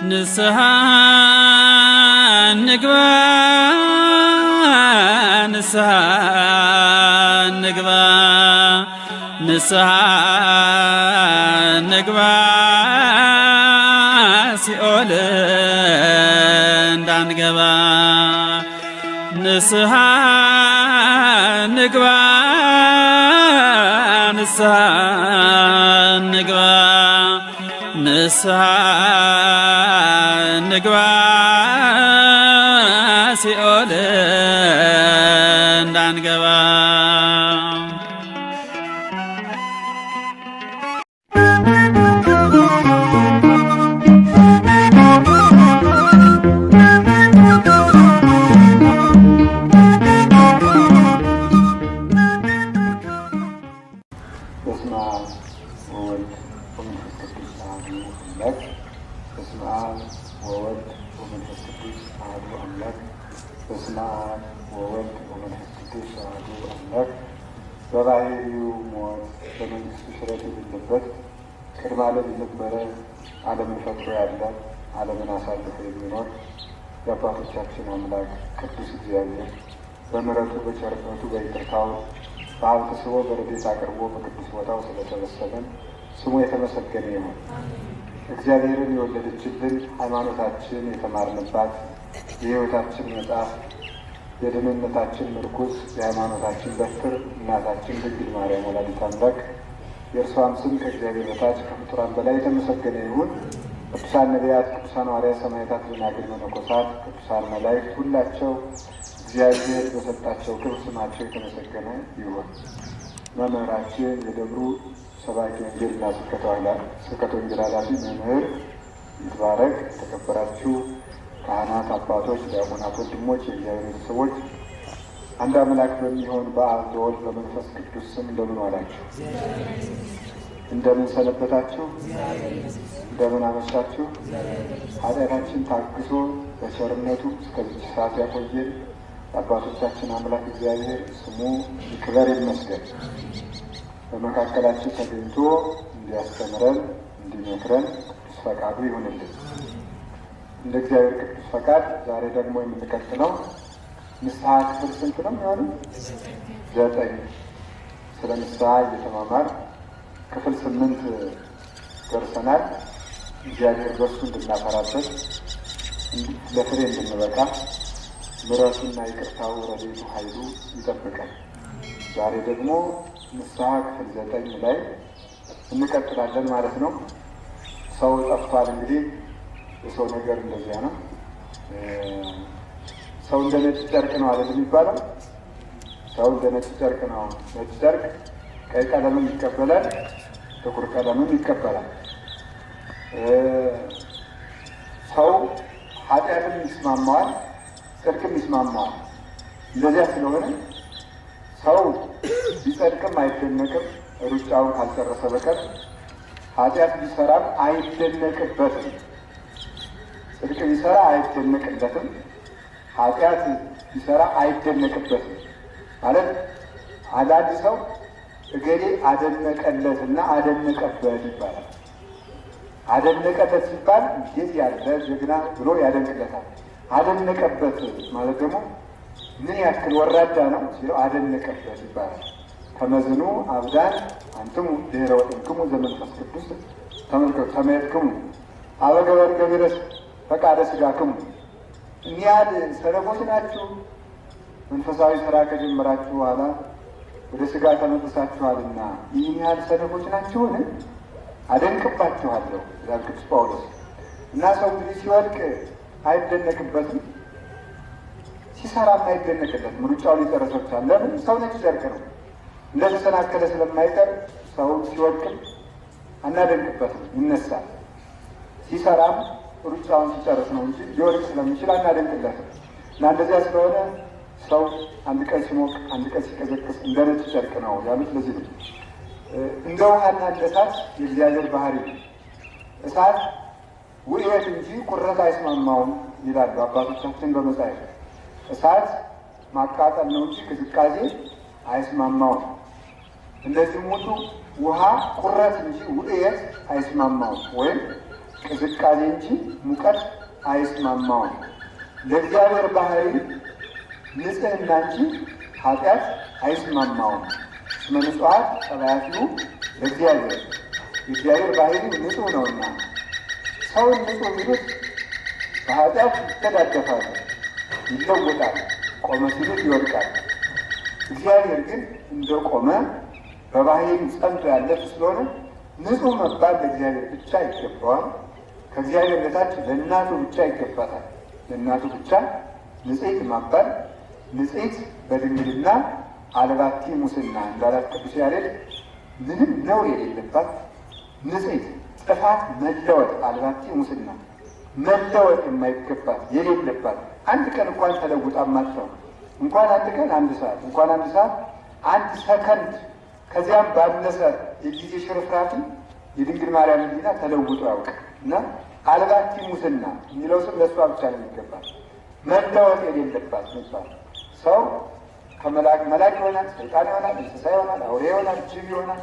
ንስሐ ንግባ ንስሐ ንግባ ንስሐ ንግባ ሲኦል እንዳንገባ ንስሐ ንግባ ንስሐ ንግባ ንስሐ ንግባ ሲኦል እንዳንገባ በባህሪው ሞት በመንግስቱ ሽረት የሌለበት ቅድመ ዓለም የነበረ ዓለምን ፈጥሮ ያለ ዓለምን አሳልፎ የሚኖር የአባቶቻችን አምላክ ቅዱስ እግዚአብሔር በምሕረቱ በቸርነቱ በይቅርታው በሀብት ስቦ በረድኤት አቅርቦ በቅዱስ ቦታው ስለሰበሰበን ስሙ የተመሰገነ ይሁን። እግዚአብሔርን የወለደችልን ሃይማኖታችን የተማርንባት የሕይወታችን መጽሐፍ የደህንነታችን ምርኩዝ የሃይማኖታችን በትር እናታችን ድንግል ማርያም ወላዲተ አምላክ የእርሷም ስም ከእግዚአብሔር በታች ከፍጡራን በላይ የተመሰገነ ይሁን። ቅዱሳን ነቢያት፣ ቅዱሳን ሐዋርያት፣ ሰማዕታት፣ ደናግል፣ መነኮሳት፣ ቅዱሳን መላእክት ሁላቸው እግዚአብሔር በሰጣቸው ክብር ስማቸው የተመሰገነ ይሁን። መምህራችን የደብሩ ሰባኪ ወንጌልና ስብከተ ወንጌል ኃላፊ መምህር ይትባረክ፣ የተከበራችሁ ካህናት፣ አባቶች፣ ዲያቆናት፣ ወንድሞች፣ የእግዚአብሔር ቤተሰቦች አንድ አምላክ በሚሆን በአብ በወልድ በመንፈስ ቅዱስ ስም እንደምን ዋላችሁ? እንደምን ሰነበታችሁ? እንደምን አመሻችሁ? ኃጢአታችን ታግሶ በቸርነቱ እስከዚህ ሰዓት ያቆየን የአባቶቻችን አምላክ እግዚአብሔር ስሙ ይክበር ይመስገን። በመካከላችን ተገኝቶ እንዲያስተምረን እንዲመክረን ቅዱስ ፈቃዱ ይሁንልን። እንደ እግዚአብሔር ቅዱስ ፈቃድ ዛሬ ደግሞ የምንቀጥለው ንስሐ ክፍል ስንት ነው የሚሆነው? 9 ስለ ንስሐ እየተማማር ክፍል 8 ደርሰናል። እግዚአብሔር በእሱ እንድናፈራበት ለፍሬ እንድንበቃ ምሕረቱና ይቅርታው ረድኤቱ ኃይሉ ይጠብቃል። ዛሬ ደግሞ ንስሐ ክፍል 9 ላይ እንቀጥላለን ማለት ነው። ሰው ጠፍቷል። እንግዲህ የሰው ነገር እንደዚያ ነው። ሰው እንደ ነጭ ጨርቅ ነው አይደል የሚባለው? ሰው እንደ ነጭ ጨርቅ ነው። ነጭ ጨርቅ ቀይ ቀለምም ይቀበላል፣ ጥቁር ቀለምም ይቀበላል። ሰው ኃጢአትም ይስማማዋል፣ ጽድቅም ይስማማዋል። እንደዚያ ስለሆነ ሰው ቢጸድቅም አይደነቅም ሩጫውን ካልጨረሰ በቀር፣ ኃጢአት ቢሰራም አይደነቅበትም። ጽድቅ ቢሰራ አይደነቅለትም፣ ኃጢአት ቢሰራ አይደነቅበትም። ማለት አንዳንድ ሰው እገሌ አደነቀለትና አደነቀበት ይባላል። አደነቀለት ሲባል እንዴት ያለ ጀግና ብሎ ያደንቅለታል። አደነቀበት ማለት ደግሞ ምን ያክል ወራዳ ነው ሲለው አደነቀበት ይባላል። ተመዝኑ አብዳን አንትሙ ድኅረ ወጥንክሙ ዘመንፈስ ቅዱስ ተመልከቱ ተመየጥክሙ አበገበር ገቢረስ ፈቃደ ሥጋክሙ። እኒህ ያህል ሰነፎች ናችሁ? መንፈሳዊ ስራ ከጀመራችሁ በኋላ ወደ ሥጋ ተመልሳችኋልና ይህን ያህል ሰነፎች ናችሁን? አደንቅባችኋለሁ ይላል ቅዱስ ጳውሎስ። እና ሰው እንግዲህ ሲወድቅ አይደነቅበትም፣ ሲሰራም አይደነቅለትም። ሩጫውን ሊጨረሰብቻል። ለምን? ሰው ነጭ ጨርቅ ነው። እንደተሰናከለ ስለማይቀር ሰው ሲወድቅም አናደንቅበትም፣ ይነሳል። ሲሰራም ሩጫውን ሲጨርስ ነው እንጂ ሊወድቅ ስለሚችል አናደንቅለትም። እና እንደዚያ ስለሆነ ሰው አንድ ቀን ሲሞቅ አንድ ቀን ሲቀዘቅዝ እንደ ነጭ ጨርቅ ነው ያሉት ለዚህ ነው። እንደ ውሃና እንደ እሳት የእግዚአብሔር ባህሪ ነው። እሳት ውእየት እንጂ ቁረት አይስማማውም ይላሉ አባቶቻችን በመጻሕፍት። እሳት ማቃጠል ነው እንጂ ቅዝቃዜ አይስማማውም። እንደዚህም ሁሉ ውሃ ቁረት እንጂ ውእየት አይስማማውም፣ ወይም ቅዝቃዜ እንጂ ሙቀት አይስማማውም። ለእግዚአብሔር ባህሪ ንጽሕና እንጂ ኃጢአት አይስማማውም። እስመ ንጹሐት ጠባያቲሁ ለእግዚአብሔር፣ የእግዚአብሔር ባህሪው ንጹሕ ነውና። ሰውን ንጹሕ ቢሉት በኃጢአት ይተዳደፋል፣ ይለወጣል፣ ቆመ ሲሉት ይወድቃል። እግዚአብሔር ግን እንደ ቆመ በባህሪው ጸንቶ ያለፍ ስለሆነ ንጹሕ መባል ለእግዚአብሔር ብቻ ይገባዋል። ከእግዚአብሔር በታች ለእናቱ ብቻ ይገባታል። ለእናቱ ብቻ ንጽሕት መባል፣ ንጽሕት በድንግልና አልባቲ ሙስና እንዳላት ቅዱስ ያሬድ ምንም ነውር የሌለባት ንጽሕት፣ ጥፋት መለወጥ፣ አልባቲ ሙስና መለወጥ የማይገባት የሌለባት፣ አንድ ቀን እንኳን ተለውጣ ማጥተው እንኳን አንድ ቀን አንድ ሰዓት እንኳን አንድ ሰዓት አንድ ሰከንድ ከዚያም ባነሰ የጊዜ ሽርፍራፊ የድንግል ማርያም ሕሊና ተለውጦ ያውቅ እና አልባቲ ሙስና የሚለው ስም ለእሷ ብቻ ነው የሚገባል። መለወጥ የሌለባት ሚባል ሰው መላክ ይሆናል፣ ሰይጣን ይሆናል፣ እንስሳ ይሆናል፣ አውሬ ይሆናል፣ ጅብ ይሆናል፣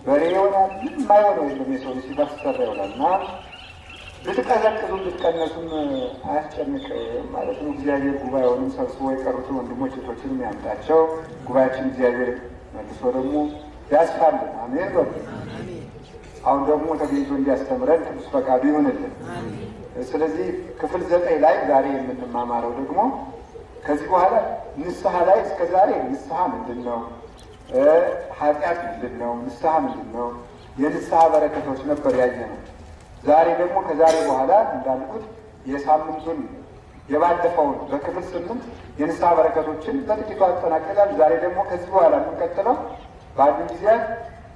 በሬ ይሆናል። የማይሆነው የለም። የሰው ልጅ ሲባሰራ ይሆናል እና ብትቀዘቅዙም ብትቀነሱም አያስጨንቅ ማለት ነው። እግዚአብሔር ጉባኤውንም ሰብስቦ የቀሩትን ወንድሞች እህቶችንም ያምጣቸው። ጉባኤያችን እግዚአብሔር መልሶ ደግሞ ያስፋልን። አሜን በሉ። አሁን ደግሞ ተገኝቶ እንዲያስተምረን ቅዱስ ፈቃዱ ይሆንልን። ስለዚህ ክፍል 9 ላይ ዛሬ የምንማማረው ደግሞ ከዚህ በኋላ ንስሐ ላይ እስከ ዛሬ ንስሐ ምንድን ነው? ኃጢአት ምንድን ነው? ንስሐ ምንድን ነው? የንስሐ በረከቶች ነበር ያየነው። ዛሬ ደግሞ ከዛሬ በኋላ እንዳልኩት የሳምንቱን የባለፈውን በክፍል 8 የንስሐ በረከቶችን በጥቂቱ አጠናቀቃል። ዛሬ ደግሞ ከዚህ በኋላ የምንቀጥለው ባሉ ጊዜያት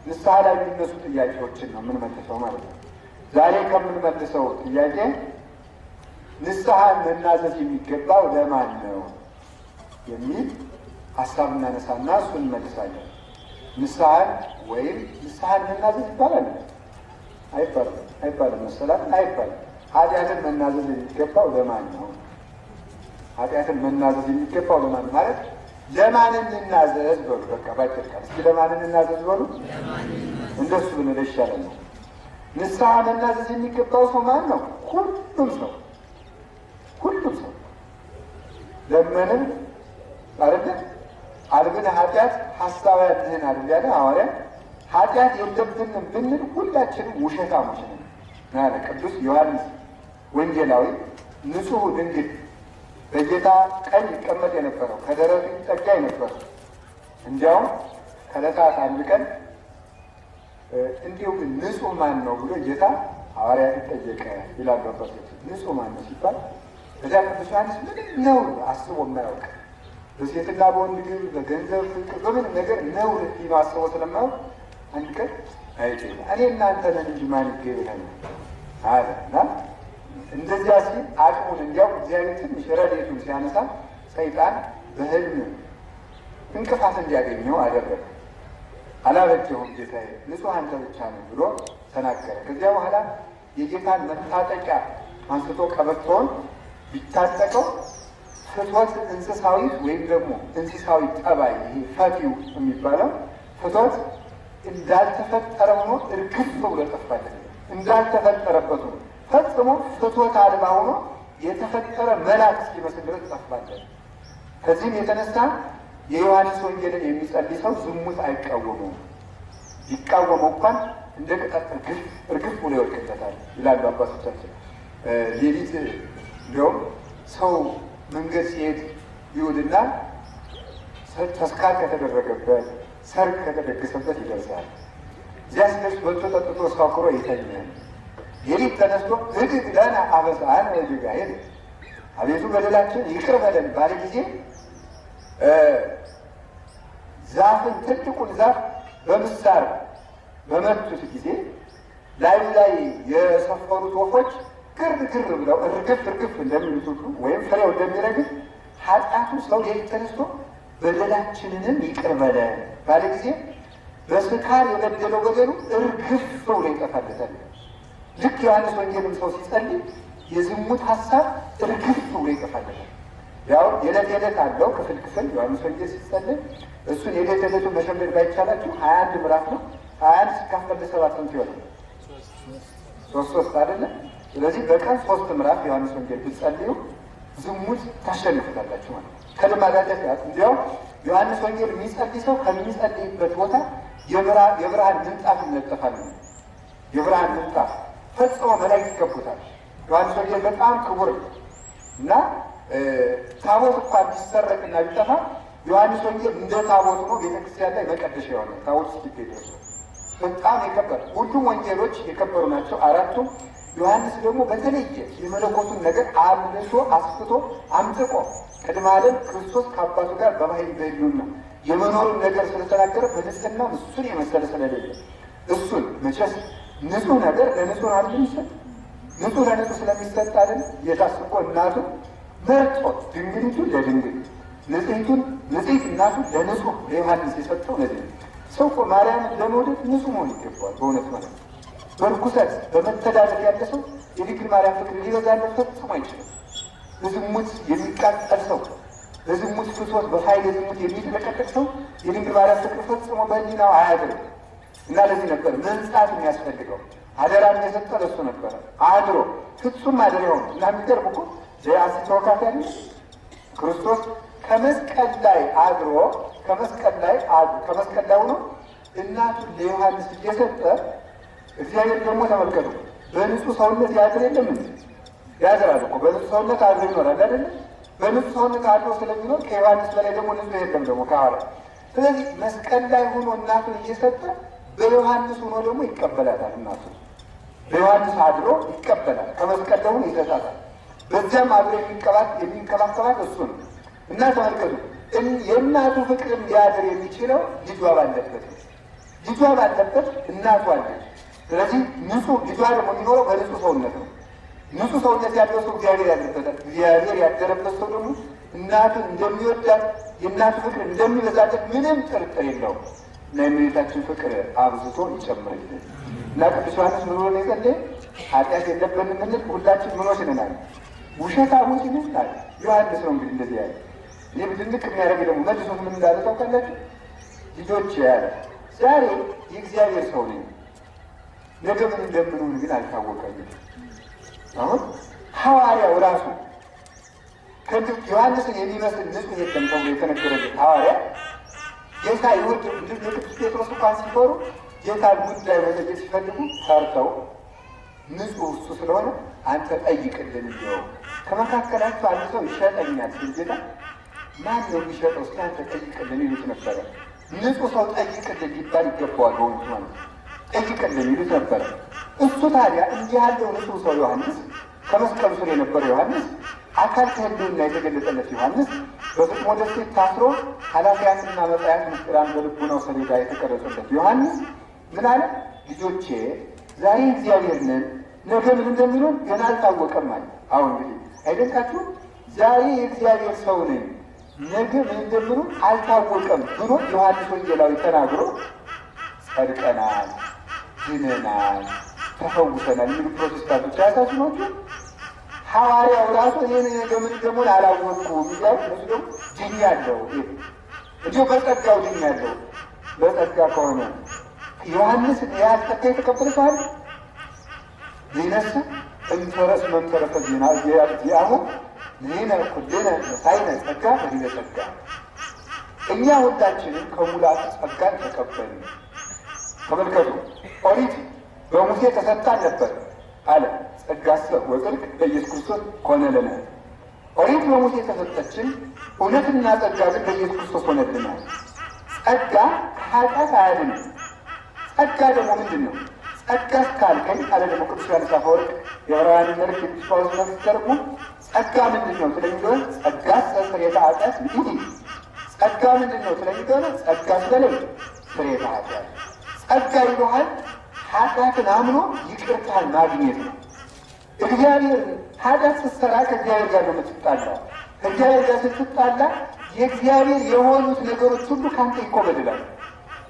ንስሐ ላይ የሚነሱ ጥያቄዎችን ነው የምንመልሰው ማለት ነው። ዛሬ ከምንመልሰው ጥያቄ ንስሐን መናዘዝ የሚገባው ለማን ነው የሚል ሀሳብ እናነሳና እሱን እንመልሳለን። ንስሐን ወይም ንስሐን መናዘዝ ይባላል አይባልም? አይባልም መሰላት አይባልም። ኃጢአትን መናዘዝ የሚገባው ለማን ነው? ኃጢአትን መናዘዝ የሚገባው ለማን ማለት ለማን እንናዘዝ በሉ። በቃ ባጭር ቃል እስኪ ለማን እንናዘዝ በሉ። እንደሱ ብንል ይሻላል። ንስሐ መናዘዝ የሚገባው ሰው ማን ነው? ሁሉም ሰው፣ ሁሉም ሰው ለመንም አይደለ አልብን ኃጢአት ሐሳባያን ትህን አይደል ያለ ሐዋርያ። ኃጢአት የለብንም ብንል ሁላችንም ውሸታሞች ነን ያለ ቅዱስ ዮሐንስ ወንጌላዊ። ንጹሕ ድንግል በጌታ ቀኝ ይቀመጥ የነበረው ከደረቱ ይጠጋ የነበረው እንዲያውም ከዕለታት አንድ ቀን እንዲሁ ንጹሕ ማን ነው ብሎ ጌታ ሐዋርያት ጠየቀ ይላሉ አባቶች። ንጹሕ ማን ነው ሲባል በዚያ ቅዱስ ዮሐንስ ምንም ነውር አስቦ የማያውቅ በሴትና በወንድ ግብ በገንዘብ ፍቅር በምን ነገር ነውር ነው አስቦ ስለማያውቅ አንድ ቀን አይቼ እኔ እናንተ ነን እንጂ ማን ይገኛል አለ እና እንደዚያ ሲል አቅሙን እንዲያውቅ እግዚአብሔር ትንሽ ረድኤቱን ሲያነሳ ሰይጣን በሕልም እንቅፋት እንዲያገኘው አደረገ። አላበጀሁም ጌታዬ፣ ንጹሕ አንተ ብቻ ነው ብሎ ተናገረ። ከዚያ በኋላ የጌታን መታጠቂያ አንስቶ ቀበቶውን ቢታጠቀው ፍትወት እንስሳዊት ወይም ደግሞ እንስሳዊ ጠባይ ይሄ ፈቲው የሚባለው ፍትወት እንዳልተፈጠረ ሆኖ እርግፍ ብሎ ጠፋለት። እንዳልተፈጠረበት ሆኖ ፈጽሞ ፍትወት አልባ ሆኖ የተፈጠረ መልአክ እስኪመስል ድረስ ጠፋለት። ከዚህም የተነሳ የዮሐንስ ወንጌልን የሚጸልይ ሰው ዝሙት አይቃወመውም። ቢቃወመው እንኳን እንደ ቅጠል እርግፍ ብሎ ይወድቅለታል ይላሉ አባቶቻችን። ሌሊት እንዲያውም ሰው መንገድ ሲሄድ ይውልና ተስካር ከተደረገበት ሰርግ ከተደገሰበት ይደርሳል። እዚያ ሲደርስ በልቶ ጠጥቶ ሳክሮ ይተኛል። ሌሊት ተነስቶ እግግ ለነ አበሳን ወጅጋ ሄደ አቤቱ በደላችን ይቅር በለን ባለ ጊዜ ዛፍን ትልቁን ዛፍ በምሳር በመቱት ጊዜ ላዩ ላይ የሰፈሩት ወፎች ግር ግር ብለው እርግፍ እርግፍ እንደሚሉት ሁሉ ወይም ፍሬው እንደሚረግፍ ኃጢአቱ ሰው ሌሊት ተነስቶ በደላችንንም ይቅር በለን ባለ ጊዜ በስካር የበደለው በደሉ እርግፍ ብሎ ይጠፋለታል። ልክ ዮሐንስ ወንጌልም ሰው ሲጸልይ የዝሙት ሀሳብ እርግፍ ብሎ ይጠፋለታል። ያው የዕለት የዕለት አለው ክፍል ክፍል ዮሐንስ ወንጌል ሲጸልይ እሱን የዕለት የዕለቱን መሸመድ ባይቻላችሁ 21 ምዕራፍ ነው። 21 ሲካፈል ለ7 ስንት ይሆናል? 3 አይደለ? ስለዚህ በቀን 3 ምዕራፍ ዮሐንስ ወንጌል ብትጸልዩ ዝሙት ታሸንፉታላችሁ ማለት ነው። ከልማዳችሁ እንዲያው ዮሐንስ ወንጌል የሚጸልይ ሰው ከሚጸልይበት ቦታ የብርሃን ምንጣፍ ይነጠፋል። የብርሃን ምንጣፍ ፈጽሞ መላእክት ይከቡታል። ዮሐንስ ወንጌል በጣም ክቡር እና ታቦት እንኳን ቢሰረቅና ቢጠፋ ዮሐንስ ወንጌል እንደ ታቦት ነው ቤተክርስቲያን ላይ መቀደሻ የሆነ ታቦት ሲገኝ በጣም የከበረ ሁሉም ወንጌሎች የከበሩ ናቸው አራቱም። ዮሐንስ ደግሞ በተለየ የመለኮቱን ነገር አብልቶ አስፍቶ አምጥቆ ቅድመ ዓለም ክርስቶስ ከአባቱ ጋር በባህሪ በሕልውና የመኖሩን ነገር ስለተናገረ በንጽሕና እሱን የመሰለ ስለሌለ እሱን መቼስ ንጹሕ ነገር ለንጹሕ አይደል ይሰጥ ንጹሕ ለንጹሕ ስለሚሰጥ አይደል የታስቆ እናቱ መርጦ ድንግሊቱን ለድንግል ንጽሕት እናቱን ለንጹሕ ለዮሐንስ የሰጠው ለዚህ ሰው እኮ ማርያምን ለመውደድ ንጹሕ መሆን ይገባዋል። በእውነት ማለት ነው። በርኩሰት በመተዳደር ያለ ሰው የድንግል ማርያም ፍቅር ሊበዛለት ፈጽሞ አይችልም። በዝሙት የሚቃጠል ሰው በዝሙት ፍትወት በኃይል ዝሙት የሚጥለቀለቅ ሰው የድንግል ማርያም ፍቅር ፈጽሞ በሕሊናው አያድርም እና ለዚህ ነበር መንጻት የሚያስፈልገው። አደራም የሰጠው ለእሱ ነበረ አድሮ ፍጹም ማደሪያው ነው እና የሚገርም እኮ ዘያሲ ተወካፍ ያለ ክርስቶስ ከመስቀል ላይ አድሮ ከመስቀል ላይ ሆኖ እናቱን ለዮሐንስ እየሰጠ እግዚአብሔር ደግሞ ተመልከቱ በንጹህ ሰውነት ያድር የለም እንዴ? ያድራል እኮ በንጹህ ሰውነት አድሮ ይኖራል አይደል? በንጹህ ሰውነት አድሮ ስለሚኖር ከዮሐንስ በላይ ደግሞ ንጹህ የለም ደግሞ ከሐዋርያ። ስለዚህ መስቀል ላይ ሆኖ እናቱን እየሰጠ በዮሐንስ ሆኖ ደግሞ ይቀበላታል። እናቱ በዮሐንስ አድሮ ይቀበላል፣ ከመስቀል ደግሞ ይሰጣታል። በዚያም አብሮ የሚንከባከባት እሱ ነው እና ተመልከቱ የእናቱ ፍቅር ሊያድር የሚችለው ልጇ ባለበት እናቱ አለች። ስለዚህ ንጹህ ልጇ ደግሞ የሚኖረው በንጹህ ሰውነት ነው። ንጹህ ሰውነት ያለው ሰው እግዚአብሔር ያድርበታል። እግዚአብሔር ያደረበት ሰው ደግሞ እናቱን እንደሚወዳት የእናቱ ፍቅር እንደሚበዛለት ምንም ጥርጥር የለውም እና የእመቤታችን ፍቅር አብዝቶ ይጨምርልን እና ቅዱስ ዮሐንስ ምን ብሎ የጸለየ ኃጢአት የለብንም የምንል ሁላችን ምኖች ነናል፣ ውሸታሞች ነናል። ዮሐንስ ነው እንግዲህ እንደዚህ ያለ ይህ ድንቅ የሚያደርግ ደግሞ መልሶት ምን እንዳለ ታውቃላችሁ? ልጆች ያለ ዛሬ የእግዚአብሔር ሰው ነኝ ነገ ምን እንደምንሆን ግን አልታወቀኝም። አሁን ሐዋርያው ራሱ ዮሐንስን የሚመስል ንጹሕ የለም ተብሎ የተነገረለት ሐዋርያ ጌታ ይሁድ ቅዱስ ጴጥሮስ እንኳን ሲፈሩ ጌታን ጉዳይ መጠየቅ ሲፈልጉ ፈርተው ንጹሕ እሱ ስለሆነ አንተ ጠይቅልን እንዲያው ከመካከላቸው አንድ ሰው ይሸጠኛል ሲል ጌታ ማን ነው የሚሸጠው? እስኪ አንተ ጠይቅልን ይሉት ነበረ። ንጹሕ ሰው ጠይቅልን ሊባል ይገባዋል። በእውነቱ ማለት ጠይቅልን ይሉት ነበረ። እሱ ታዲያ እንዲህ ያለው ንጹሕ ሰው ዮሐንስ ከመስቀሉ ስር የነበረ ዮሐንስ አካል ከሕልውና የተገለጠለት ዮሐንስ በፍጥሞ ደሴት ታስሮ ኃላፊያትና መጻያት ምስጢራን በልቡናው ሰሌዳ የተቀረጸለት ዮሐንስ ምን አለ? ልጆቼ ዛሬ እግዚአብሔር ነን፣ ነገ ምን እንደሚሆን ገና አልታወቀም አለ። አሁን እንግዲህ አይደንቃችሁም? ዛሬ የእግዚአብሔር ሰው ነኝ ነገ ምን እንደምንሆን አልታወቀም ብሎ ዮሐንስ ወንጌላዊ ተናግሮ ጸድቀናል፣ ድነናል፣ ተፈውሰናል የሚሉ ፕሮቴስታንቶች ያሳዝኗቸው። ሐዋርያው ራሱ እኔ ነገ ምን እንደምሆን አላወቅኩም እያሉ እነሱ ደግሞ ድኛለሁ እንዲሁ በጸጋው ድኛለሁ። በጸጋ ከሆነ ዮሐንስ ያህል ጸጋ የተቀበለ ሰው አለ? ዜነሰ እንተረስ መንተረፈ ዜና ዚአሁ ይህነ ኩልነ ሳይነ ጸጋ በዲበ ጸጋ እኛ ሁላችንም ከሙላት ጸጋን ተቀበልን። ተመልከቱ ኦሪት በሙሴ ተሰጥታን ነበር አለ ጸጋሰ ወጽድቅ በኢየሱስ ክርስቶስ ሆነልን። ኦሪት በሙሴ ተሰጠችን፣ እውነትና ጸጋ ግን በኢየሱስ ክርስቶስ ሆነልናል። ጸጋ ከኃጢአት አያድንም። ጸጋ ደግሞ ምንድን ነው? ጸጋ ካልከኝ አለ ደግሞ ቅዱስ ዮሐንስ አፈወርቅ የዕብራውያንን መልእክት ቅዱስ ጳውሎስ ሲተረጉ ጸጋ ምንድን ነው ስለሚሆን ጸጋ ስርየተ ኃጢአት ይህ ጸጋ ምንድን ነው ስለሚሆን ጸጋ ስለሌለ ስርየተ ኃጢአት ጸጋ ይለዋል። ኃጢአትን አምኖ ይቅርታን ማግኘት ነው። እግዚአብሔር ኃጢአት ስትሰራ ከእግዚአብሔር ጋር ነው የምትጣላው። ከእግዚአብሔር ጋር ስትጣላ የእግዚአብሔር የሆኑት ነገሮች ሁሉ ከአንተ ይኮበልላል።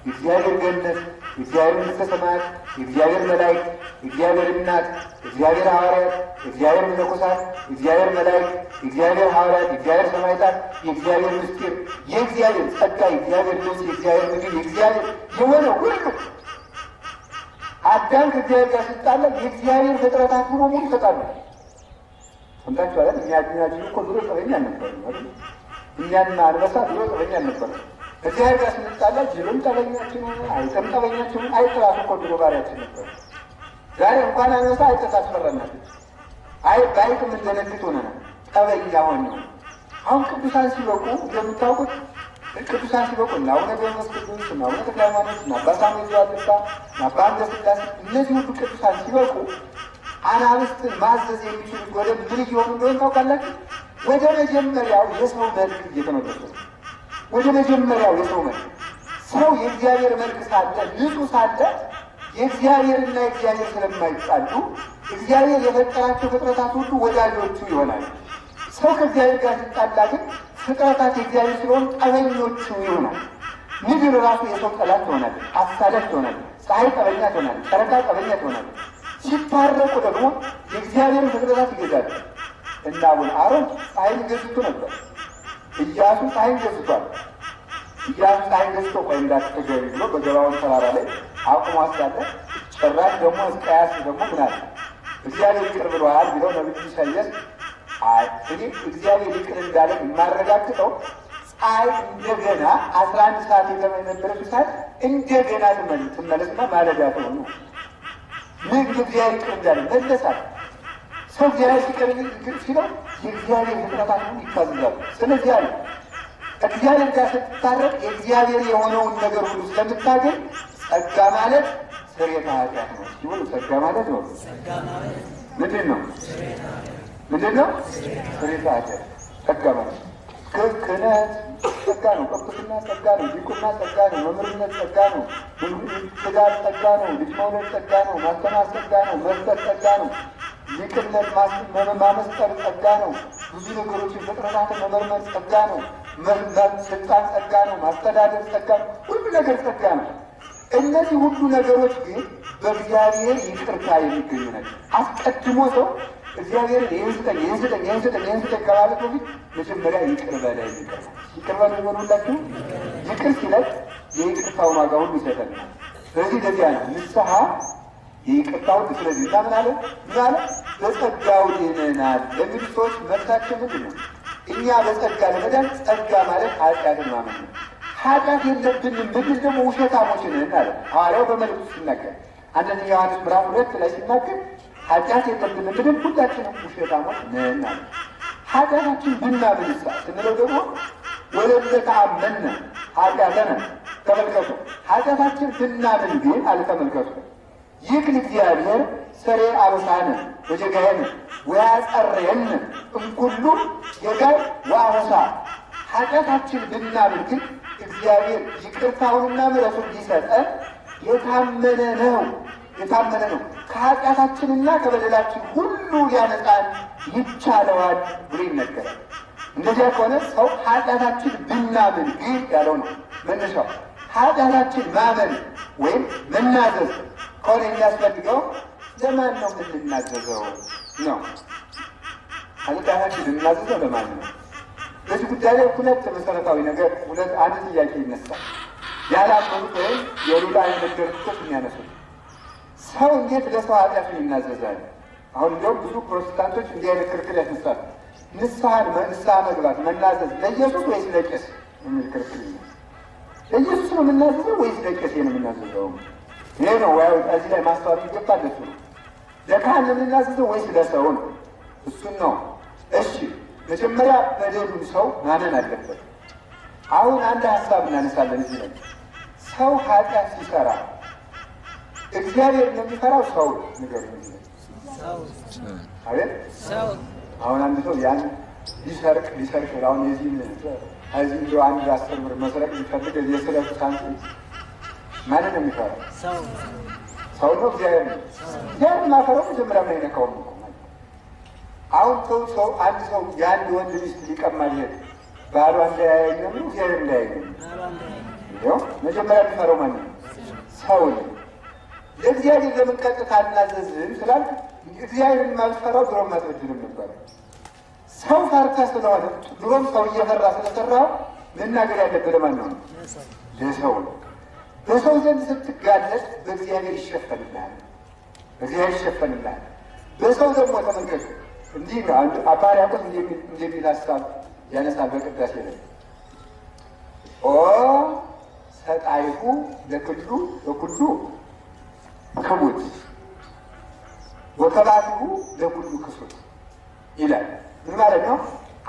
የእግዚአብሔር ገነት፣ የእግዚአብሔር መንግሥተ ሰማያት፣ የእግዚአብሔር መላእክት፣ የእግዚአብሔር እናት፣ የእግዚአብሔር ሐዋርያት፣ የእግዚአብሔር መነኮሳት፣ የእግዚአብሔር መላእክት፣ የእግዚአብሔር ሐዋርያት፣ የእግዚአብሔር ሰማዕታት፣ የእግዚአብሔር ምስጢር፣ የእግዚአብሔር ጸጋ፣ የእግዚአብሔር ልብስ፣ የእግዚአብሔር ምግብ፣ የእግዚአብሔር የሆነ ሁሉ አዳም ከእግዚአብሔር ጋር ሲጣላ የእግዚአብሔር ፍጥረታት ሁሉ ሙሉ ተጣሉ። ሰምታችኋል። እኛ እኮ ድሮ ጠበኛ አልነበረም አይደል? እኛና አንበሳ ድሮ ጠበኛ አልነበረም። ከእግዚአብሔር ጋር ስንጣላ ጅብም ጠበኛችን ሆነ፣ አይጥም ጠበኛችን ሆነ። አይጥ ራሱ እኮ ድሮ ባሪያችን ነበር። ዛሬ እንኳን አንበሳ አይጥ ታስፈራናለች። በአይጥም እንደነግጥ ሆነናል። ጠበኛ ሆነ። አሁን ቅዱሳን ሲበቁ እንደምታውቁት ቅዱሳን ሲበቁ እና አቡነ ገብረ ቅዱስ እና አቡነ ተክለ ሃይማኖት እና አባ ሳሙኤል ዘዋልድባ እና አባ አምደ ሥላሴ እነዚህ ሁሉ ቅዱሳን ሲበቁ አናብስትን ማዘዝ የሚችሉት ወደ ምን እየሆኑ እንደሆነ ታውቃላችሁ? ወደ መጀመሪያው የሰው መልክ እየተመለሱ ነው። ወደ መጀመሪያው የሰው መልክ ሰው የእግዚአብሔር መልክ ሳለ ንጹሕ ሳለ የእግዚአብሔርና የእግዚአብሔር ስለማይጣሉ እግዚአብሔር የፈጠራቸው ፍጥረታት ሁሉ ወዳጆቹ ይሆናሉ። ሰው ከእግዚአብሔር ጋር ሲጣላ ግን ፍጥረታት የእግዚአብሔር ስለሆኑ ጠበኞቹ ይሆናል። ምድር ራሱ የሰው ጠላት ትሆናለች፣ አሳዳጅ ትሆናለች። ፀሐይ ጠበኛ ትሆናለች፣ ጨረቃ ጠበኛ ትሆናለች። ሲታረቁ ደግሞ የእግዚአብሔር ፍጥረታት ይገዛሉ። እና አቡነ አሮን ፀሐይን ገዝቶ ነበር። ኢያሱ ፀሐይን ገዝቷል። ኢያሱ ፀሐይን ገዝቶ ቆይ እንዳትገቢ ብሎ በገባዖን ተራራ ላይ አቁሞ አሳለ። ጭራሽ ደግሞ ሕዝቅያስ ደግሞ ምን አለ? እግዚአብሔር ይቅር ብሎሃል ብለው ነቢዩ ኢሳይያስ እኔ እግዚአብሔር ይቅር እንዳለ የማረጋግጠው ፀሐይ እንደገና 11 ሰዓት የነበረች ሰዓት እንደገና ትመለስና ማለዳ ትሆኑ ምን እግዚአብሔር ይቅር እንዳለ መለሳት። ሰው እግዚአብሔር ሲቀር ሲለው የእግዚአብሔር ፍጥረታት ሁሉ ይታዘዛሉ። ስለዚህ አለ እግዚአብሔር ጋር ስትታረቅ የእግዚአብሔር የሆነውን ነገር ሁሉ ስለምታገኝ ጸጋ ማለት ስርየተ ኃጢአት ነው። ሲሆን ጸጋ ማለት ነው ምንድን ነው? ምንድን ነው? ስርየተ ኃጢአት ጸጋ ማለት ክህነት ጸጋ ነው። ቅስና ጸጋ ነው። ዲቁና ጸጋ ነው። መምህርነት ጸጋ ነው። ትዳር ጸጋ ነው። ልጅ መውለድ ጸጋ ነው። ማስተማር ጸጋ ነው። መስጠት ጸጋ ነው። ሊቅነት ማመስጠር ጸጋ ነው። ብዙ ነገሮችን ፍጥረታትን መመርመር ጸጋ ነው። ስልጣን ጸጋ ነው። ማስተዳደር ጸጋ ነው። ሁሉ ነገር ጸጋ ነው። እነዚህ ሁሉ ነገሮች ግን በእግዚአብሔር ይቅርታ የሚገኙ ናቸው። አስቀድሞ ሰው እግዚአብሔርን ይህን ስጠኝ ይህን ስጠኝ ይህን ስጠኝ ይህን ስጠኝ ከማለት በፊት መጀመሪያ ይቅር በላይ ይቅር በላይ ይሆኑላችሁ። ይቅር ሲለት የይቅርታውን ዋጋ ሁሉ ይሰጠናል። ስለዚህ ለዚያ ነው ንስሐ የይቅርታውን። ስለዚህ እና ምን አለ በጸጋው ድነናል ለሚሉ ሰዎች መልሳቸው ምንድን ነው? እኛ በጸጋ ለመዳን ጸጋ ማለት ኃጢአትን ማመን ነው። ኃጢአት የለብንም ብንል ደግሞ ውሸታሞች ነን አለ ሐዋርያው በመልእክቱ ሲናገር። አንደኛ ዮሐንስ ምዕራፍ 2 ላይ ሲናገር ኃጢአት የለብንም ብንል ሁላችንም ውሸታሞች ነን አለ። ኃጢአታችን ብናምንሳ ስንለው ደግሞ ወለደ ተአመነ ኃጢአተነ ተመልከቱ። ኃጢአታችን ብናምን ግን አልተመልከቱ ይክል እግዚአብሔር ሰሬ አበሳነ ወጀጋየነ ወያጸረየነ እምኩሉ የጋይ ወአበሳ። ኃጢአታችን ብናምን ግን እግዚአብሔር ይቅርታውንና ምሕረቱን ሊሰጠን የታመነ ነው። ከኃጢአታችንና ከበደላችን ሁሉ ሊያነጻን ይቻለዋል ብሎ ይነገራል። እንደዚያ ከሆነ ሰው ኃጢአታችን ብናምን ግን ያለው ነው መነሻው። ኃጢአታችን ማመን ወይም መናዘዝ ከሆነ የሚያስፈልገው ለማን ነው የምንናዘዘው ነው? ኃጢአታችን የምናዘዘው ለማን ነው? በዚህ ጉዳይ ላይ ሁለት መሰረታዊ ነገር አንድ ጥያቄ ይነሳል። ያላመኑት ወይም የሌላ አይነት ድርጅቶች የሚያነሱት ሰው እንዴት ለሰው ኃጢአቱን ይናዘዛል? አሁን እንዲያውም ብዙ ፕሮቴስታንቶች እንዲህ አይነት ክርክር ያስነሳሉ። ንስሐ መግባት መናዘዝ ለኢየሱስ ወይስ ለቄስ የሚል ክርክር ይነሳል። ለኢየሱስ ነው የምናዘዘው ወይስ ለቄስ ነው የምናዘዘው? ይሄ ነው እዚህ ላይ ማስተዋል ይገባል። እሱ ነው ለካህን ነው የምናዘዘው ወይስ ለሰው ነው? እሱን ነው። እሺ መጀመሪያ በደሉን ሰው ማመን አለበት። አሁን አንድ ሀሳብ እናነሳለን እዚህ ላይ ሰው ኃጢአት ሲሰራ እግዚአብሔር ነው የሚፈራው ሰው ነገር ነው አይደል? አሁን አንድ ሰው ያን ሊሰርቅ አሁን የዚህ እንደው አንድ 10 ብር መስረቅ ሊፈልግ የስለት ሳንቲም ማን ነው የሚፈራው? ሰው ነው እግዚአብሔር ነው። እግዚአብሔር ማፈረው መጀመሪያ ላይ ነካው ነው። አሁን ሰው አንድ ሰው የአንድ ወንድ ሚስት ሊቀማ ሊሄድ ባሏ እንዳያየኝ ነው እግዚአብሔር እንዳያየኝ ነው መጀመሪያ የሚፈራው ማን ነው? ሰው ነው። ለእግዚአብሔር ለምን ቀጥታ አናዘዝም ስላል እግዚአብሔርን ማልፈራው ድሮም ማትወድንም ነበር። ሰው ፈርታ ስለሆነ ድሮም ሰው እየፈራ ስለሰራው መናገር ያለበት ለማን ነው? ለሰው ነው። በሰው ዘንድ ስትጋለጥ በእግዚአብሔር ይሸፈንልሃል፣ በእግዚአብሔር ይሸፈንልሃል። በሰው ደግሞ ተመልከቱ፣ እንዲህ ነው አንዱ አባ ሕርያቆስ እንደሚል ሀሳብ ያነሳል በቅዳሴ ላይ ኦ ሰጣይሁ ለክሉ በኩሉ ክቡት ወተባትሁ ለኩሉ ክሱት ይላል። ምን ማለት ነው?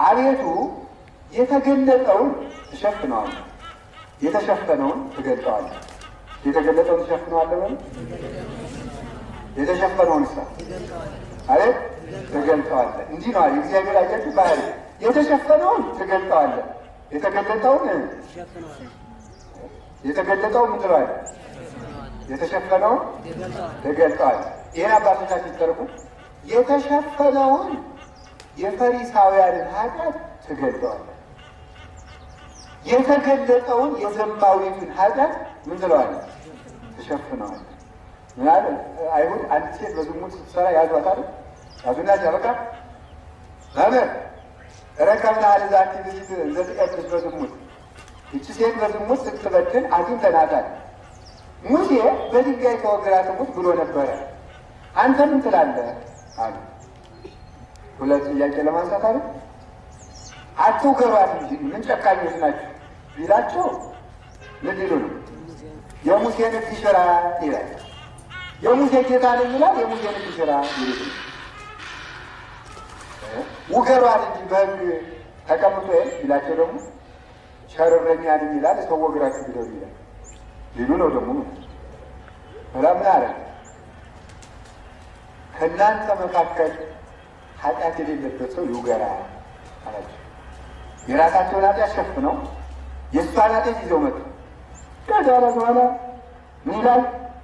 አቤቱ የተገለጠውን ትሸፍነዋለህ፣ የተሸፈነውን ትገልጠዋለህ። የተገለጠውን ትሸፍነዋለህ ወይ? የተሸፈነውን ሳ አቤት ትገልጠዋለህ። እንዲህ ነው አለ እግዚአብሔር አያችሁ ባህሪ። የተሸፈነውን ትገልጠዋለህ፣ የተገለጠውን ምን ትለዋለህ? የተሸፈነውን ትገልጠዋለህ። ይህን አባቶቻችን ተርጉ የተሸፈነውን የፈሪሳውያንን ኃጢአት ትገልጠዋለህ፣ የተገለጠውን የዘማዊቱን ኃጢአት ምን ትለዋለህ? ትሸፍነዋለህ። ምናለ አይሁድ አንድ ሴት በዝሙት ስትሰራ ያዟት አይደል? ያዙና ሲያበቃ መምህር ረከብና አልዛቲ ብዚት ዘትቀድስ በዝሙት ይቺ ሴት በዝሙት ስትበድል አግኝተናታል። ሙሴ በድንጋይ ተወግራ ትሙት ብሎ ነበረ፣ አንተ ምን ትላለህ አሉ። ሁለት ጥያቄ ለማንሳት አለ። አትውገሯት እንጂ ምን ጨካኞች ናቸው ቢላቸው ምን ሊሉ ነው? የሙሴን ሕግ ሽራ ይላል። የሙሴ ጌታ ነኝ ይላል፣ የሙሴን ሕግ ሽራ ይሉ። ውገሯት እንጂ በሕግ ተቀምጦ ይላቸው ደግሞ ቸር እረኛ ነኝ ይላል፣ ሰው ወግራችሁ ግደሉ ይላል ሊሉ ነው። ደግሞ ምን አለ? ከእናንተ መካከል ኃጢአት የሌለበት ሰው ይውገራ አላቸው። የራሳቸውን ኃጢአት ሸፍነው የእሷን ኃጢአት ይዘው መጡ። ከዛ በኋላ ምን ይላል?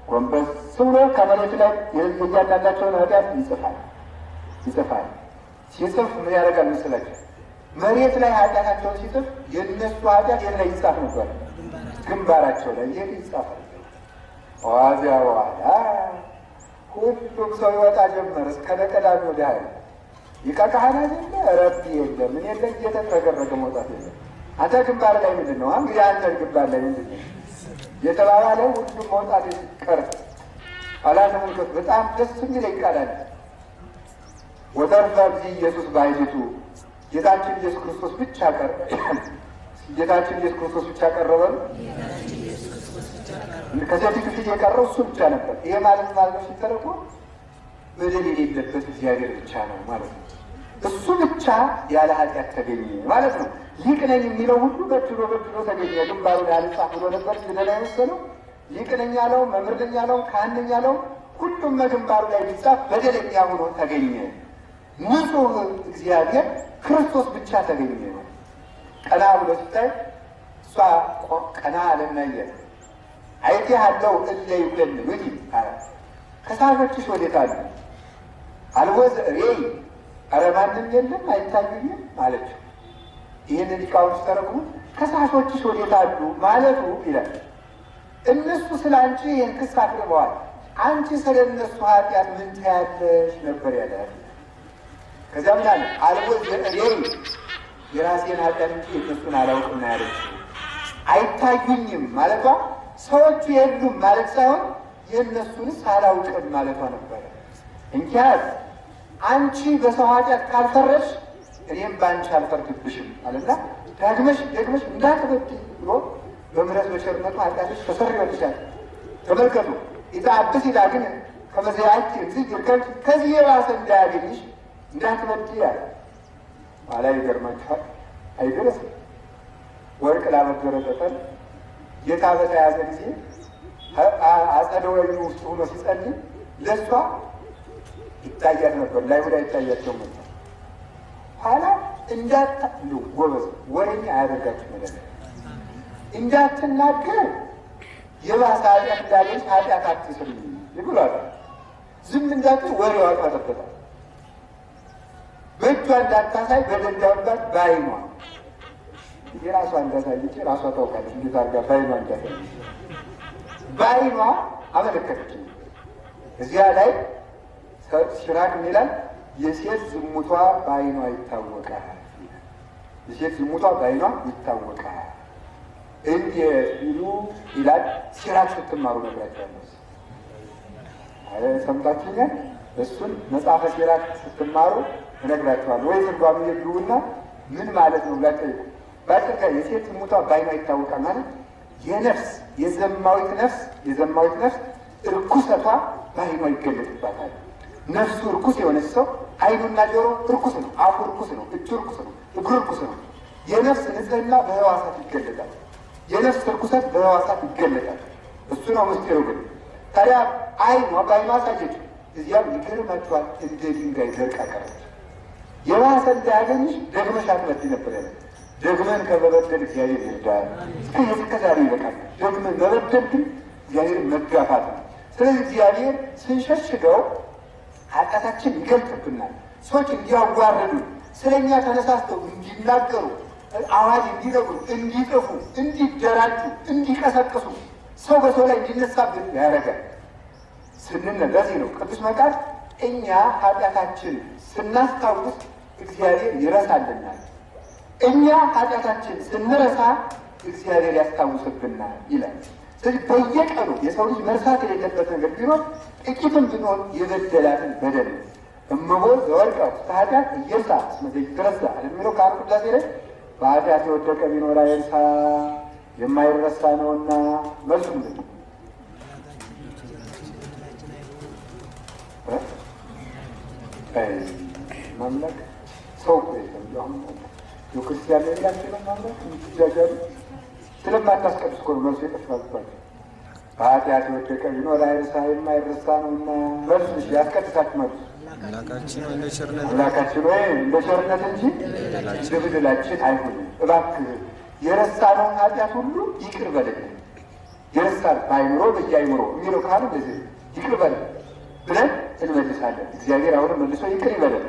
ጎንበስ ብሎ ከመሬት ላይ የእያንዳንዳቸውን ኃጢአት ይጽፋል። ሲጽፍ ምን ያደርጋል መሰላቸው? መሬት ላይ ኃጢአታቸውን ሲጽፍ የእነሱ ኃጢአት የት ላይ ይጻፍ ነበር? ግንባራቸው ላይ ይህ ይጻፋል። ዋዚያ በኋላ ሁሉም ሰው ይወጣ ጀመረ። እስከ ነቀዳሚ ወደ ሀይል ይቀቃህና የለ ረቢ የለ ምን የለ እየተጥረገረገ መውጣት የለ። አንተ ግንባር ላይ ምንድን ነው እንግዲህ? አንተ ግንባር ላይ ምንድን ነው የተባባለ ሁሉም መውጣት ቀር አላተመልከት። በጣም ደስ የሚል ይቃላል። ወተርፈ እግዚእ ኢየሱስ ባሕቲቱ ጌታችን ኢየሱስ ክርስቶስ ብቻ ቀረ። ጌታችን ኢየሱስ ክርስቶስ ብቻ ቀረበ። ከሴቲቱ ፊት የቀረው እሱ ብቻ ነበር። ይሄ ማለት ነው ሲተረጎም በደል የሌለበት እግዚአብሔር ብቻ ነው ማለት ነው። እሱ ብቻ ያለ ኃጢአት ተገኘ ማለት ነው። ሊቅ ነኝ የሚለው ሁሉ በድሎ ተገኘ። ግንባሩ ላይ አልጻፍ ብሎ ነበር ግደላ የመሰለው። ሊቅ ነኝ ያለው፣ መምህር ነኝ ያለው፣ ካህን ነኝ ያለው ሁሉም በግንባሩ ላይ ቢጻፍ በደለኛ ሆኖ ተገኘ። ንጹሕ እግዚአብሔር ክርስቶስ ብቻ ተገኘ ነው። ቀና ብሎ ሲታይ እሷ ቀና አለናየ አይቴ አለው እለ ይብለን ወዲ አረ ከሳሾችሽ ወዴት አሉ? አልወዝ ሬይ አረ ማንም የለም አይታዩኝም አለች። ይህን ሊቃውንት ተረጉሙ ከሳሾችሽ ወዴት አሉ ማለቱ ይላል። እነሱ ስለ አንቺ ይህን ክስ አቅርበዋል፣ አንቺ ስለ እነሱ ኃጢአት ምን ታያለሽ ነበር ያለ። ከዚያ ምን አለ? አልወዝ ሬይ የራሴን ኃጢአት እንጂ የእነሱን አላውቅም ያለች። አይታዩኝም ማለቷ ሰዎቹ የሉም ማለት ሳይሆን የእነሱንስ አላውቅም ማለቷ ነበረ። እንኪያዝ አንቺ በሰው ኃጢአት ካልፈረሽ እኔም በአንቺ አልፈርድብሽም አለና ደግመሽ እንዳትበድይ ብሎ በምሕረት በቸርነቱ ኃጢአትሽ ተሰርዮልሻል። ተመልከቱ ኢታብስ ይላ ግን ከመዘያች ይርከል ከዚህ የባሰ እንዳያገኝሽ እንዳትበድይ አለ። ኋላ ይገርማችኋል። አይደረስ ወርቅ ላበደረ ጠጠር ጌታ በተያዘ ጊዜ አጸደ ወይኑ ውስጥ ሆኖ ሲጸልይ ለእሷ ይታያት ነበር፣ ለአይሁድ አይታያቸው ነበር። ኋላ ጎበዝ ወሬኛ አያደርጋችሁ ነገር እንዳትናገር የባሰ ኃጢአት እንዳለች ኃጢአት አትስሪ ይብሏል። ዝም እንዳትል ወሬው አቋጠበታል። በእጇ እንዳታሳይ በደንዳውባት በዓይኗ የራሷ እንዳሳየች ራሷ ታውቃለች። እንዴት አድርጋ በዓይኗ እንዳሳየች በዓይኗ አመለከተች። እዚያ ላይ ሲራክ ይላል የሴት ዝሙቷ በዓይኗ ይታወቃል። የሴት ዝሙቷ በዓይኗ ይታወቃል። እንዲሉ ይላል። ሲራክ ስትማሩ ነግራችኋለሁ። ሰምታችሁኛል? እሱን መጽሐፈ ሲራክ ስትማሩ እነግራችኋለሁ። ወይ ትርጓሜ ይግቡና ምን ማለት ነው ብላችሁ ባጭር የሴት ሙቷ ባይኗ ይታወቃል ማለት የነፍስ የዘማዊት ነፍስ እርኩሰቷ ባይኗ ይገለጥባታል። ነፍሱ እርኩስ የሆነች ሰው አይኑና ጆሮ እርኩስ ነው፣ አፉ እርኩስ ነው፣ እጁ እርኩስ ነው፣ እግሩ እርኩስ ነው። የነፍስ ንጽሕና በሕዋሳት ይገለጣል። የነፍስ እርኩሰት በሕዋሳት ይገለጣል። እሱ ነው ምስጢሩ። ግን ታዲያ አይኗ ባይኗ ሳየች፣ እዚያም ይገርማችኋል፣ እንደ ድንጋይ ደርቃ ቀረች። የባሰ እንዳያገኝሽ ደግመሽ አትመጪ ነበር ያለ። ደግመን ከመበደል እግዚአብሔር ይርዳል። እስከዛሬ ይበቃል። ደግመን መበደል ግን እግዚአብሔር መጋፋት ነው። ስለዚህ እግዚአብሔር ስንሸሽገው ኃጢአታችን ይገልጥብናል። ሰዎች እንዲያዋርዱ ስለኛ ተነሳስተው እንዲናገሩ፣ አዋጅ እንዲነግሩ፣ እንዲጥፉ፣ እንዲደራጁ፣ እንዲቀሰቅሱ፣ ሰው በሰው ላይ እንዲነሳብን ያደርጋል ስንል ለዚህ ነው ቅዱስ መቃርስ እኛ ኃጢአታችን ስናስታውስ እግዚአብሔር ይረሳልናል፣ እኛ ኃጢአታችን ስንረሳ እግዚአብሔር ያስታውስብናል ይላል። ስለዚህ በየቀኑ የሰው ልጅ መርሳት የሌለበት ነገር ቢኖር ጥቂትም ቢሆን የበደላትን በደል እመቦ ዘወድቀ ውስተ ኃጢአት ኢየርሳ እስመ ዘይትረሳ የሚለው ከአብ ቅዳሴ ላይ በኃጢአት የወደቀ ቢኖር አይርሳ የማይረሳ ነውና። መልሱ ምንድን ነው? ማምለክ ሰው ክርስቲያን ሌላቸው ነው ማምለክ የምትጃጃሉ ስለማታስቀድስ እኮ ነው መልሱ የጠፋባቸው። በኃጢአት የወደቀ ቢኖር አይርሳ የማይረሳ ነውና። መልሱ ያስቀድሳችሁ መልሱ አምላካችን ወይ እንደ ቸርነት እንጂ እንደ በደላችን አይሁንም። እባክህ የረሳነውን ኃጢአት ሁሉ ይቅር በለን። የረሳን በአይምሮ በየአይምሮ የሚለው ካሉ እንደዚህ ይቅር በለን ብለን እንመልሳለን። እግዚአብሔር አሁንም መልሶ ይቅር ይበለን።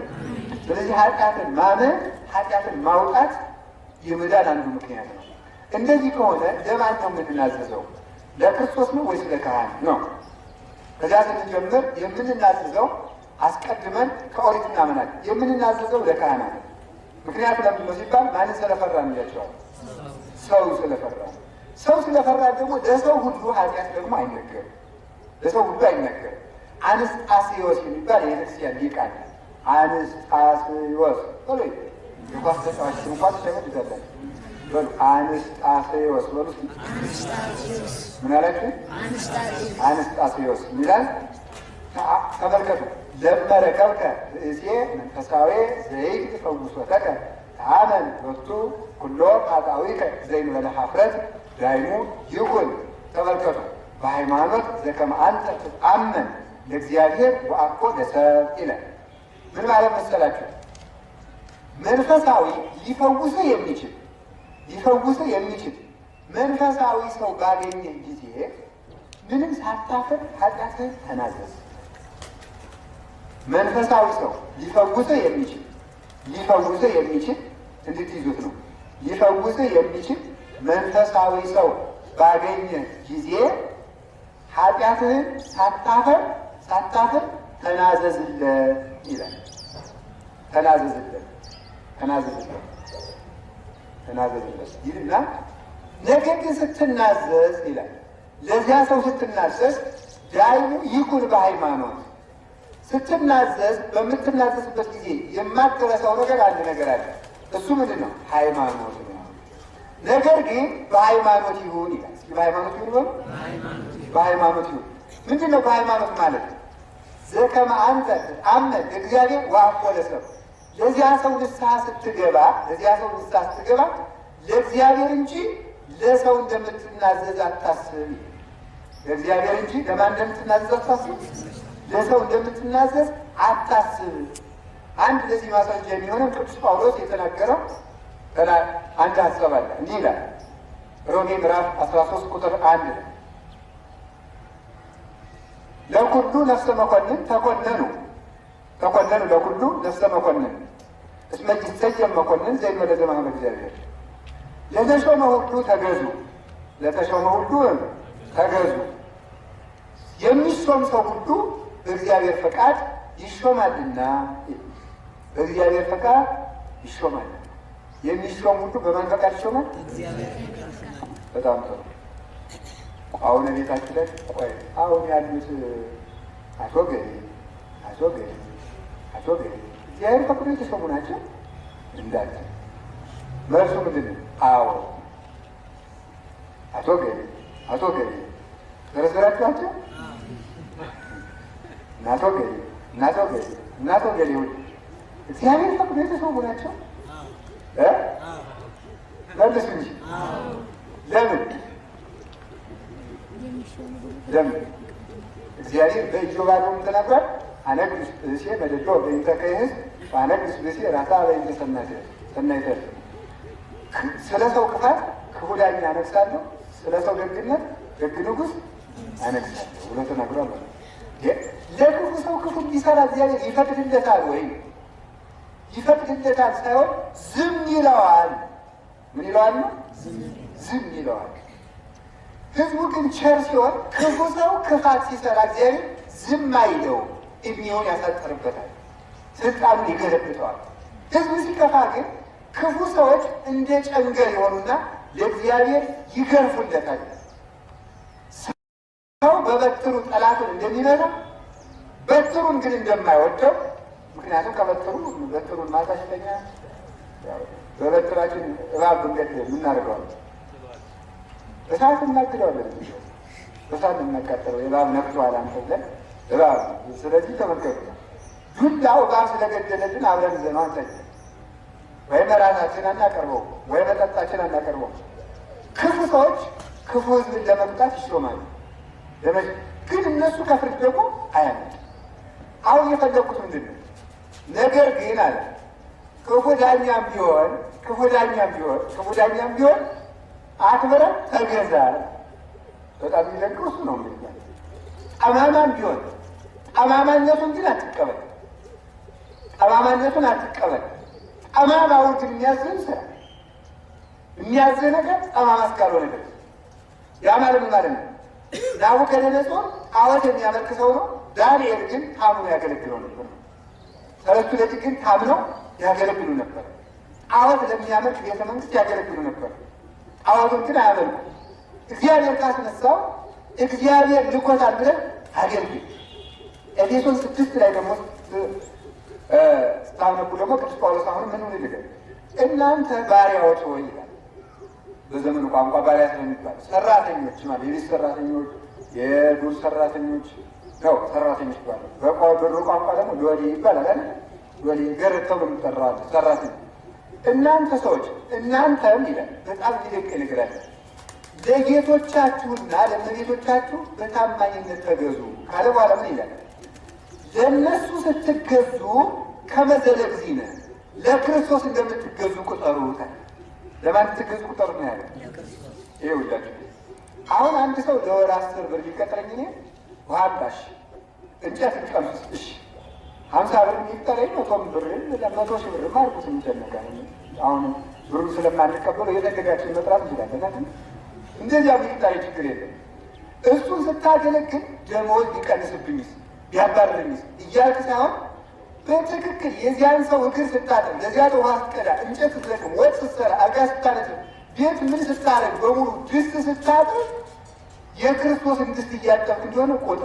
ስለዚህ ኃጢአትን ማመን ኃጢአትን ማውጣት የመዳን አንዱ ምክንያት ነው። እንደዚህ ከሆነ ለማን ነው የምንናዘዘው? ለክርስቶስ ነው ወይስ ለካህን ነው? ከዚያ ስንጀምር የምንናዘዘው አስቀድመን ከኦሪት እናመናል። የምንናዘዘው ለካህናት ነው። ምክንያቱ ለምንድን ነው ሲባል ማንን ስለፈራ እንላቸዋል? ሰው ስለፈራ። ሰው ስለፈራ ደግሞ ለሰው ሁሉ ኃጢአት ደግሞ አይነገርም። ለሰው ሁሉ አይነገርም። አንስጣሴዎስ የሚባል የቤተክርስቲያን ሊቅ አለ። አንስጣሴዎስ በሉ የኳስ ተጫዋች እንኳን ተሸመድዳለን በሉ አንስጣሴዎስ በሉ። ምን አላችሁ? አንስጣሴዎስ ሚላል ተመልከቱ። ለመረከብከ ርእሴ መንፈሳዊ ዘይት ፈውሶተከ ተአመን ወቅቱ ኩሎ ኃጣዊከ ዘይንበለ ኀፍረት ዳይሙ ይኩን። ተመልከቱ በሃይማኖት ዘከመ አንተ ትአመን ለእግዚአብሔር ወአኮ ለሰብ ይላል። ምን ማለት መሰላችሁ? መንፈሳዊ ሊፈውስህ የሚችል መንፈሳዊ ሰው ባገኘ ጊዜ ምንም ሳታፍር ኃጢአትህን ተናዘዝ። መንፈሳዊ ሰው ሊፈውስህ የሚችል እንድትይዙት ነው። ሊፈውስህ የሚችል መንፈሳዊ ሰው ባገኘ ጊዜ ኃጢአትህን ሳታፍር ተናዘዝለት ይላል። ተናዘዝለት ይልና ነገር ግን ስትናዘዝ ይላል። ለዚያ ሰው ስትናዘዝ ዳይሙ ይኩን በሃይማኖት ስትናዘዝ በምትናዘዝበት ጊዜ የማትረሳው ነገር አንድ ነገር አለ። እሱ ምንድን ነው? ሃይማኖት ነው። ነገር ግን በሃይማኖት ይሁን ይላል። በሃይማኖት ይሁን በሉ። በሃይማኖት ይሁን ምንድን ነው? በሃይማኖት ማለት ዘከመ አንተ ትአመን እግዚአብሔር ወአኮ ለሰብ። ለዚያ ሰው ንስሐ ስትገባ ለእግዚአብሔር እንጂ ለሰው እንደምትናዘዝ አታስብ። ለእግዚአብሔር እንጂ ለማን እንደምትናዘዝ አታስብ። ለሰው እንደምትናዘዝ አታስብ። አንድ ለዚህ ማስረጃ የሚሆነው ቅዱስ ጳውሎስ የተናገረው አንድ ሀሳብ አለ። እንዲህ ይላል ሮሜ ምዕራፍ 13 ቁጥር 1 ነው። ለኩሉ ነፍሰ መኮንን ተኮነኑ ለኩሉ ነፍሰ መኮንን እስመ ይሰየም መኮንን ዘይመለ ዘማህበ እግዚአብሔር። ለተሾመ ሁሉ ተገዙ የሚሾም ሰው ሁሉ በእግዚአብሔር ፈቃድ ይሾማልና የሚሾም ሁሉ በማን ፈቃድ ይሾማል? በጣም ጥሩ። አሁን ቤታችን ላይ ቆይ አሁን ያሉት አቶ ገሌ እግዚአብሔር ፈቅዶ የተሾሙ ናቸው እንዳለ መልሱ ምንድን ነው? አዎ አቶ ገሌ ዘረዘራችኋቸው እናቶ ገሌ እግዚአብሔር ፈቅዶ የተሾሙ ናቸው። መልስ እንጂ ለምን እግዚአብሔር በኢዮብ ተናግሯል። አነግስ ብእሴ መደዶ በእንተ ከይህዝ አነግስ ብእሴ ራሳ በእንተ ሰናይተ ስለ ሰው ክፋት ክፉ ዳኛ አነግሳለሁ፣ ስለ ሰው ደግነት ደግ ንጉሥ አነግሳለሁ ብሎ ተናግሯል። ለክፉ ሰው ክፉ እንዲሰራ እግዚአብሔር ይፈቅድለታል ወይ? ይፈቅድለታል ሳይሆን ዝም ይለዋል። ምን ይለዋል? ዝም ይለዋል። ህዝቡ ግን ቸር ሲሆን ክፉ ሰው ክፋት ሲሰራ እግዚአብሔር ዝም አይለው፣ እድሜውን ያሳጠርበታል፣ ስልጣኑን ይገለብጠዋል። ህዝቡ ሲከፋ ግን ክፉ ሰዎች እንደ ጨንገር የሆኑና ለእግዚአብሔር ይገርፉለታል። ሰው በበትሩ ጠላቱን እንደሚመታ በትሩን ግን እንደማይወደው፣ ምክንያቱም በትሩን ማታሽተኛ በበትራችን እባብ ብንገድ የምናደርገዋለን፣ እሳት እናግደዋለን፣ እሳት እናቃጠለው። እባብ ነክቶሃል አንተ ብለን እባብ። ስለዚህ ተመልከቱ፣ ዱላው እባብ ስለገደለልን አብረን ይዘነው አንተኛ ወይ መራታችን አናቀርበው ወይ መጠጣችን አናቀርበው። ክፉ ሰዎች ክፉ ህዝብን ለመምጣት ይሾማሉ፣ ግን እነሱ ከፍርድ ደግሞ አያመጡ። አሁን የፈለጉት ምንድን ነው? ነገር ግን አለ ክፉ ዳኛም ቢሆን አክብረን ተገዛ። በጣም የሚለቅው እሱ ነው። እንግዲህ ጠማማም ቢሆን ጠማማነቱን ግን አትቀበል። ጠማማውን ግን የሚያዝን ስራ የሚያዝን ነገር ጠማማ እስካልሆነ ድረስ ያ ማለት ምን ማለት ነው? ናቡከደነፆር ጣዖት የሚያመልክ ሰው ነው። ዳንኤል ግን ታምኖ ያገለግለው ነበር። ሰለስቱ ደቂቅ ግን ታምነው ያገለግሉ ነበር። ጣዖት ለሚያመልክ ቤተ መንግስት ያገለግሉ ነበር። ጣዖቱን ግን አያመልኩ። እግዚአብሔር ካስነሳው እግዚአብሔር ልኮታል ብለን አገልግል። ኤፌሶን 6 ላይ ደግሞ ስታነቡ ደግሞ ቅዱስ ጳውሎስ አሁን ምን ይልል? እናንተ ባሪያዎች ሆይ ይላል። በዘመኑ ቋንቋ ባሪያ ስለሚባል ሰራተኞች ማለት የቤት ሰራተኞች፣ የዱር ሰራተኞች ነው። ሰራተኞች ባለ በብሩ ቋንቋ ደግሞ ሎሌ ይባላል አይደል? ሎሌ ገረተው የሚጠራው ሰራተኛ። እናንተ ሰዎች እናንተም ይላል በጣም ይልቅ ይነግራል። ለጌቶቻችሁና ለእመቤቶቻችሁ በታማኝነት ተገዙ ካለ በኋላ ምን ይላል? ለእነሱ ስትገዙ ከመዘለግዚነ ለክርስቶስ እንደምትገዙ ቁጠሩታል። ለማን ትገዙ ቁጠሩ ነው ያለ? ይሄ ሁላችሁ አሁን አንድ ሰው ለወር 10 ብር ሊቀጥረኝ እኔ ዋባሽ እንጨት ልቀምስ እሺ 50 ብር የሚቀረኝ 100 ብር 100 ሺህ ብር ማርኩት እንጨነቃል። አሁን ብሩ ስለማንቀበለው የደጋጋችን መጥራት እንችላለን። እንደዚያ የሚጣይ ችግር የለም። እሱን ስታገለግል ደሞዝ ሊቀንስብኝስ ቢያባርርኝስ እያልክ ሳይሆን በትክክል የዚያን ሰው እግር ስታጥብ፣ ለዚያ ውሃ ስትቀዳ፣ እንጨት ስትለቅም፣ ወጥ ስትሰራ፣ አልጋ ስታነጥፍ፣ ቤት ምን ስታረግ በሙሉ ድስት ስታጥብ የክርስቶስን ድስት እያጠብክ እንደሆነ ቆጠ።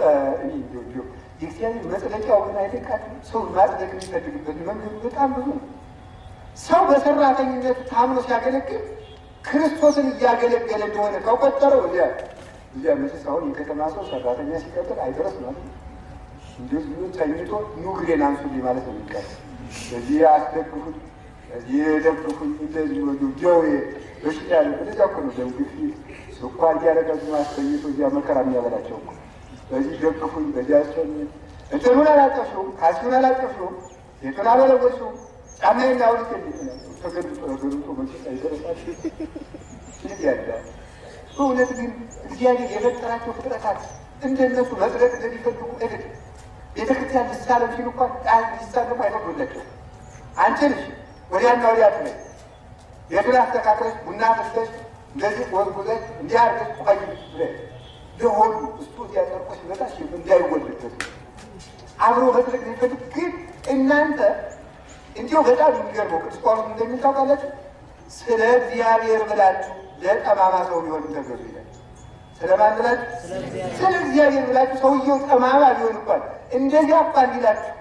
የእግዚአብሔር መጽደቂያው ግን አይደቃል። ሰው ማጽደቅ የሚፈልግበት መንገዱ በጣም ብዙ ነው። ሰው በሰራተኝነቱ ታምኖ ሲያገለግል ክርስቶስን እያገለገለ እንደሆነ ከቆጠረው እዚያ መቼስ አሁን የከተማ ሰው ሰራተኛ ሲቀጥል አይደረስ ማለት እንደዚሁ ተኝቶ ኑግሬን አንሱልኝ ማለት ነው የሚቀር። እዚህ አስደግፉኝ፣ እዚህ ደግፉኝ፣ እንደዚህ ወዱ ጀዌ በሽታ ያለ በዛ እኮ ነው ደም ግፊት ስኳር እያደረጋችሁ አስተኝቶ እዚያ መከራ የሚያበላቸው እኮ። በዚህ ደግፉኝ፣ በዚያ አስተኝ እንትኑን አላጠፍሽውም፣ ካስቱን አላጠፍሽውም፣ ሴቱን አላለወጥሽውም፣ ጫማዬን አውልቅ ተገልጦ መቼስ አይደረሳችሁ ይህ ያለ። በእውነት ግን እግዚአብሔር የፈጠራቸው ፍጥረታት እንደነሱ መጽደቅ እንደሚፈልጉ እግድ ቤተክርስቲያን ልሳለም ሲሉ እንኳን ቃል ሊሳለሙ አይፈቅዱላቸው። አንቺ ልጅ ወዲያና ወዲያ ትለኝ ቤቱን አስተካክለሽ ቡና ፍስተሽ እንደዚህ ወዝጉዘሽ እንዲህ አድርገሽ ቆይ ብለሽ ለሆኑ እስቱ እያጠርቆች መጣሽ እንዳይወልድበት አብሮ መጽደቅ የሚፈልግ ግን እናንተ እንዲሁ በጣም የሚገርመው ቅዱስ ጳውሎስ እንደሚታወቃላችሁ ስለ እግዚአብሔር ብላችሁ ለጠማማ ሰው ቢሆን ተገዙ ይላል። ስለማን ብላችሁ? ስለ እግዚአብሔር ብላችሁ። ሰውየው ጠማማ ቢሆን እንኳን እንደዚያ እንኳን ሊላችሁ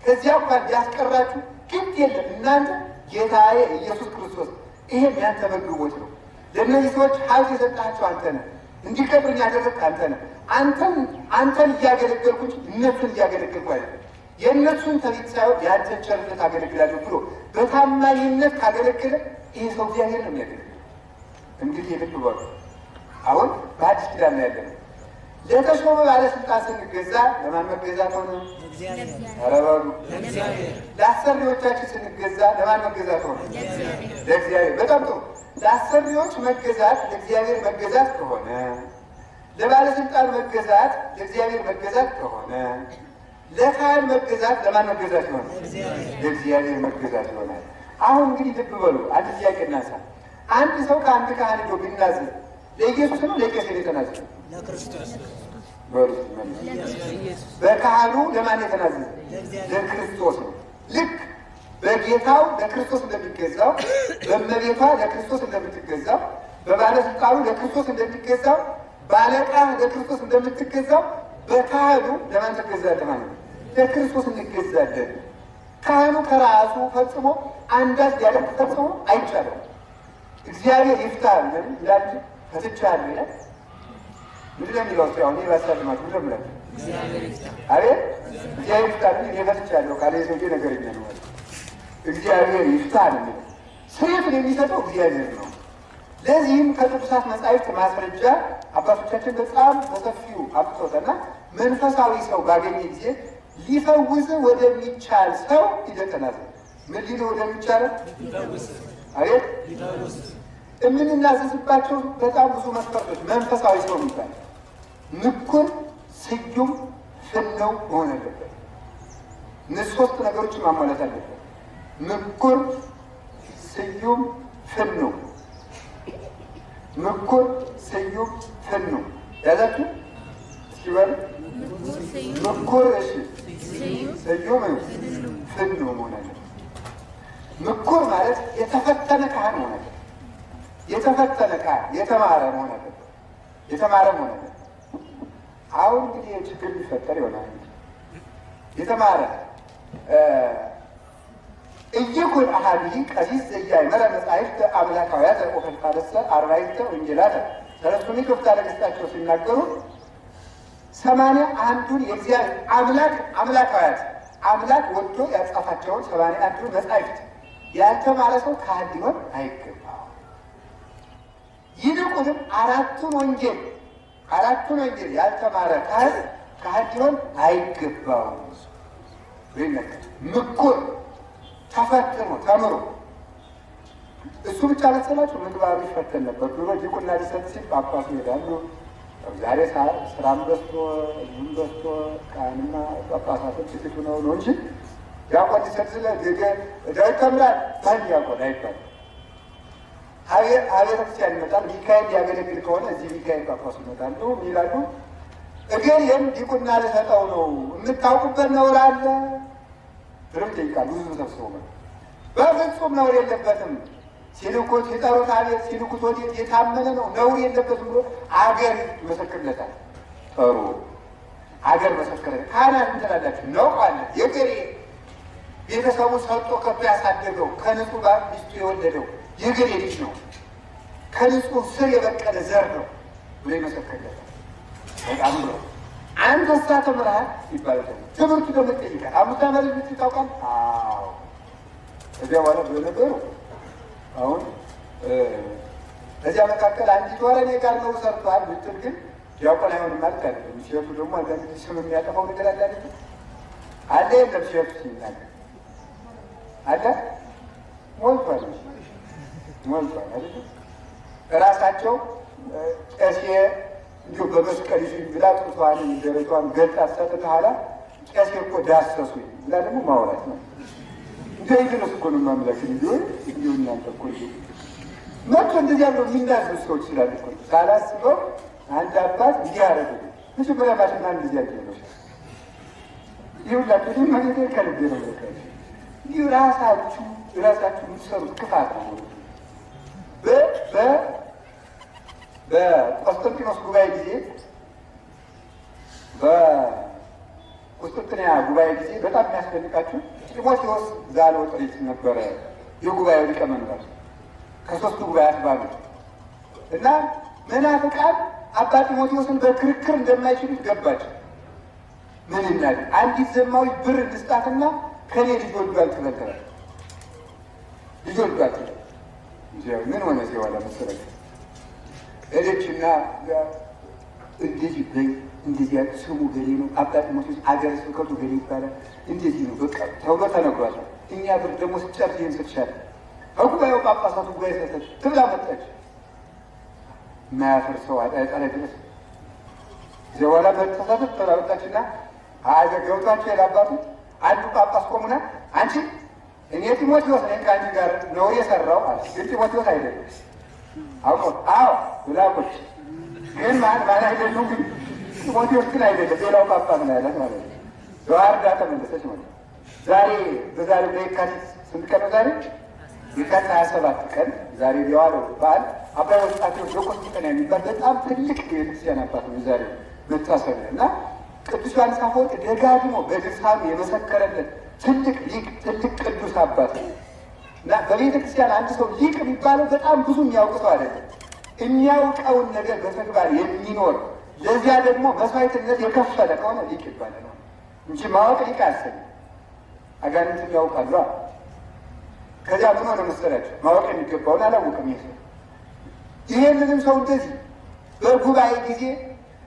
ከዚያ እንኳን ቢያስቀራችሁ ግድ የለም። እናንተ ጌታዬ ኢየሱስ ክርስቶስ ይሄን ያንተ መግቦት ነው። ለእነዚህ ሰዎች ሀብት የሰጣቸው አንተ ነህ። እንዲከብርኝ ያደረግህ አንተ ነህ። አንተን እያገለገልኩ እነሱን እያገለገልኩ አይደለም። የእነሱን ተሪት ሳይሆን የአንተን ቸርነት አገለግላለሁ ብሎ በታማኝነት ካገለገለ ይህ ሰው እግዚአብሔር ነው የሚያገለግል። እንግዲህ የልብ በሉ። አሁን በአዲስ ኪዳን ያለ ነው። ለተሾመ ባለስልጣን ስንገዛ ለማን መገዛት ሆነ? ኧረ በሉ። ለአሰሪዎቻችን ስንገዛ ለማን መገዛት ሆነ? ለእግዚአብሔር። በጣም ጥሩ። ለአሰሪዎች መገዛት ለእግዚአብሔር መገዛት ከሆነ፣ ለባለስልጣን መገዛት ለእግዚአብሔር መገዛት ከሆነ፣ ለካህን መገዛት ለማን መገዛት ይሆናል? ለእግዚአብሔር መገዛት ይሆናል። አሁን እንግዲህ ልብ በሉ። አንድ ጥያቄ እናንሳ። አንድ ሰው ከአንድ ካህን ሄዶ ቢናዘዝ ለኢየሱስ ነው ለቄስ ነው የተናዘዘው? ለክርስቶስ። በካህኑ ለማን የተናዘዘ? ለክርስቶስ ነው። ልክ በጌታው ለክርስቶስ እንደሚገዛው፣ በእመቤቷ ለክርስቶስ እንደምትገዛው፣ በባለስልጣኑ ለክርስቶስ እንደሚገዛው፣ ባለቃ ለክርስቶስ እንደምትገዛው፣ በካህኑ ለማን ትገዛለህ ማለት ነው? ለክርስቶስ እንገዛለን። ካህኑ ከራሱ ፈጽሞ አንዳች ሊያደርግ ፈጽሞ አይቻልም። እግዚአብሔር ይፍታል ይላል። ፈትቻለሁ ይላል። ምንድን ነው የሚለው? አሁን ባሳልማት ምንድን ነው የምላቸው? አቤት እግዚአብሔር ይፍታል። እኔ ፈትቻለሁ ካለ የሰውዬ ነገረኛ ነው። እግዚአብሔር ይፍታል የሚለው ስሬቱን የሚሰጠው እግዚአብሔር ነው። ለዚህም ከቅዱሳት መጻሕፍት ማስረጃ አባቶቻችን በጣም በሰፊው አብቶትና መንፈሳዊ ሰው ባገኘ ጊዜ ሊፈውስ ወደሚቻል ሰው ይደቀናል። ምን ሊል ወደሚቻል? አቤት የምንናዘዝባቸው በጣም ብዙ መስፈርቶች መንፈሳዊ ሰው የሚባል ምኩር፣ ስዩም፣ ፍነው መሆን አለበት። እነዚህ ሶስት ነገሮችን ማሟላት አለበት። ምኩር፣ ስዩም፣ ፍነው። ምኩር፣ ስዩም፣ ፍነው ያዛችሁ እስኪ በሉ። ምኩር፣ እሺ፣ ስዩም፣ ፍነው መሆን አለበት። ምኩር ማለት የተፈተነ ካህን መሆን አለበት። የተፈተነ ካህን የተማረ መሆን አለበት። የተማረ መሆን አለበት። አሁን እንግዲህ ችግር ሊፈጠር ይሆናል። የተማረ እይኩን አሃዲ ቀሲስ ዘያእመረ መጻሕፍተ አምላካውያተ ወፈድፋደሰ አርባዕተ ወንጌላተ ሰለስቱ ክፍታ ለገጻቸው ሲናገሩ 81ዱን የእግዚአብሔር አምላካውያት አምላክ ወዶ ያጻፋቸውን 81ዱን መጻሕፍት ያልተማረ ሰው ካህን ሊሆን አይገባው። ይልቁንም አራቱን ወንጌል ያልተማረ ካህን ሊሆን አይገባው። ምኩር ተፈትኖ ተምሮ እሱ ብቻ መሰላችሁ ምግባሩ ይፈተን ነበር። ድሮ ዲቁና ሊሰጥ ሲል ጳጳሱ ይሄዳሉ። ዛሬ ስራም በዝቶ ምን በዝቶ ካህንና ጳጳሳቶች ጥቂቱ ነው እንጂ ዲያቆን ሊሰጥ ስለ ዳዊት ተምራል ማን ዲያቆን አይባልም። አብያተ ክርስቲያን ይመጣል። ሚካኤል ሊያገለግል ከሆነ እዚህ ሚካኤል ጳጳሱ ይመጣሉ ይላሉ። እገሌም ዲቁና ልሰጠው ነው የምታውቁበት ነውር አለ ትርም ጠይቃሉ። ብዙ ተሰብስበው በፍጹም ነውር የለበትም ሲልኩት ሲጠሩት አቤት ሲልኩት ወዴት የታመነ ነው ነውር የለበትም ብሎ አገር ይመሰክርለታል። ጥሩ አገር መሰከረ። ካህናት እንትላላችሁ ነው አለ የገሬ ቤተሰቡ ሰጥቶ ከቶ ያሳደገው ከንጹህ ባል ሚስቱ የወለደው የገሬ ልጅ ነው ከንጹህ ስር የበቀለ ዘር ነው ብሎ ይመሰክርለታል። በጣም ብሎ አንተ ሳ ተምረሃል ይባላል። ትምህርቱ ደግሞ ይጠይቃል። አሙታ ማለት ታውቃል? አዎ እዚያ በኋላ በነገሩ አሁን በዚያ መካከል አንዲት ወር እኔ ጋር ነው ሰርቷል ብትል ግን ዲያቆን አይሆንም ማለት አይደለም። ሼቱ ደግሞ አንዳንድ ስም የሚያጠፋው ነገር አለ አለ የለም ሼቱ ሲናገር አለ ሞልቷል አይደል? እራሳቸው ቄሴ እንዲሁ በመስቀል ይዙ ብላ ጡቷን ደረቷን ገልጣ ሰጥተኋላ ቄሴ እኮ ዳሰሱ ብላ ደግሞ ማውራት ነው። እንደ ይድረስ እኮ ነው ማምላክ እንዲሆን እንዲሁ እናንተ እኮ መጥቶ እንደዚያ ብሎ የሚናዙ ሰዎች ስላሉ እኮ ሳላስበው አንድ አባት እንዲህ አረጉ። መጀመሪያ ባሽና እንደዚህ ያለ ነው ይሁላችሁ ግን ማለት ከልቤ ነው ለካ እንዲሁ ራሳችሁ የምትሰሩት ክፋት ነው። በቆስጠንጢኖስ ጉባኤ ጊዜ በቁስጥንጥንያ ጉባኤ ጊዜ በጣም የሚያስደንቃችሁ ጢሞቴዎስ ዛልወጥሪት ነበረ የጉባኤው ሊቀመንበር ከሶስቱ ጉባኤያት ባሉት እና መናፍቃን አባ ጢሞቴዎስን በክርክር እንደማይችሉት ገባቸው። ምን እናድርግ? አንዲት ዘማዊ ብር እንስጣትና ከኔ ልጅ ወልዷል ትበልተናል። ልጅ ወልዷል ትበል ምን ሆነ ሲዋላ መሰለኝ ሄደችና እንደዚህ በይ እንደዚህ ስሙ ገሌ ነው አባ ጢሞቴዎስ አገረ ስብከቱ ገሌ ይባላል እንደዚህ ነው በቃ ተብሎ ተነግሯል። እኛ ብር ደግሞ ስጨርስ ይህን ስትሻል ከጉባኤው ጳጳሳቱ ጉባኤ ሰሰች ትብላ መጣች። ማያፈር ሰው አጣጣለ ድረስ ዘዋላ መተሳሰብ ተላወጣችና ገብቷቸው የላባቱ አንዱ ጳጳስ ቆሙና አንቺ እኔ ጢሞቴዎስ ነኝ ከአንቺ ጋር ነው የሰራው አለ። ግን ጢሞቴዎስ አይደለም አውቆ አዎ ብላቆች ግን ማለት አይደሉም። ግን ጢሞቴዎስ ግን አይደለም ሌላው ጳጳስ ነው ያላት ማለት ነው። በዋርዳ ተመለሰች ማለት ዛሬ በዛሬ በየካቲት ስንት ቀን ነው ዛሬ? የካቲት 27 ቀን ዛሬ የዋለው በዓል አባ ወስጣቴዎስ ዘቆስጠንጥንያ የሚባል በጣም ትልቅ የቤተክርስቲያን አባት ነው ዛሬ መታሰቢያ እና ቅዱስ ዮሐንስ አፈወርቅ ደጋግሞ በድርሳኑ የመሰከረለት ትልቅ ሊቅ ትልቅ ቅዱስ አባት ነው እና በቤተ ክርስቲያን አንድ ሰው ሊቅ የሚባለው በጣም ብዙ የሚያውቅ ሰው አይደለም። የሚያውቀውን ነገር በተግባር የሚኖር ለዚያ ደግሞ መስዋዕትነት የከፈለ ከሆነ ሊቅ ይባላል እንጂ ማወቅ ሊቅ አያሰኝም። አጋንንትም ያውቃሉ። ከዚያ ምን ሆነ መሰላቸው? ማወቅ የሚገባውን አላወቅም። ይሄንንም ሰው እንደዚህ በጉባኤ ጊዜ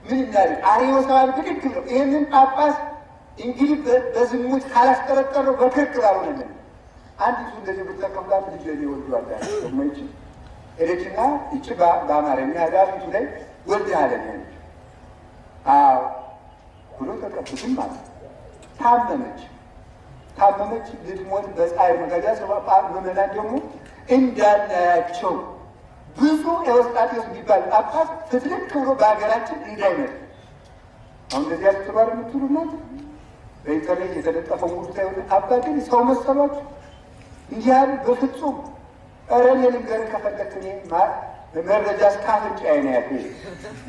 ምን እናድርግ? አርዮሳውያን ብድግ ብለው ይህንን ጳጳስ እንግዲህ በዝሙት ካላስጠረጠረው በክርክር አልሆነልን። አንድ ሱ እንደዚህ ብትጠቀምላት ልጅ ወልዷል ደግሞ ይቺ ሄደችና ይቺ በአማርኛ ዳፊቱ ላይ ወልድ አለኝ ብሎ ተቀብትም ማለት ታመመች ልትሞት በፀሐይ መጋጃ ምዕመናን ደግሞ እንዳናያቸው ብዙ ኤዎስጣቴዎስ የሚባል ጳጳስ ፍትልክ ብሎ በሀገራችን እንዳይመጣ አሁን እንደዚያ ስትባል የምትሉ ናት። በኢንተርኔት የተለጠፈው ሙሉ ሳይሆን አባ ግን ሰው መሰሏችሁ እንዲህ ያሉ በፍጹም እረን የልንገር ከፈለክ እኔ መረጃ እስከ አፍንጫዬ ነው ያለ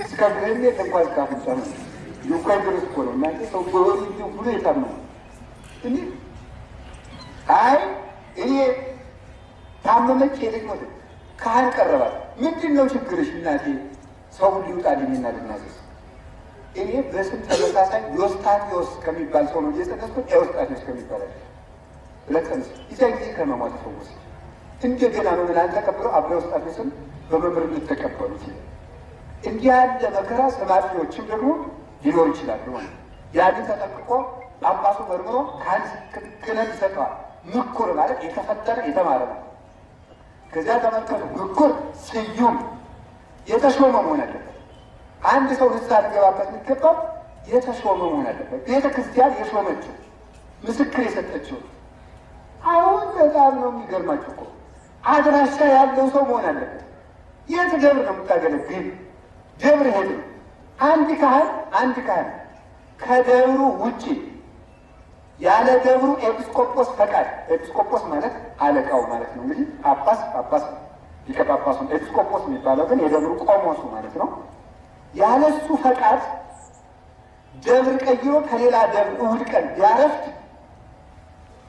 እስከ ግህኔ እንኳን እስከ አፍንጫ ነው እንኳን ድረስ እኮ ነው እናንተ ሰው በሆኑ ብሎ የታመኑ እኔ አይ እኔ ታመመች ሄደች ሞት ካህን ቀረባል። ምንድን ነው ችግርሽ እናቴ? ሰው ሁሉ ይውጣልኝና ልናዘዝ። እኔ በስም ተመሳሳይ ዮስጣቴዎስ ከሚባል ሰው ነው እየጸነስኩት ኤዎስጣቴዎስ ከሚባል ለቀንስ ይዛ ጊዜ ከመሟት ፈወስ እንደገና መምህራን ተቀብለው አባ ኤዎስጣቴዎስን በመምህርነት ተቀበሉት። እንዲህ ያለ መከራ ሰማዕታቶችም ደግሞ ሊኖር ይችላሉ ማለት ያንን ተጠቅቆ ጳጳሱ መርምሮ ካህን ክህነት ይሰጠዋል። ምኩር ማለት የተፈጠረ የተማረ ነው። ከዚያ ተመልከቱ፣ ምኩር ስዩም የተሾመ መሆን አለበት። አንድ ሰው ንስሐ ሊገባበት የሚገባው የተሾመ መሆን አለበት። ቤተ ክርስቲያን የሾመችው ምስክር የሰጠችው። አሁን በጣም ነው የሚገርማችሁ እኮ አድራሻ ያለው ሰው መሆን አለበት። የት ደብር ነው የምታገለግል? ደብር ሄድ ነው። አንድ ካህን ከደብሩ ውጭ ያለ ደብሩ ኤጲስቆጶስ ፈቃድ፣ ኤጲስቆጶስ ማለት አለቃው ማለት ነው። እንግዲህ ጳጳስ ሊቀ ጳጳሱ ኤጲስቆጶስ የሚባለው ግን የደብሩ ቆሞሱ ማለት ነው። ያለሱ ፈቃድ ደብር ቀይሮ ከሌላ ደብር እሑድ ቀን ቢያረፍድ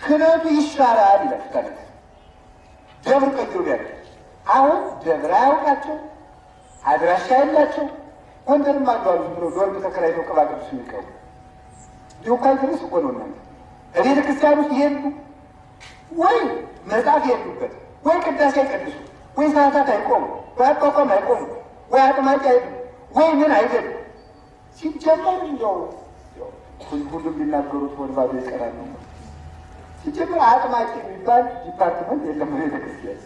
ክህነቱ ይሻራል ይላል። ደብር ቀይሮ ቢያረፍድ አሁን ደብር አያውቃቸው፣ አድራሻ የላቸው። ጎንደርም አሉ ብሎ ዶርም ተከራይተው ቅባ ቅዱስ የሚቀሩ ዲውካይ ድረስ እኮ ነው እናንተ ቤተ ክርስቲያን ውስጥ ይሄዱ ወይ መጽሐፍ የሉበት ወይ ቅዳሴ አይቀድሱ ወይ ሰዓታት አይቆሙ ወይ አቋቋም አይቆሙ ወይ አጥማቂ አይዱ ወይ ምን አይደሉ። ሲጀመር እንደው ሁሉም ቢናገሩት ወድባዶ ይቀራል ነው። ሲጀመር አጥማቂ የሚባል ዲፓርትመንት የለም ቤተ ክርስቲያን።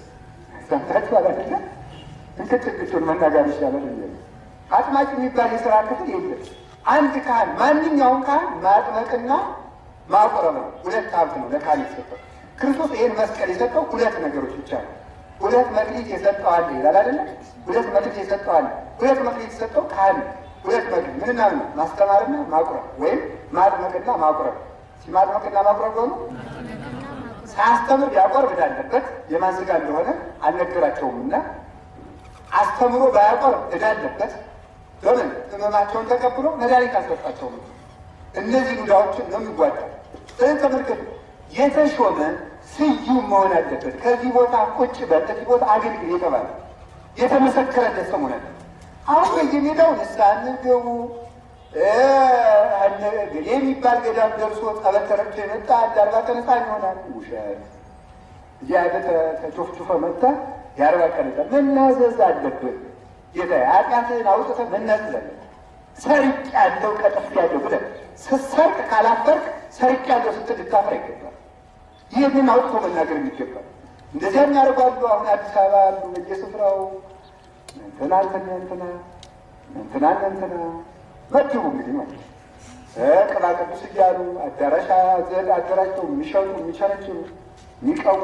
ሰምታችሁ አላደለ እንክትክቱን መናገር ይሻላል እንጂ አጥማቂ የሚባል የስራ ክፍል የለም። አንድ ካህን ማንኛውም ካህን ማጥመቅና ማቁረብ ነው። ሁለት ሀብት ነው ለካህን የተሰጠው። ክርስቶስ ይህን መስቀል የሰጠው ሁለት ነገሮች ብቻ ነው። ሁለት መክሊት የሰጠው አለ ይላል አይደለ? ሁለት መክሊት የሰጠው አለ። ሁለት መክሊት የሰጠው ካህን ሁለት መክሊት ምንና ምን ማስተማርና ማቁረብ ወይም ማጥመቅና ማቁረብ። ሲማጥመቅና ማቁረብ ሆኑ ሳያስተምር ያቆርብ እንዳለበት የማን ሥጋ እንደሆነ አልነገራቸውም እና አስተምሮ ባያቆር ዕዳ አለበት። በምን ህመማቸውን ተቀብሎ መድኃኒት አልሰጣቸው ነው። እነዚህ ዕዳዎችን ነው የሚጓዳው። ስለዚህ ተመልከቱ፣ የተሾመ ስዩም መሆን አለበት። ከዚህ ቦታ ቁጭ በል፣ ከዚህ ቦታ አገልግል የተባለ የተመሰከረለት ሰው መሆን አለበት። አሁን በየሜዳው ንስሐ እንግቡ የሚባል ገዳም ደርሶ ጸበል ተረጭቶ የመጣ አንድ 40 ቀን ሕፃን ይሆናል። ውሸት እያለ ተቾፍቹፈ መጣ። የ40 ቀን ሕፃን መናዘዝ አለብን። ጌታ ኃጢአትህን አውጥተህ መናዘዝ አለብን። ሰርቅ ያለው ቀጠፍ ያለው ብለህ ስትሰርቅ ካላፈርክ ሰርቅ ያለው ስትል ልታፍር ይገባል። ይህንን አውጥቶ መናገር የሚገባል። እንደዚያ የሚያደርጓሉ። አሁን አዲስ አበባ አሉ በየስፍራው እንትና መድቡ እንግዲህ ማለት ቅባ ቅዱስ እያሉ አዳራሽ አደራጅተው የሚሸጡ የሚቸረችሩ የሚቀቡ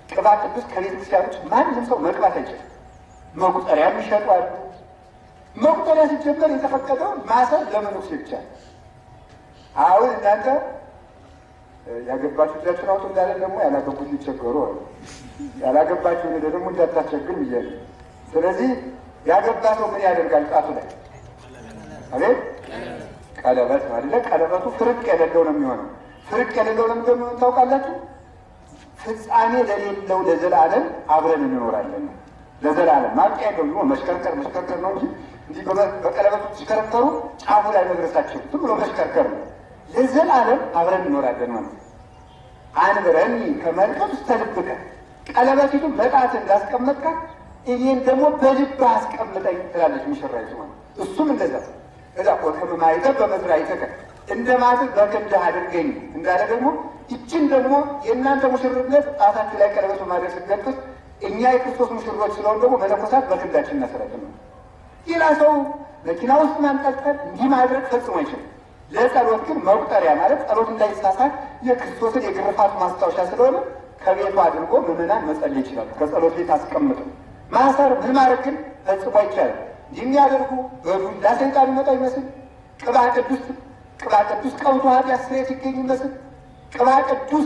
ቅባ ቅዱስ ከቤተ ክርስቲያኖች ማንም ሰው መቅባት አይችልም። መቁጠሪያ የሚሸጡ አሉ። መቁጠሪያ ሲጀመር የተፈቀደው ማሰር ለመነኩሴ ብቻ። አሁን እናንተ ያገባችሁ እጃችሁን አውጡ እንዳለ ደግሞ ያላገቡት ሊቸገሩ አሉ። ያላገባችሁ ደግሞ እንዳታስቸግር ብያለሁ። ስለዚህ ያገባ ሰው ምን ያደርጋል? ጣቱ ላይ አቤት ቀለበት ማለት ቀለበቱ ፍርቅ የሌለው ነው የሚሆነው። ፍርቅ የሌለው ነው እንደሚሆን ታውቃላችሁ። ፍጻሜ ለሌለው ለዘላለም አብረን እንኖራለን። ለዘላለም ማብቂያ የለውም። መሽከርከር ነው እንጂ እንዲህ በቀለበቱ ሲሽከረከሩ ጫፉ ላይ መድረሳቸው ዝም ብሎ መሽከርከር ነው። ለዘላለም አብረን እንኖራለን ማለት ነው። አንብረኒ ከመልቀት ውስጥ ተልብቀ ቀለበቲቱ በጣት እንዳስቀመጥካ እኔን ደግሞ በልብ አስቀምጠኝ ትላለች ሙሽራይቱ ማለት እሱም እንደዛ እዛ ቆከም ማይተ በመዝራይተከ እንደማለት በክንድህ አድርገኝ እንዳለ ደግሞ ይችን ደግሞ የእናንተ ሙሽርነት ጣታችሁ ላይ ቀለበቱ ማድረግ ስትገጥስ እኛ የክርስቶስ ሙሽሮች ስለሆን ደግሞ መለኮሳት በክንዳችን እናስረክም ነው። ሌላ ሰው መኪና ውስጥ ማንጠልጠል እንዲህ ማድረግ ፈጽሞ አይችልም። ለጸሎት ግን መቁጠሪያ ማለት ጸሎት እንዳይሳሳት የክርስቶስን የግርፋት ማስታወሻ ስለሆነ ከቤቱ አድርጎ ምዕመናን መጸለይ ይችላሉ። ከጸሎት ቤት አስቀምጡ። ማሰር ምን ማድረግ ግን ፈጽሞ አይቻልም። የሚያደርጉ በዱላ ሰይጣን ይመጣ ይመስል ቅባ ቅዱስ ቀውቶ ኃጢአት ስርየት ይገኝ ይመስል ቅባ ቅዱስ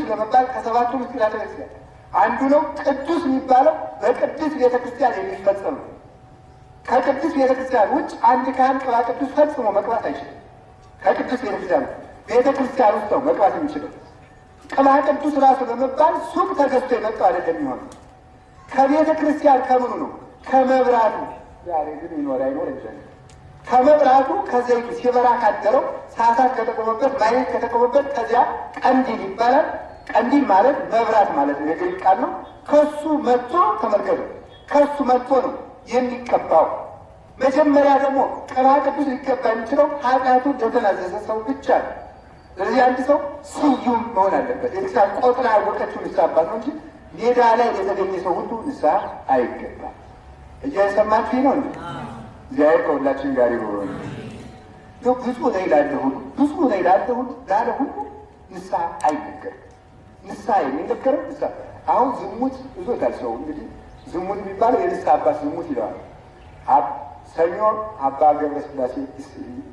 ለመባል ከሰባቱ ምስጢራተ ቤተክርስቲያን አንዱ ነው። ቅዱስ የሚባለው በቅድስት ቤተክርስቲያን የሚፈጸም ነው። ከቅድስት ቤተክርስቲያን ውጭ አንድ ካህን ቅባ ቅዱስ ፈጽሞ መቅባት አይችልም። ከቅድስት ቤተክርስቲያን ውስጥ ነው መቅባት የሚችለው። ቅባ ቅዱስ ራሱ ለመባል ሱቅ ተገዝቶ የመጣው አይደለም የሚሆነው ከቤተ ክርስቲያን ከምኑ ነው? ከመብራቱ። ዛሬ ግን ይኖር አይኖር እንጀምር። ከመብራቱ ከዘይቱ ሲበራ ካደረው ሰዓታት ከተቆመበት ማየት ከተቆመበት ከዚያ ቀንዲል ይባላል። ቀንዲል ማለት መብራት ማለት ነው፣ የግሪክ ቃል ነው። ከሱ መጥቶ ተመልከቱ፣ ከሱ መጥቶ ነው የሚቀባው። መጀመሪያ ደግሞ ቅባ ቅዱስ ሊቀባ የሚችለው ኃጢአቱን ለተናዘዘ ሰው ብቻ ነው። ስለዚህ አንድ ሰው ስዩም መሆን አለበት። የክርስቲያን ቆጥራ ያወቀችው ንስሐ አባት ነው እንጂ ሜዳ ላይ የተገኘ ሰው ሁሉ ንስሐ አይገባም። እየሰማችሁ ነው እንዴ? እግዚአብሔር ከሁላችን ጋር ይሁን። ብዙ ላይ ላለ ሁሉ ላለ ሁሉ ንስሐ አይነገርም። ንስሐ የሚነገረው ንስሐ አሁን ዝሙት ይዞታል ሰው። እንግዲህ ዝሙት የሚባለው የንስሐ አባት ዝሙት ይለዋል። ሰኞ አባ ገብረ ሥላሴ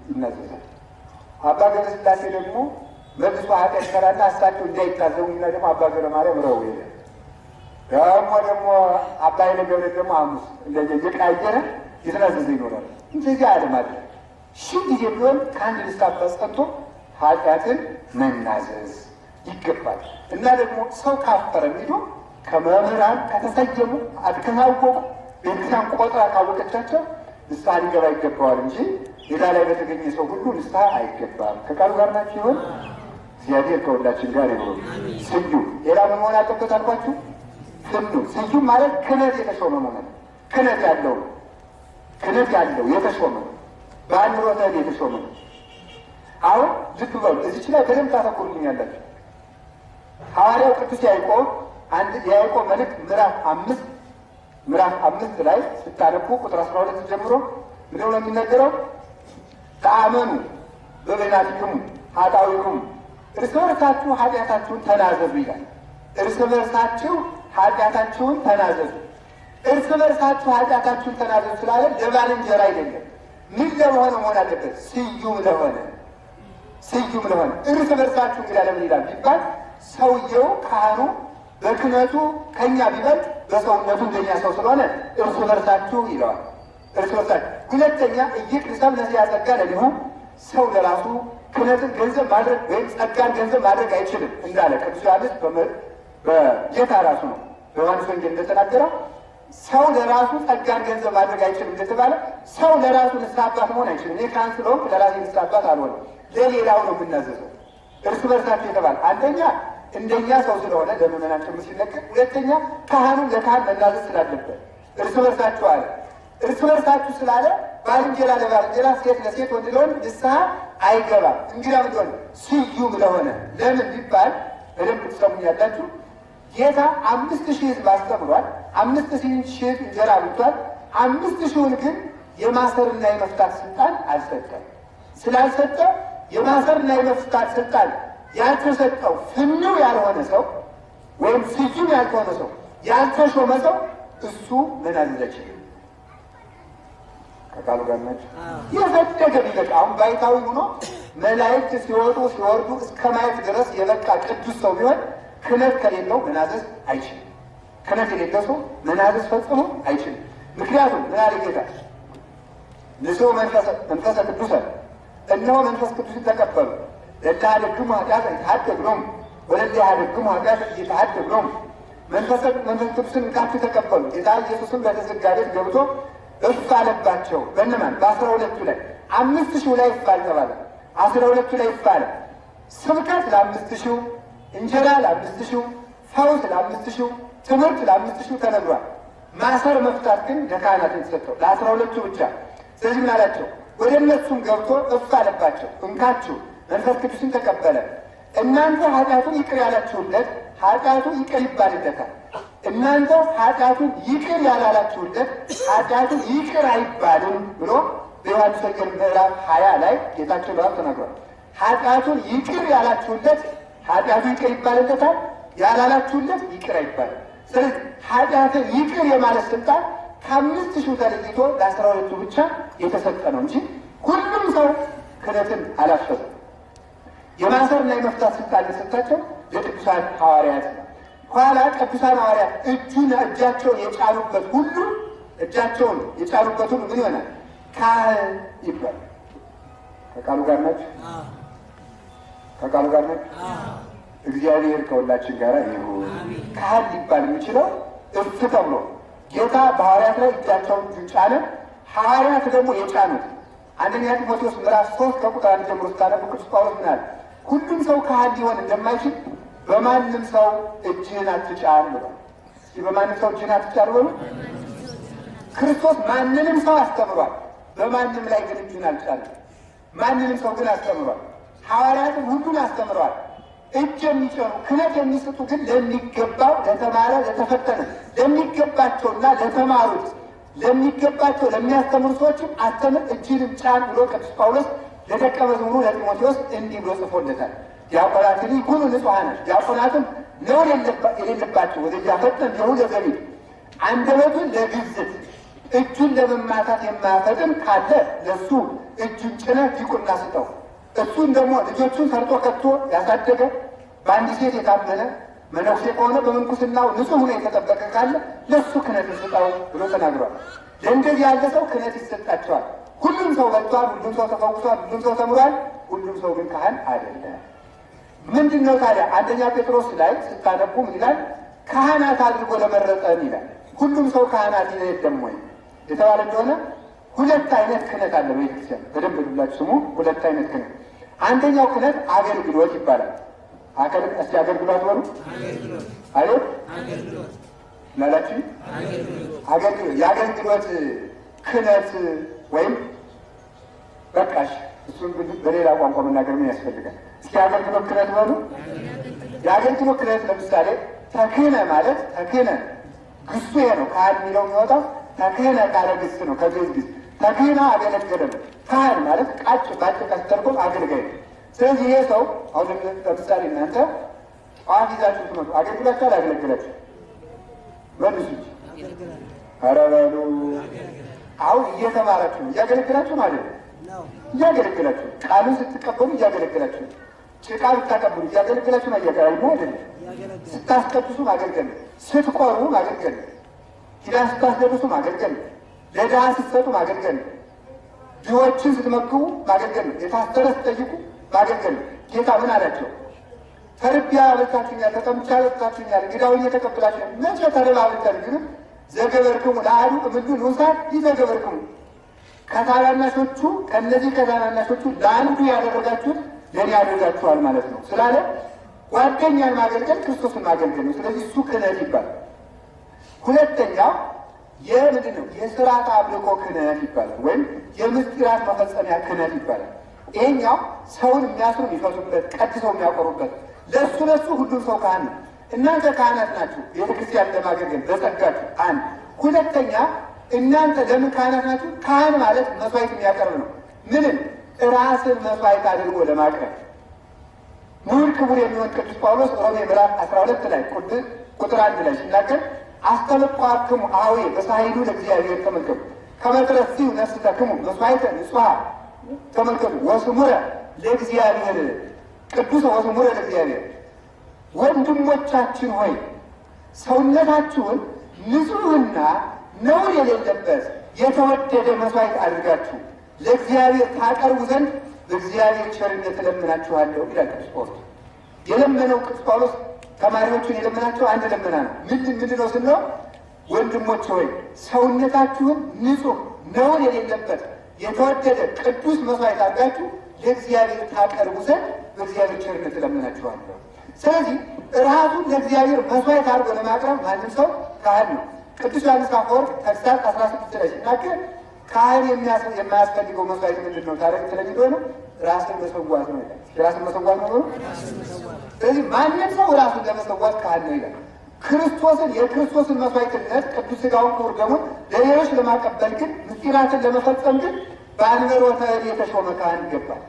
ይናዘዛል። አባ ገብረ ሥላሴ ደግሞ መልሶ ኃጢአት ይሰራና እሳቸው እንዳይታዘቡና ደግሞ አባ ገብረ ማርያም ረቡዕ ይላል። ደግሞ አባ ኃይለ ገብረ ደግሞ ሐሙስ እየቀያየረ የተናዘዘ ይኖራል። እንደዚህ አለማድረግ ሺህ ጊዜ ቢሆን ከአንድ ንስሐ አባት ጸንቶ ኃጢአትን መናዘዝ ይገባል። እና ደግሞ ሰው ካፈረ ሄዶ ከመምህራን ከተሰየሙ ከታወቁ ቤተክርስቲያን ቆጥራ ካወቀቻቸው ንስሐ ሊገባ ይገባዋል እንጂ ሌላ ላይ በተገኘ ሰው ሁሉ ንስሐ አይገባም። ከቃሉ ጋር ናቸው ይሆን? እግዚአብሔር ከሁላችን ጋር ይሆን። ስዩም ሌላ ምን መሆን አለበት አልኳችሁ? ስዩም ማለት ክህነት የተሾመ መሆን፣ ክህነት ያለው የተሾመ በአንሮተ የተሾመ። አሁን ልብ በሉ፣ እዚች ላይ በደንብ ታተኩሩልኛላችሁ። ሐዋርያው ቅዱስ ያዕቆብ የያዕቆብ መልእክት ምዕራፍ 5 ላይ ስታነቡ ቁጥር 12 ጀምሮ ምንድነው ነው የሚነገረው? ተአመኑ በበይናቲክሙ ኃጣውኢክሙ፣ እርስ በርሳችሁ ኃጢአታችሁን ተናዘዙ ይላል። እርስ በርሳችሁ ኃጢአታችሁን ተናዘዙ። እርስ በርሳችሁ ኃጢአታችሁን ተናዘዙ ስላለ ለባልንጀራ አይደለም። ምን ለሆነ መሆን አለበት? ስዩም ለሆነ እርስ በርሳችሁ እንግዲህ ለምን ይላል ቢባል ሰውየው ካህኑ በክህነቱ ከኛ ቢበልጥ በሰውነቱ እንደኛ ሰው ስለሆነ እርስ በርሳችሁ ይለዋል። እርስ በርሳችሁ። ሁለተኛ እይቅሰም ነዚያ ጸጋ ለሊሁ ሰው ለራሱ ክህነትን ገንዘብ ማድረግ ወይም ጸጋን ገንዘብ ማድረግ አይችልም እንዳለ ቅዱስ ዮሐንስ በጌታ ራሱ ነው በዮሐንስ ወንጌል እንደተናገረው ሰው ለራሱ ጸጋን ገንዘብ ማድረግ አይችልም እንደተባለ ሰው ለራሱ ንስሐ አባት መሆን አይችልም። እኔ ካህን ስለሆንኩ ለራሴ ንስሐ አባት አልሆንም፣ ለሌላው ነው የምናዘዘው። እርስ በርሳችሁ የተባለ አንደኛ እንደኛ ሰው ስለሆነ ለምእመናን ጭምር ሲነገር፣ ሁለተኛ ካህኑን ለካህን መናዘዝ ስላለበት እርስ በርሳችሁ አለ። እርስ በርሳችሁ ስላለ ባልንጀራ ለባልንጀራ ሴት ለሴት ወንድ ለወንድ ንስሐ አይገባም። እንግዳ ምንድን ስዩም ለሆነ ለምን ቢባል በደንብ ትሰሙኛላችሁ። ጌታ 5000 ሕዝብ አስተምሯል። 5000 እንጀራ አብልቷል። 5000ውን ግን የማሰርና የመፍታት ስልጣን አልሰጠም። ስላልሰጠ የማሰርና የመፍታት ስልጣን ያልተሰጠው ፍንው ያልሆነ ሰው ወይም ስዩም ያልሆነ ሰው ያልተሾመ ሰው እሱ መናዘዝ አይችልም። ከቃሉ ጋር ናቸው። የፈለገ ቢበቃ አሁን ባይታዊ ሆኖ መላእክት ሲወጡ ሲወርዱ እስከ ማየት ድረስ የበቃ ቅዱስ ሰው ቢሆን ክህነት ከሌለው መናዘዝ አይችልም። ክህነት የሌለው ሰው መናዘዝ ፈጽሞ አይችልም። ምክንያቱም ምን አለ ጌታ? ንሥኡ መንፈሰ ቅዱሰ እነሆ መንፈስ ቅዱስን ተቀበሉ ለእለ ኀደግሙ ኃጢአተ ይትሐደግ ሎሙ ወለእለ ኢያሐድግሙ ኃጢአተ ይትሐደግ ሎሙ። መንፈስ ቅዱስን እንካችሁ ተቀበሉ። ጌታ ኢየሱስን በተዘጋ ቤት ገብቶ እፍ አለባቸው። በእነማን? በ12ቱ ላይ 5000 ላይ እፍ አለ ተባለ። 12ቱ ላይ እፍ አለ። ስብከት ለ5000፣ እንጀራ ለ5000፣ ፈውስ ለ5000፣ ትምህርት ለ5000 ተነግሯል። ማሰር መፍታት ግን ለካህናት የተሰጠው ለ12ቱ ብቻ። ስለዚህ ምን አላቸው? ወደ እነሱም ገብቶ እፍ አለባቸው። እንካችሁ መንፈስ ቅዱስን ተቀበለ። እናንተ ኃጢአቱን ይቅር ያላችሁለት ኃጢአቱ ይቅር ይባልለታል። እናንተ ኃጢአቱን ይቅር ያላላችሁለት ኃጢአቱን ይቅር አይባልም ብሎ በዮሐንስ ወንጌል ምዕራፍ 20 ላይ ጌታችን በአብ ተናግሯል። ኃጢአቱን ይቅር ያላችሁለት ኃጢአቱ ይቅር ይባልለታል፣ ያላላችሁለት ይቅር አይባልም። ስለዚህ ኃጢአትን ይቅር የማለት ስልጣን ከ5000 ተለይቶ ለ12ቱ ብቻ የተሰጠ ነው እንጂ ሁሉም ሰው ክህነትን አላፈሰም። የማሰርና የመፍታት ስልጣን የተሰጣቸው ለቅዱሳን ሐዋርያት ነው። ኋላ ቅዱሳን ሐዋርያት እጃቸውን የጫኑበት ሁሉ እጃቸውን የጫኑበት ሁሉ ምን ይሆናል? ካህን ይባላል። ከቃሉ ጋር ናቸው። ከቃሉ ጋር ናቸው። እግዚአብሔር ከሁላችን ጋር ይሁን። ካህን ሊባል የሚችለው እፍ ተብሎ ጌታ በሐዋርያት ላይ እጃቸውን ጫነ። ሐዋርያት ደግሞ የጫኑት አንደኛ ጢሞቴዎስ ምዕራፍ 3 ከቁጥር 1 ጀምሮ ስታነቡ ቅዱስ ጳውሎስ ምን አለ? ሁሉም ሰው ካህን ሊሆን እንደማይችል በማንም ሰው እጅህን አትጫን ብሎ። እስኪ በማንም ሰው እጅህን አትጫን ብሎ ክርስቶስ ማንንም ሰው አስተምሯል። በማንም ላይ ግን እጁን አልጫንም። ማንንም ሰው ግን አስተምሯል። ሐዋርያትን ሁሉን አስተምረዋል። እጅ የሚጭኑ ክህነት የሚሰጡ ግን ለሚገባው ለተማረ ለተፈተነ ለሚገባቸውና ለተማሩት ለሚገባቸው ለሚያስተምሩ ሰዎችም አስተምር እጅንም ጫን ብሎ ቅዱስ ጳውሎስ ለደቀ መዝሙሩ ለጢሞቴዎስ እንዲህ ብሎ ጽፎለታል። ዲያቆናትን ይኩኑ ንጹሐነ፣ ዲያቆናትም ነውር የሌለባቸው ወደዚያ ፈጠን ለሁ ለዘቢብ፣ አንደበቱን ለግዝት እጁን ለመማታት የማያፈጥን ካለ ለሱ እጁን ጭነህ ዲቁና ስጠው። እሱን ደግሞ ልጆቹን ሰርቶ ከቶ ያሳደገ በአንድ ሴት የታመነ መነኩሴ ከሆነ በምንኩስናው ንጹሕ ሆኖ የተጠበቀ ካለ ለሱ ክህነት ስጠው ብሎ ተናግሯል። ለእንደዚህ ያለ ሰው ክህነት ይሰጣቸዋል። ሁሉም ሰው በልቷል፣ ሁሉም ሰው ተፈውሷል፣ ሁሉም ሰው ተምሯል። ሁሉም ሰው ግን ካህን አይደለም። ምንድን ነው ታዲያ? አንደኛ ጴጥሮስ ላይ ስታነቡ ምን ይላል? ካህናት አድርጎ ለመረጠን ይላል። ሁሉም ሰው ካህናት የለም ወይ የተባለ እንደሆነ ሁለት አይነት ክህነት አለ በቤተክርስቲያን። በደንብ ብላችሁ ስሙ። ሁለት አይነት ክህነት። አንደኛው ክህነት አገልግሎት ይባላል። እስቲ አገልግሎት በሉ። አቤት ላላችሁ አገልግሎት የአገልግሎት ክህነት ወይም በቃሽ። እሱን በሌላ ቋንቋ መናገር ምን ያስፈልጋል? እስኪ አገልግሎት ክህነት በሉ። የአገልግሎት ክህነት ለምሳሌ ተክህነ ማለት ተክህነ ግሱ ይሄ ነው። ካህን የሚለው የሚወጣው ተክህነ ካለ ግስ ነው። ከግዕዝ ግስ ተክህነ አገለገለ ነው። ካህን ማለት ቃጭ ባጭቃ ሲተርጎም አገልጋይ ነው። ስለዚህ ይሄ ሰው አሁን ለምሳሌ እናንተ ጠዋት ይዛችሁ ትመጡ አገልግላችሁ አላገለግላችሁ መልሱ። ኧረ በሉ አሁን እየተማራችሁ ነው። እያገለግላችሁ ማለት ነው። እያገለግላችሁ ቃሉን ስትቀበሉ እያገለግላችሁ፣ ጭቃ ብታቀብሉ እያገለግላችሁ ነው። እያገራዩ አይደለም። ስታስቀድሱ ማገልገል፣ ስትቆርቡ ማገልገል፣ ኪዳን ስታስደርሱ ማገልገል ነው። ለድሃ ስትሰጡ ማገልገል ነው። ድሆችን ስትመግቡ ማገልገል ነው። የታሰረ ስትጠይቁ ማገልገል ነው። ጌታ ምን አላቸው? ተርቤ አብልታችሁኛል፣ ተጠምቼ አጠጥታችሁኛል፣ እንግዳውን እየተቀበላችሁ መቼ ተርበህ አብልተን ግን ዘገበርክሙ ለአሐዱ እምእሉ ንዑሳን ኢዘገበርክሙ ከታናናሾቹ ከእነዚህ ከታናናሾቹ ለአንዱ ያደረጋችሁት ለእኔ ያደርጋችኋል ማለት ነው ስላለ ጓደኛን ማገልገል ክርስቶስን ማገልገል ነው። ስለዚህ እሱ ክህነት ይባላል። ሁለተኛው የምንድን ነው? የሥርዓተ አምልኮ ክህነት ይባላል፣ ወይም የምስጢራት መፈጸሚያ ክህነት ይባላል። ይሄኛው ሰውን የሚያስሩ የሚፈቱበት፣ ቀድሰው የሚያቆሩበት፣ ለእሱ ሁሉም ሰው ካህን ነው። እናንተ ካህናት ናችሁ ቤተክርስቲያን ለማገልገል በጸጋችሁ። አንድ ሁለተኛ እናንተ ለምን ካህናት ናችሁ? ካህን ማለት መስዋዕት የሚያቀርብ ነው። ምንም ራስን መስዋዕት አድርጎ ለማቅረብ ንዑድ ክቡር የሚሆን ቅዱስ ጳውሎስ ሮሜ ምዕራፍ 12 ላይ ቁጥር 1 ላይ ሲናገር አስተልቋክሙ አዌ በሳይሉ ለእግዚአብሔር ተመልከቱ ከመትረሲው ነፍስተክሙ መስዋዕተ ንጹሐ ተመልከቱ ወስሙረ ለእግዚአብሔር ቅዱስ ወስሙረ ለእግዚአብሔር ወንድሞቻችን ሆይ ሰውነታችሁን ንጹሕና ነውር የሌለበት የተወደደ መስዋዕት አድርጋችሁ ለእግዚአብሔር ታቀርቡ ዘንድ በእግዚአብሔር ቸርነት እለምናችኋለሁ ይላል ቅዱስ ጳውሎስ። የለመነው ቅዱስ ጳውሎስ ተማሪዎቹን የለመናቸው አንድ ልመና ነው። ምንድን ነው ስንለው ወንድሞች ሆይ ሰውነታችሁን ንጹሕ ነውር የሌለበት የተወደደ ቅዱስ መስዋዕት አድርጋችሁ ለእግዚአብሔር ታቀርቡ ዘንድ በእግዚአብሔር ቸርነት እለምናችኋለሁ። ስለዚህ ራሱን ለእግዚአብሔር መስዋዕት አድርጎ ለማቅረብ ማንም ሰው ካህን ነው። ቅዱስ ዮሐንስ አፈወርቅ ተግሣጽ 16 ላይ ሲናገር ካህን የማያስፈልገው መስዋዕት ምንድን ነው ታዲያ ስለኝ እንደሆነ ራስን መሰዋት ነው ይላል። ራስን መሰዋት ነው። ስለዚህ ማንም ሰው ራሱን ለመሰዋት ካህን ነው ይላል። ክርስቶስን የክርስቶስን መስዋዕትነት ቅዱስ ሥጋውን ክቡር ደሙን ለሌሎች ለማቀበል ግን ምስጢራትን ለመፈጸም ግን በአንበሮተ እድ የተሾመ ካህን ይገባል።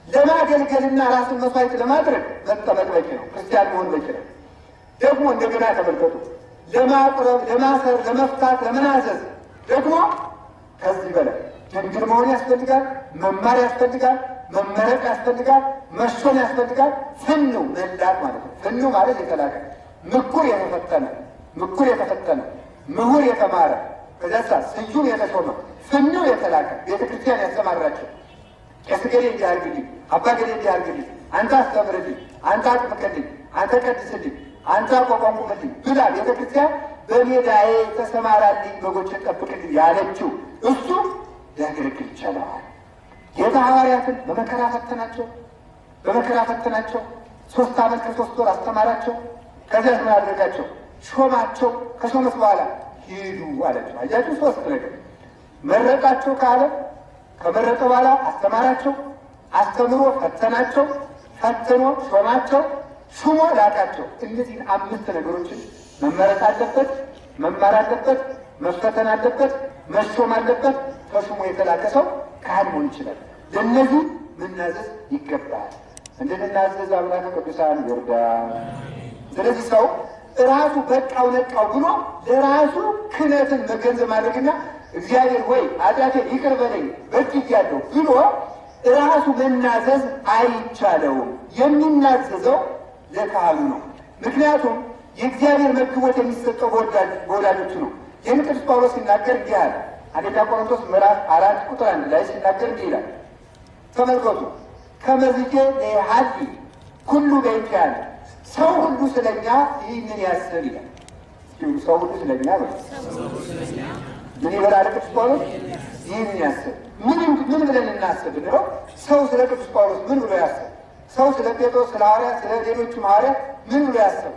ለማገልገልና ራስን መስዋዕት ለማድረግ መጠመቅ በቂ ነው። ክርስቲያን መሆን በቂ ነው። ደግሞ እንደገና ተመልከቱ፣ ለማቁረብ፣ ለማሰር፣ ለመፍታት፣ ለመናዘዝ ደግሞ ከዚህ በላይ ድንግል መሆን ያስፈልጋል። መማር ያስፈልጋል። መመረቅ ያስፈልጋል። መሾም ያስፈልጋል። ፍኑ መላክ ማለት ነው። ፍኑ ማለት የተላከ ምኩር የተፈተነ ምሁር የተማረ ከዚያ ስዩም የተሾመ ፍኑ የተላከ ቤተክርስቲያን ያስተማራቸው ቄስ ገሌ እንዲህ አድርግልኝ፣ አባ ገሌ እንዲህ አድርግልኝ፣ አንተ አስተምርልኝ፣ አንተ አጥምቅልኝ፣ አንተ ቀድስልኝ፣ አንተ አቋቋምልኝ ብላ ቤተክርስቲያን በሜዳዬ ተሰማራልኝ፣ በጎችን ጠብቅልኝ ያለችው እሱ ሊያገለግል ይቻላል። ጌታ ሐዋርያትን በመከራ ፈተናቸው። 3 ዓመት ከ3 ወር አስተማራቸው። ከዚያ ምን አደረጋቸው? ሾማቸው። ከሾመት በኋላ ሂዱ አላቸው። አያችሁ፣ 3 ነገር መረጣቸው ካለ ከመረጠ በኋላ አስተማራቸው፣ አስተምሮ ፈተናቸው፣ ፈትኖ ሾማቸው፣ ሹሞ ላቃቸው። እነዚህን 5 ነገሮችን መመረጥ አለበት፣ መማር አለበት፣ መፈተን አለበት፣ መሾም አለበት። ተሹሞ የተላከ ሰው ካህን መሆን ይችላል። ለእነዚህ መናዘዝ ይገባል። እንድንናዘዝ አምላከ ቅዱሳን ይርዳን። ስለዚህ ሰው ራሱ በቃው ነቃው ብሎ ለራሱ ክህነትን መገንዘብ ማድረግና እግዚአብሔር ሆይ ኃጢአቴን ይቅር በለኝ በድያለሁ ብሎ ራሱ መናዘዝ አይቻለውም። የሚናዘዘው ለካህኑ ነው። ምክንያቱም የእግዚአብሔር መግቦት የሚሰጠው በወዳጆቹ ነው። ይህን ቅዱስ ጳውሎስ ሲናገር እንዲህ አለ። አንደኛ ቆሮንቶስ ምዕራፍ 4 ቁጥር 1 ላይ ሲናገር እንዲህ ይላል። ተመልከቱ፣ ከመዝጌ ለሃዲ ሁሉ በእንቲአነ ሰው ሁሉ ስለኛ ይህንን ያስብ ይላል። ሰው ሁሉ ስለኛ ምን ይበላል ቅዱስ ጳውሎስ? ይህንን ያስብ። ምን ብለን እናስብ ብለው ሰው ስለ ቅዱስ ጳውሎስ ምን ብሎ ያስብ? ሰው ስለ ጴጥሮስ፣ ስለ ሐዋርያት፣ ስለ ሌሎቹም ሐዋርያት ምን ብሎ ያስብ?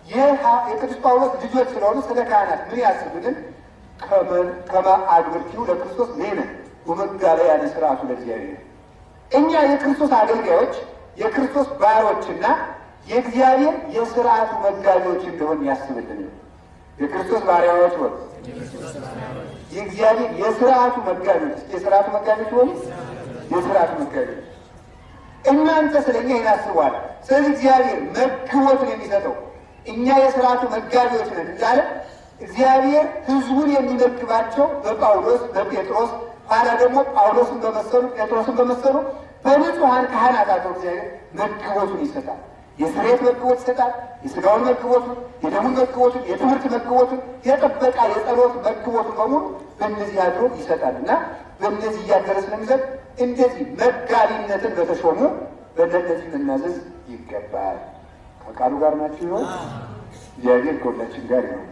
የቅዱስ ጳውሎስ ልጆች ስለሆኑ ስለ ካህናት ምን ያስብ ግን ከመ አግብርቲሁ ለክርስቶስ ኔነ ወመጋበያነ ሥርዓቱ ለእግዚአብሔር። እኛ የክርስቶስ አገልጋዮች፣ የክርስቶስ ባሮችና የእግዚአብሔር የሥርዓቱ መጋቢዎች እንደሆን ያስብልን። የክርስቶስ ባሪያዎች ሆኑ፣ የእግዚአብሔር የሥርዓቱ መጋቢዎች። የሥርዓቱ መጋቢዎች ሆኑ፣ የሥርዓቱ መጋቢዎች። እናንተ ስለኛ ይናስቧል። ስለዚህ እግዚአብሔር መግቦትን የሚሰጠው እኛ የሥርዓቱ መጋቢዎች ነን እንዳለ እግዚአብሔር ሕዝቡን የሚመግባቸው በጳውሎስ በጴጥሮስ ኋላ ደግሞ ጳውሎስን በመሰሉ ጴጥሮስን በመሰሉ በንጹሐን ካህናት አድርጎ እግዚአብሔር መግቦቱን ይሰጣል። የስርየት መግቦት ይሰጣል። የስጋውን መግቦቱን፣ የደሙን መግቦቱን፣ የትምህርት መግቦቱን፣ የጥበቃ የጸሎት መግቦቱን በሙሉ በእነዚህ አድሮ ይሰጣል እና በእነዚህ እያደረ ስለሚሰጥ እንደዚህ መጋቢነትን በተሾሙ በእነዚህ መናዘዝ ይገባል። ከቃሉ ጋር ናቸው ይሆን? እግዚአብሔር ከሁላችን ጋር ይሆን።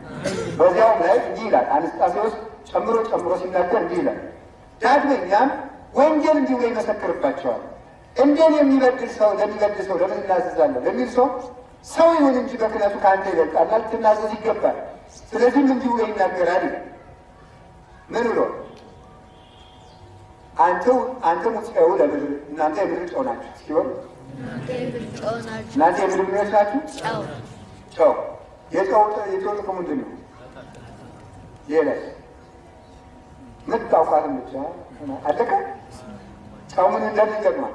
በዚያውም ላይ እንዲህ ይላል፣ አንስጣሴዎስ ጨምሮ ሲናገር እንዲህ ይላል፣ ዳግመኛም ወንጌል እንዲሁ ላይ ይመሰክርባቸዋል። እንደን የሚበድል ሰው ለሚበድል ሰው ለምን እናዘዛለን ለሚል ሰው ይሁን እንጂ በክህነቱ ከአንተ ይበልጣልና ልትናዘዝ ይገባል። ስለዚህም እንዲሁ ላይ ይናገራል። ምን ብሎ አንተ ሙፄው ለምድር እናንተ የምድር ጨው ናችሁ ሲሆን እናንተ የምድር ምኖች ናችሁ። ጨው የጨው ጥቅሙ ምንድን ነው? ሌላስ ምታውቃትን ብቻ አለቀ። ጨው ምን እንደምን ይጠቅማል?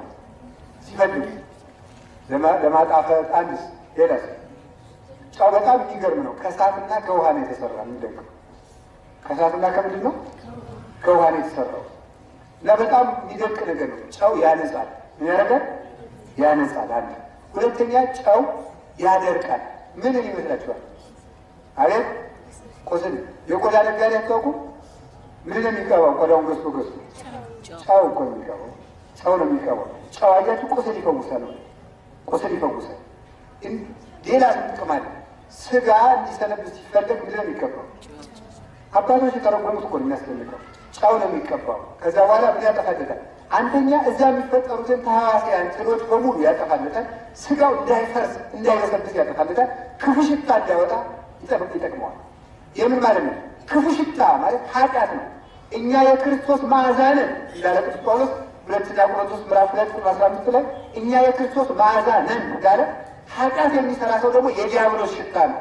ሲፈልግ ለማጣፈጥ አንድስ። ሌላስ ጨው በጣም የሚገርም ነው። ከእሳትና ከውሃ ነው የተሰራ። የሚደንቀው ከእሳትና ከምንድን ነው? ከውሃ ነው የተሰራው እና በጣም የሚደንቅ ነገር ነው። ጨው ያነጻል። ምን ያደርጋል? ያነጻል። አንድ ሁለተኛ ጨው ያደርቃል። ምንን ይመስላችኋል? አቤት ቁስል። የቆዳ ነጋዴ አታውቁም? ምንድን ነው የሚቀባው? ቆዳውን ገዝቶ ጨው እኮ ነው የሚቀባው። ጨው ነው የሚቀባው። ጨው አያችሁ፣ ቁስል ይፈውሳል። ቁስል ይፈውሳል። ሌላ ጥቅም አለ። ስጋ እንዲሰነብት ሲፈለግ ምንድን ነው የሚቀባው? አባቶች የተረጎሙት እኮ ነው የሚያስፈልገው። ጨው ነው የሚቀባው። ከዛ በኋላ ምን ያጠፋለታል? አንደኛ እዛ የሚፈጠሩትን ተህዋሲያን ጥሎች በሙሉ ያጠፋለታል። ስጋው እንዳይፈርስ እንዳይበሰብስ ያጠፋለታል። ክፉ ሽታ እንዳይወጣ ይጠቅመዋል። የምን ማለት ነው? ክፉ ሽታ ማለት ኃጢአት ነው። እኛ የክርስቶስ መዓዛ ነን እንዳለ ቅዱስ ጳውሎስ ሁለተኛ ቆሮንቶስ ምዕራፍ 2:15 ላይ እኛ የክርስቶስ መዓዛ ነን እንዳለ፣ ኃጢአት የሚሰራ ሰው ደግሞ የዲያብሎስ ሽታ ነው።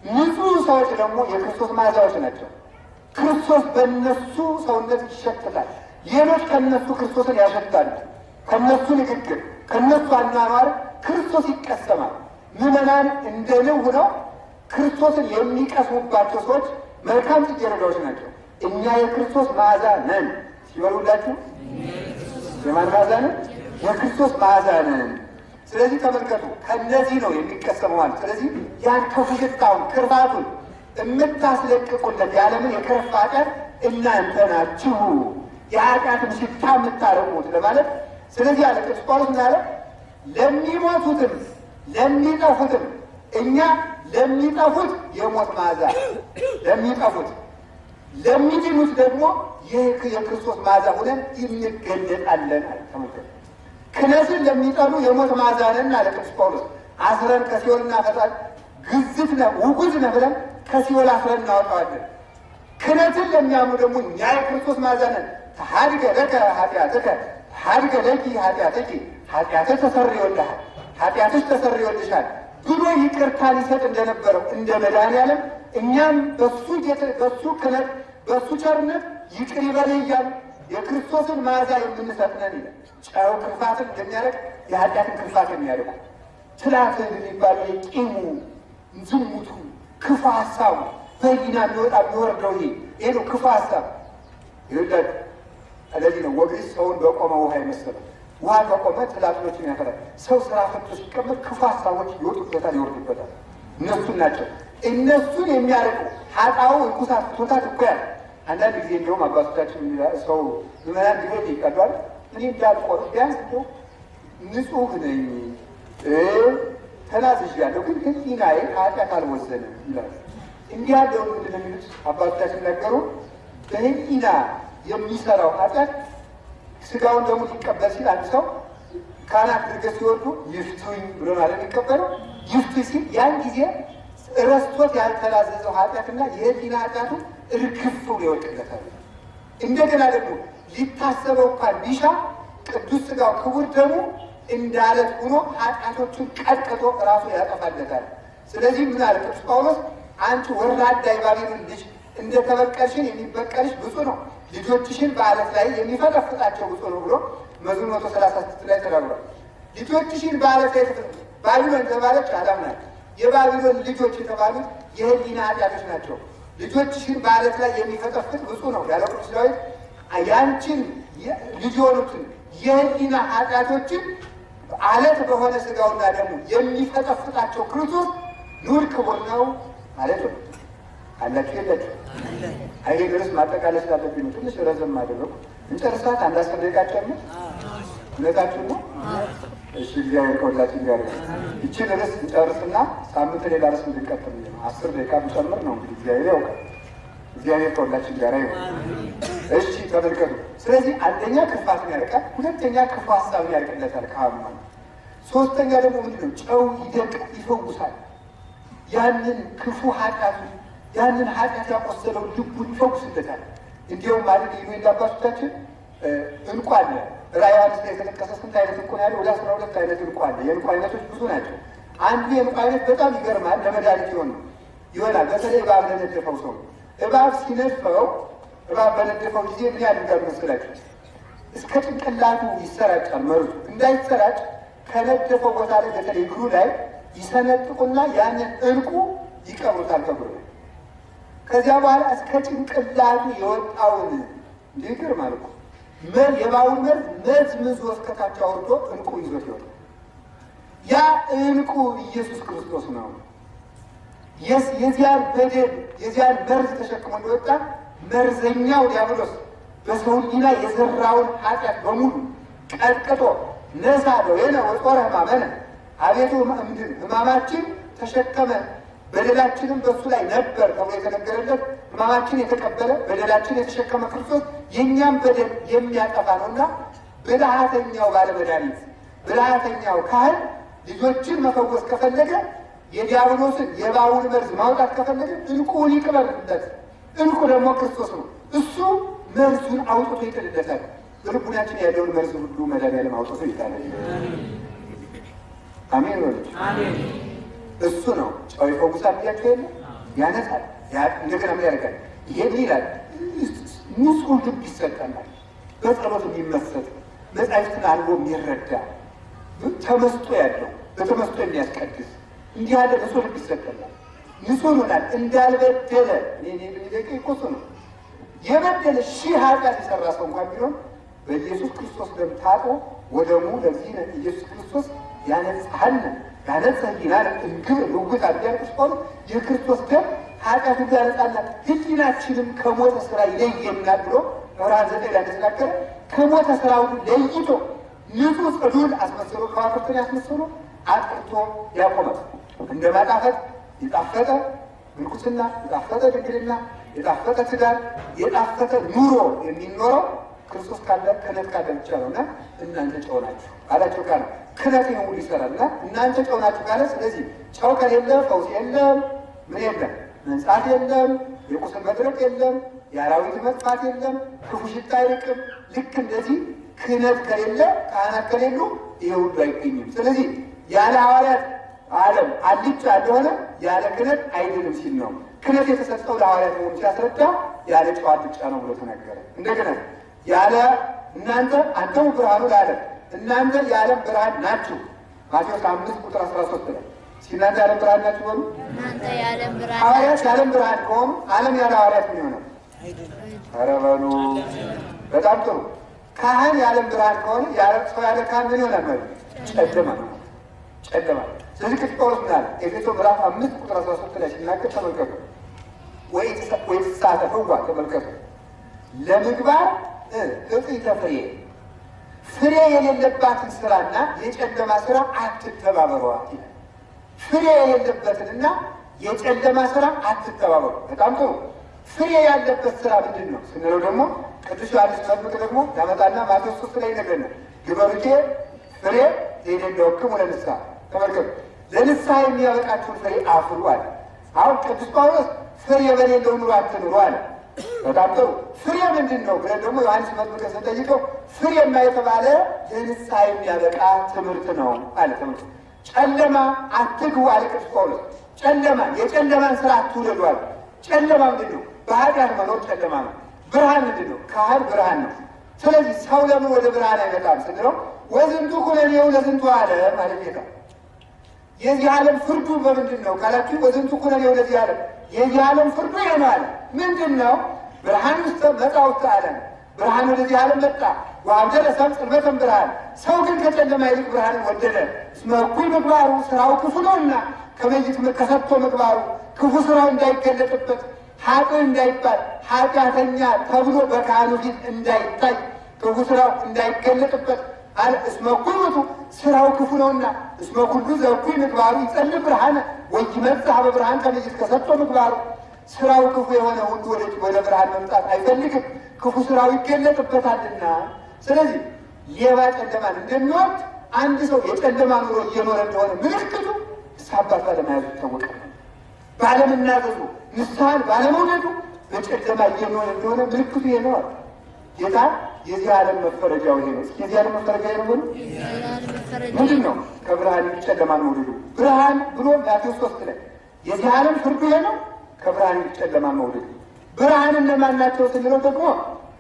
ንጹህ ሰዎች ደግሞ የክርስቶስ መዓዛዎች ናቸው። ክርስቶስ በእነሱ ሰውነት ይሸትታል። ሌሎች ከነሱ ክርስቶስን ያሸታሉ። ከነሱ ንግግር፣ ከነሱ አኗኗር ክርስቶስ ይቀሰማል። ምዕመናን እንደ ንብ ሆነው ክርስቶስን የሚቀስሙባቸው ሰዎች መልካም ጽጌረዳዎች ናቸው። እኛ የክርስቶስ መዓዛ ነን ሲበሉላችሁ፣ የማን መዓዛ ነን? የክርስቶስ መዓዛ ነን። ስለዚህ ተመልከቱ፣ ከነዚህ ነው የሚቀሰመዋል። ስለዚህ ያን ክፉ ሽታውን ክርፋቱን የምታስለቅቁለት የዓለምን የከረፋ ኃጢአት እናንተ ናችሁ፣ የኃጢአትን ሽታ የምታረቁት ለማለት። ስለዚህ አለ ቅዱስ ጳውሎስ ምናለ? ለሚሞቱትም ለሚጠፉትም፣ እኛ ለሚጠፉት የሞት መዓዛ፣ ለሚጠፉት ለሚድኑት ደግሞ የክርስቶስ መዓዛ ሆነን እንገለጣለን። ተመልከቱ፣ ክህነትን ለሚጠሉ የሞት መዓዛ ነን አለ ቅዱስ ጳውሎስ። አስረን ከሲኦል እናፈጣል። ግዝት ነህ ውጉዝ ነህ ብለን ከሲኦል አስረን እናወጣዋለን። ክህነትን ለሚያምኑ ደግሞ እኛ የክርስቶስ መዓዛ ነን። ተሐድገ ለከ ኃጢአትከ ተሐድገ ለኪ ኃጢአትኪ፣ ኃጢአትህ ተሰርዮልሃል፣ ኃጢአትሽ ተሰርዮልሻል ብሎ ይቅርታን ይሰጥ እንደነበረው እንደ መድኃኒዓለም እኛም በሱ ክህነት በሱ ቸርነት ይቅር ይበል እያሉ የክርስቶስን መዓዛ የምንሰጥ ነን ይላል። ጨው ክርፋትን እንደሚያደርግ የኃጢአትን ክርፋት የሚያደርጉ ትላትን የሚባለው የቂሙ ዝሙቱ ክፉ ሀሳቡ በይና የሚወጣ የሚወርደው ይሄ ነው ክፉ ሀሳብ ይወዳል። ስለዚህ ነው ወግዝ ሰውን በቆመ ውሃ የመሰለው። ውሃ ከቆመ ትላትሎችን ያፈራል። ሰው ስራ ፈቶ ሲቀመጥ ክፉ ሀሳቦች ይወጡበታል፣ ይወርዱበታል። እነሱን ናቸው። እነሱን የሚያርቁ ኃጣው እኩሳት ቶታት እኮ ያለ አንዳንድ ጊዜ እንደውም አባቶቻችን ሰው ምዕመናን ጊዜ ይቀዷል። እኔ እንዳልቆር ቢያንስ እንደው ንጹህ ነኝ ተናዝዣለሁ፣ ግን ህሊናዬ ከኃጢአት አልወዘንም ይላል። እንዲህ ያለው ምንድን ነው የሚሉት አባቶቻችን ነገሩ? በህሊና የሚሰራው ኃጢአት ስጋውን ደግሞ ሊቀበል ሲል አንድ ሰው ካህናት ድርገት ሲወርዱ ይፍቱኝ ብሎ ማለት የሚቀበለው ይፍቱ ሲል ያን ጊዜ ረስቶት ያልተናዘዘው ኃጢአትና የህሊና ኃጢአቱ እርግፍ ብሎ ይወድቅለታል። እንደገና ደግሞ ሊታሰበው እንኳን ቢሻ ቅዱስ ስጋው ክቡር ደግሞ እንዳለት ሆኖ ኃጢአቶቹን ቀጥቅጦ ራሱ ያጠፋለታል። ስለዚህ ምን አለ ቅዱስ ጳውሎስ? አንቺ ወራዳ የባቢሎን ልጅ እንደተበቀልሽን የሚበቀልሽ ብፁዕ ነው፣ ልጆችሽን በአለት ላይ የሚፈጠፍጣቸው ብፁዕ ነው ብሎ መዝሙር 136 ላይ ተናግሯል። ልጆችሽን በአለት ላይ ባቢሎን የተባለች ዓለም ናት። የባቢሎን ልጆች የተባሉት የህሊና ኃጢአቶች ናቸው። ልጆችሽን በአለት ላይ የሚፈጠፍጥ ብፁዕ ነው ያለው ቅዱስ ዳዊት ያንቺን ልጅ የሆኑትን የህሊና ኃጢአቶችን አለት በሆነ ስጋውና ደሙ የሚፈጠፍጣቸው ክርስቶስ ኑር ክቡር ነው ማለት ነው። አላችሁ የላችሁ? አይ ድረስ ማጠቃለል ስላለብኝ ነው ትንሽ ረዘም አደረኩ። እንጨርሳት። አንድ 10 ደቂቃ ጨምር። እውነታችሁ ነው። እሺ እግዚአብሔር ከሁላችን ጋር ነው። ይችን ርዕስ እንጨርስና ሳምንት ሌላ ርዕስ እንድንቀጥል ነው። 10 ደቂቃ ብጨምር ነው እንግዲህ እግዚአብሔር ያውቃል። እግዚአብሔር ከሁላችን ጋር ይሁን። እሺ ተመልከቱ። ስለዚህ አንደኛ ክፋትን ያርቃል፣ ሁለተኛ ክፉ ሀሳብን ያርቅለታል ካህኑ ማለት። ሶስተኛ ደግሞ ምንድነው? ጨው ይደቅ ይፈውሳል። ያንን ክፉ ኃጢአት ያንን ኃጢአት ያቆሰለው ልቡን ይፈውስለታል። እንዲያውም ማለት ይሉ የላባቶቻችን እንቁ አለ። ራዕየ ዮሐንስ ላይ የተጠቀሰ ስንት አይነት እንቁ ነው ያለው? ወደ 12 አይነት እንቁ አለ። የእንቁ አይነቶች ብዙ ናቸው። አንዱ የእንቁ አይነት በጣም ይገርማል። ለመድኃኒት ይሆናል። በተለይ እባብ ለነደፈው ሰው እባብ ሲነድፈው እባብ በነደፈው ጊዜ ምን ያደርጋል መስላችሁ? እስከ ጭንቅላቱ ይሰራጫል። መርዙ እንዳይሰራጭ ከነደፈው ቦታ ላይ በተለይ እግሩ ላይ ይሰነጥቁና ያንን እንቁ ይቀብሩታል ከእግሩ ላይ። ከዚያ በኋላ እስከ ጭንቅላቱ የወጣውን ሊግር ማለት ነው የእባቡን መርዝ ምዞ እስከታች አውርዶ እንቁ ይዞት ይወጣል። ያ እንቁ ኢየሱስ ክርስቶስ ነው። የዚያን በደል የዚያን መርዝ ተሸክሞ እንደወጣ መርዘኛው ዲያብሎስ በሰው ልጅ ላይ የዘራውን ኃጢአት በሙሉ ቀጥቅጦ ነሳ ደዌነ ወጾረ ሕማመነ፣ አቤቱ ሕማማችን ተሸከመ በደላችንም በእሱ ላይ ነበር ተብሎ የተነገረለት ሕማማችን የተቀበለ በደላችን የተሸከመ ክርስቶስ የእኛም በደል የሚያጠፋ ነውና ብልሃተኛው ባለመድኃኒት ብልሃተኛው ካህን ልጆችን መፈወስ ከፈለገ የዲያብሎስን የእባቡን መርዝ ማውጣት ከፈለገ እንቁን ይቅበርለት። እንቁ ደግሞ ክርስቶስ ነው። እሱ መርዙን አውጥቶ ይጥልለታል። በልቡናችን ያለውን መርዝ ሁሉ መድኃኒዓለም አውጥቶ ይጣላል። አሜን ነው። እሱ ነው ጨው ይፈውሳል ብያቸው የለ ያነጻል። እንደገና ምን ያደርጋል? ይሄን ይላል ንጹሕ ልብ ይሰጠናል። በጸሎት የሚመሰጥ መጻሕፍትን አንቦ የሚረዳ ተመስጦ ያለው በተመስጦ የሚያስቀድስ እንዲህ ያለ ንጹሕ ልብ ይሰጠናል። ንጹሕ ሆናል እንዳልበደለ ደቂ ይቆሱ ነው። የበደለ ሺህ ኃጢአት የሰራ ሰው እንኳን ቢሆን በኢየሱስ ክርስቶስ ደም ታጥቦ ወደሙ ለዚህ ኢየሱስ ክርስቶስ ያነጻሃልና ያነጻሂናል እንግብ ልውጥ አድርጋችሁ ቆም የክርስቶስ ደም ኃጢአት ያነጻናል፣ ሕሊናችንም ከሞተ ስራ ይለየናል ብሎ ዕብራውያን 9 ላይ ተናገረ። ከሞተ ስራው ለይቶ ንጹሕ ጽዱል አስመስሎ ከዋክብትን ያስመስሎ አጥርቶ ያቆማል። እንደ ማጣፈጥ የጣፈጠ ምንኩስና፣ የጣፈጠ ድንግልና፣ የጣፈጠ ትዳር፣ የጣፈጠ ኑሮ የሚኖረው ክርስቶስ ካለ ክህነት ካለ ብቻ ነውና እናንተ ጨው ናችሁ አላቸው። ካለ ክህነት ይሁን ሁሉ ይሰራል እና እናንተ ጨው ናችሁ ካለ፣ ስለዚህ ጨው ከሌለ ፈውስ የለም፣ ምን የለም፣ መንጻት የለም፣ የቁስል መድረቅ የለም፣ የአራዊት መጥፋት የለም፣ ክፉ ሽታ አይርቅም። ልክ እንደዚህ ክህነት ከሌለ ካህናት ከሌሉ ይሄ ሁሉ አይገኝም። ስለዚህ ያለ ሐዋርያት ዓለም አልጫ እንደሆነ ያለ ክህነት አይድንም ሲል ነው። ክህነት የተሰጠው ለሐዋርያት መሆኑ ሲያስረዳ ያለ ጨው አልጫ ነው ብሎ ተናገረ። እንደገና ያለ እናንተ አንተው ብርሃኑ ለዓለም እናንተ የዓለም ብርሃን ናችሁ ማቴዎስ 5:13 ላይ እናንተ የዓለም ብርሃን ናችሁ ሆኑ። ሐዋርያት የዓለም ብርሃን ከሆኑ ዓለም ያለ ሐዋርያት ምን ይሆናል? ኧረ በሉ በጣም ጥሩ። ካህን የዓለም ብርሃን ከሆነ ሰው ያለ ካህን ምን ይሆናል ማለት ጨለማ ነው። ጨለማ። ስለዚህ ቅዱስ ጳውሎስ ምን አለ? ኤፌሶን ምዕራፍ 5:13 ላይ ሲናገር ተመልከቱ። ወይ ተሳተፈዋ ተመልከቱ ለምግባር እጥይተ ፍሬ ፍሬ የሌለባትን ስራና የጨለማ ስራ አትተባበሯት ይላል። ፍሬ የሌለበትንና የጨለማ ስራ አትተባበሩ። በጣም ጥሩ። ፍሬ ያለበት ስራ ምንድን ነው ስንለው ደግሞ ቅዱስ ዮሐንስ መጥምቅ ደግሞ ያመጣና ማቴዎስ 3 ላይ ይነግረናል። ግበሩኬ ፍሬ ዘይደለወክሙ ለንስሐ። ተመልከቱ ለንስሐ የሚያበቃችሁን ፍሬ አፍሩ አለ። አሁን ቅዱስ ጳውሎስ ፍሬ በሌለው ኑሮ አትኑሩ አለ። በጣም ጥሩ። ፍሬ ምንድን ነው ብለን ደግሞ ዮሐንስ መጥምቅ ስንጠይቀው ፍሬማ የተባለ ለንስሐ የሚያበቃ ትምህርት ነው አለ። ትምህርት ጨለማ አትግቡ አለ ቅዱስ ጳውሎስ። ጨለማ የጨለማን ስራ አትውደዱ አለ። ጨለማ ምንድን ነው? በኃጢአት መኖር ጨለማ ነው። ብርሃን ምንድን ነው? ካህን ብርሃን ነው። ስለዚህ ሰው ለምን ወደ ብርሃን አይመጣም ስንለው ወዝንቱ ኩነኔሁ ለዝንቱ ዓለም ማለት ጌታ የዚህ ዓለም ፍርዱ በምንድን ነው ካላችሁ ወዝንቱ ኩነኔሁ ለዚህ ዓለም የዚህ ዓለም ፍርዱ ይሆናል። ምንድን ነው? ብርሃን ውስጥ መጻ ውስጥ ዓለም ብርሃን ወደዚህ ዓለም መጣ። ወአብደለ ሰብእ ጽልመተ ብርሃን፣ ሰው ግን ከጨለማ ይልቅ ብርሃንን ወደደ። እስመ እኩይ ምግባሩ፣ ስራው ክፉ ነውና። ከሰጥቶ ምግባሩ፣ ክፉ ስራው እንዳይገለጥበት፣ ኃጥእ እንዳይባል፣ ኃጢአተኛ ተብሎ በካህኑ ፊት እንዳይታይ፣ ክፉ ስራው እንዳይገለጥበት አለ። እስመ እኩይ ውእቱ፣ ስራው ክፉ ነውና። እስመ ኩሉ ዘእኩይ ምግባሩ ይጸልም ብርሃነ ወይመጽእ ኀበ ብርሃን ከመ ይትከሰቶ ምግባሩ፣ ስራው ክፉ የሆነ ሁሉ ወደ ብርሃን መምጣት አይፈልግም፣ ክፉ ስራው ይገለጥበታልና። ስለዚህ ሌባ ጨለማን እንደሚወድ አንድ ሰው የጨለማ ኑሮ እየኖረ እንደሆነ ምልክቱ ንስሐ አባት ባለመያዙ ይታወቃል። ባለመናዘዙ፣ ንስሐን ባለመውደዱ በጨለማ እየኖረ እንደሆነ ምልክቱ ይሄ ነው። ጌታ የዚህ ዓለም መፈረጃው ይሄ ነው። የዚህ ዓለም መፈረጃ ይሄ ነው። ምንድን ነው? ከብርሃን ይልቅ ጨለማን መውደዱ። ብርሃን ብሎ ማቴዎስ 3 ላይ የዚህ ዓለም ፍርዱ ይሄ ነው፣ ከብርሃን ይልቅ ጨለማን መውደዱ። ብርሃን እነማን ናቸው ስንለው ደግሞ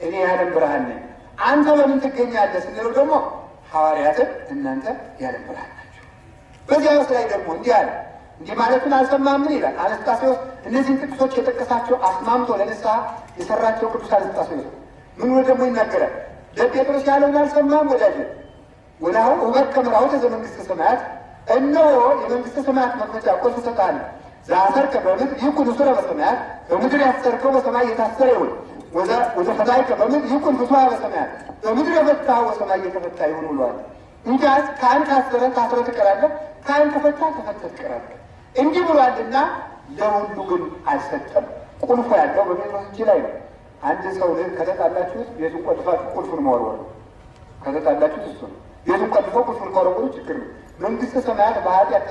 እኔ የዓለም ብርሃን ነኝ። አንተ በምን ትገኛለህ ስንለው ደግሞ ሐዋርያትን እናንተ የዓለም ብርሃን ናቸው። በዚያ ውስጥ ላይ ደግሞ እንዲህ አለ። እንዲህ ማለቱን አልሰማም ይላል አነስጣሴዎስ። እነዚህን ጥቅሶች የጠቀሳቸው አስማምቶ ለንስሐ የሰራቸው ቅዱስ አነስጣሴዎስ ምን ብሎ ደግሞ ይናገራል? ለጴጥሮስ ያለውን አልሰማም ወዳጅ ወናሁ ውበት ከምራሁት ዘመንግስተ ሰማያት፣ እነሆ የመንግስተ ሰማያት መክፈቻ ቁልፍ እሰጥሃለሁ። ዘአሰርከ በምድር ይኩን እስረ በሰማያት፣ በምድር ያሰርከው በሰማይ የታሰረ ይሁን። ወዘፈታሕከ በምድር ይኩን ፍትሐ በሰማያት፣ በምድር የፈታኸው በሰማይ የተፈታ ይሁን ብሏል። እንግዲያስ ካህን ካሰረ ታስረህ ትቀራለህ፣ ካህን ከፈታ ተፈተህ ትቀራለህ። እንዲህ ብሏልና ለሁሉ ግን አልሰጠም። ቁልፉ ያለው በጴጥሮስ እጅ ላይ ነው። አንድ ሰው ከተጣላችሁት ቤቱን ቆልፋችሁ ቁልፉን መወርወር፣ ከተጣላችሁት እሱ ነው። ቤቱን ቆልፈው ቁልፉን ከወረወሩ ችግር ነው። መንግስተ ሰማያት በኃጢአት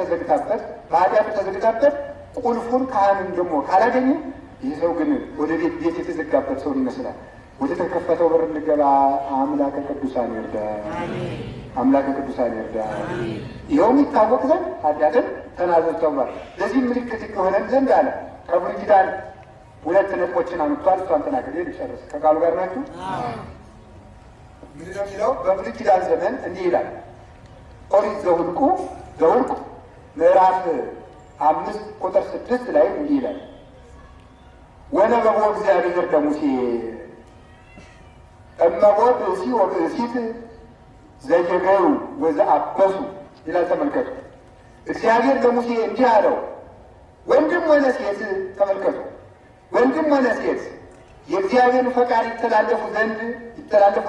ተዘግታበት ቁልፉን ካህንን ደግሞ ካላገኘ ይህ ሰው ግን ወደ ቤት የተዘጋበት ሰውን ይመስላል። ወደ ተከፈተው በር እንገባ። አምላከ ቅዱሳን ይርዳ፣ አምላከ ቅዱሳን ይርዳ። ይኸውም ይታወቅ ዘንድ ኃጢአትን ተናዘዝ ተብሏል። ለዚህ ምልክት የሆነን ዘንድ አለ። ከብሉይ ኪዳን 2 ነጥቦችን አምጥቷል። እሷን ተናግሬ ልጨርስ። ከቃሉ ጋር ናችሁ? ምንድነው የሚለው? በብሉይ ኪዳን ዘመን እንዲህ ይላል። ኦሪት ዘኍልቍ ምዕራፍ 5 ቁጥር 6 ላይ እንዲህ ይላል። ወነበቦ እግዚአብሔር ለሙሴ እመቦ ብእሲ ወብእሲት ዘየገሩ ወዘአበሱ ይላል። ተመልከቱ። እግዚአብሔር ለሙሴ እንዲህ አለው፣ ወንድም ሆነ ሴት፣ ተመልከቱ፣ ወንድም ሆነ ሴት የእግዚአብሔርን ፈቃድ ይተላለፉ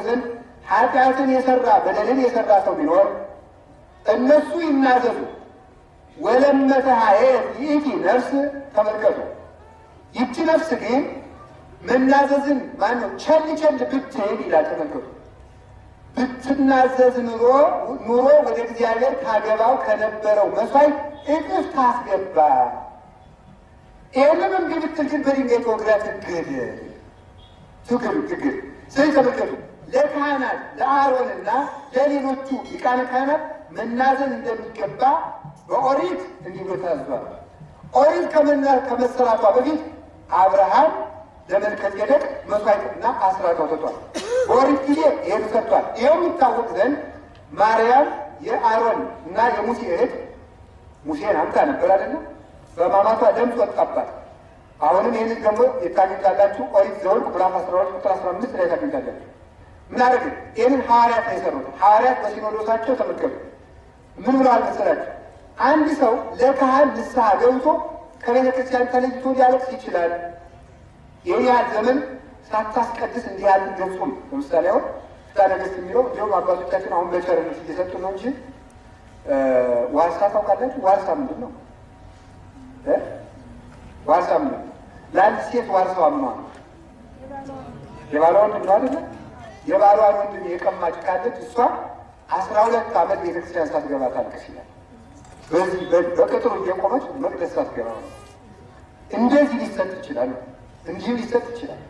ዘንድ ኃጢአትን የሰራ በደልን የሰራ ሰው ቢኖር እነሱ ይናዘዙ። ወለመተሃየት ይእቲ ነፍስ፣ ተመልከቱ፣ ይቺ ነፍስ ግን መናዘዝን ማነው ቸል ብትል ይላል። ተመልከቱ፣ ብትናዘዝ ኑሮ ወደ እግዚአብሔር ታገባው ከነበረው መስዋዕት እጥፍ ታስገባ። ይህንም እምቢ ብትል ግን በድንጋይ ተወግራ ትገደል። ስለዚህ ተመልከቱ፣ ለካህናት ለአሮንና ለሌሎቹ ሊቃነ ካህናት መናዘዝ እንደሚገባ በኦሪት እንዲህ ብሎ ታዟል። ኦሪት ከመሰራቷ በፊት አብርሃም ለመልከጼዴቅ መስዋዕትና አስራት አውጥቷል። በኦሪት ጊዜ ይሄን ሰጥቷል። ይኸው የሚታወቅ ዘንድ ማርያም የአሮን እና የሙሴ እህት ሙሴን አምጣ ነበር አይደለ? በማማቷ ደም ወጣባት። አሁንም ይህንን ደግሞ የታገኛላችሁ ኦሪት ዘኍልቍ ምዕራፍ 12 ቁጥር 15 ላይ ታገኛላችሁ። ምን አደረግ? ይህንን ሐዋርያት ነው የሰሩት። ሐዋርያት በሲኖዶሳቸው ተመልከቱ ምን ብለዋል መሰላችሁ? አንድ ሰው ለካህን ንስሐ ገብቶ ከቤተ ክርስቲያን ተለይቶ ሊያለቅስ ይችላል። ይህ ያህል ዘመን ሳታስቀድስ እንዲህ ያህል ገጹም ለምሳሌ አሁን ፍትሐ ነገሥት የሚለው እንዲሁም አባቶቻችን አሁን በቸርነት እየሰጡ ነው እንጂ ዋርሳ ታውቃላችሁ? ዋርሳ ምንድን ነው? ዋርሳ ምንድን ነው? ለአንድ ሴት ዋርሳዋ ምኗ ነው? የባሏ ወንድም ነው አይደለ? የባሏን ወንድም የቀማች ካለች እሷ 12 ዓመት ቤተክርስቲያን ሳትገባ ታልቅስ ይላል። በዚህ በቅጥሩ እየቆመች መቅደስ ሳትገባ ነው። እንደዚህ ሊሰጥ ይችላል፣ እንዲህ ሊሰጥ ይችላል።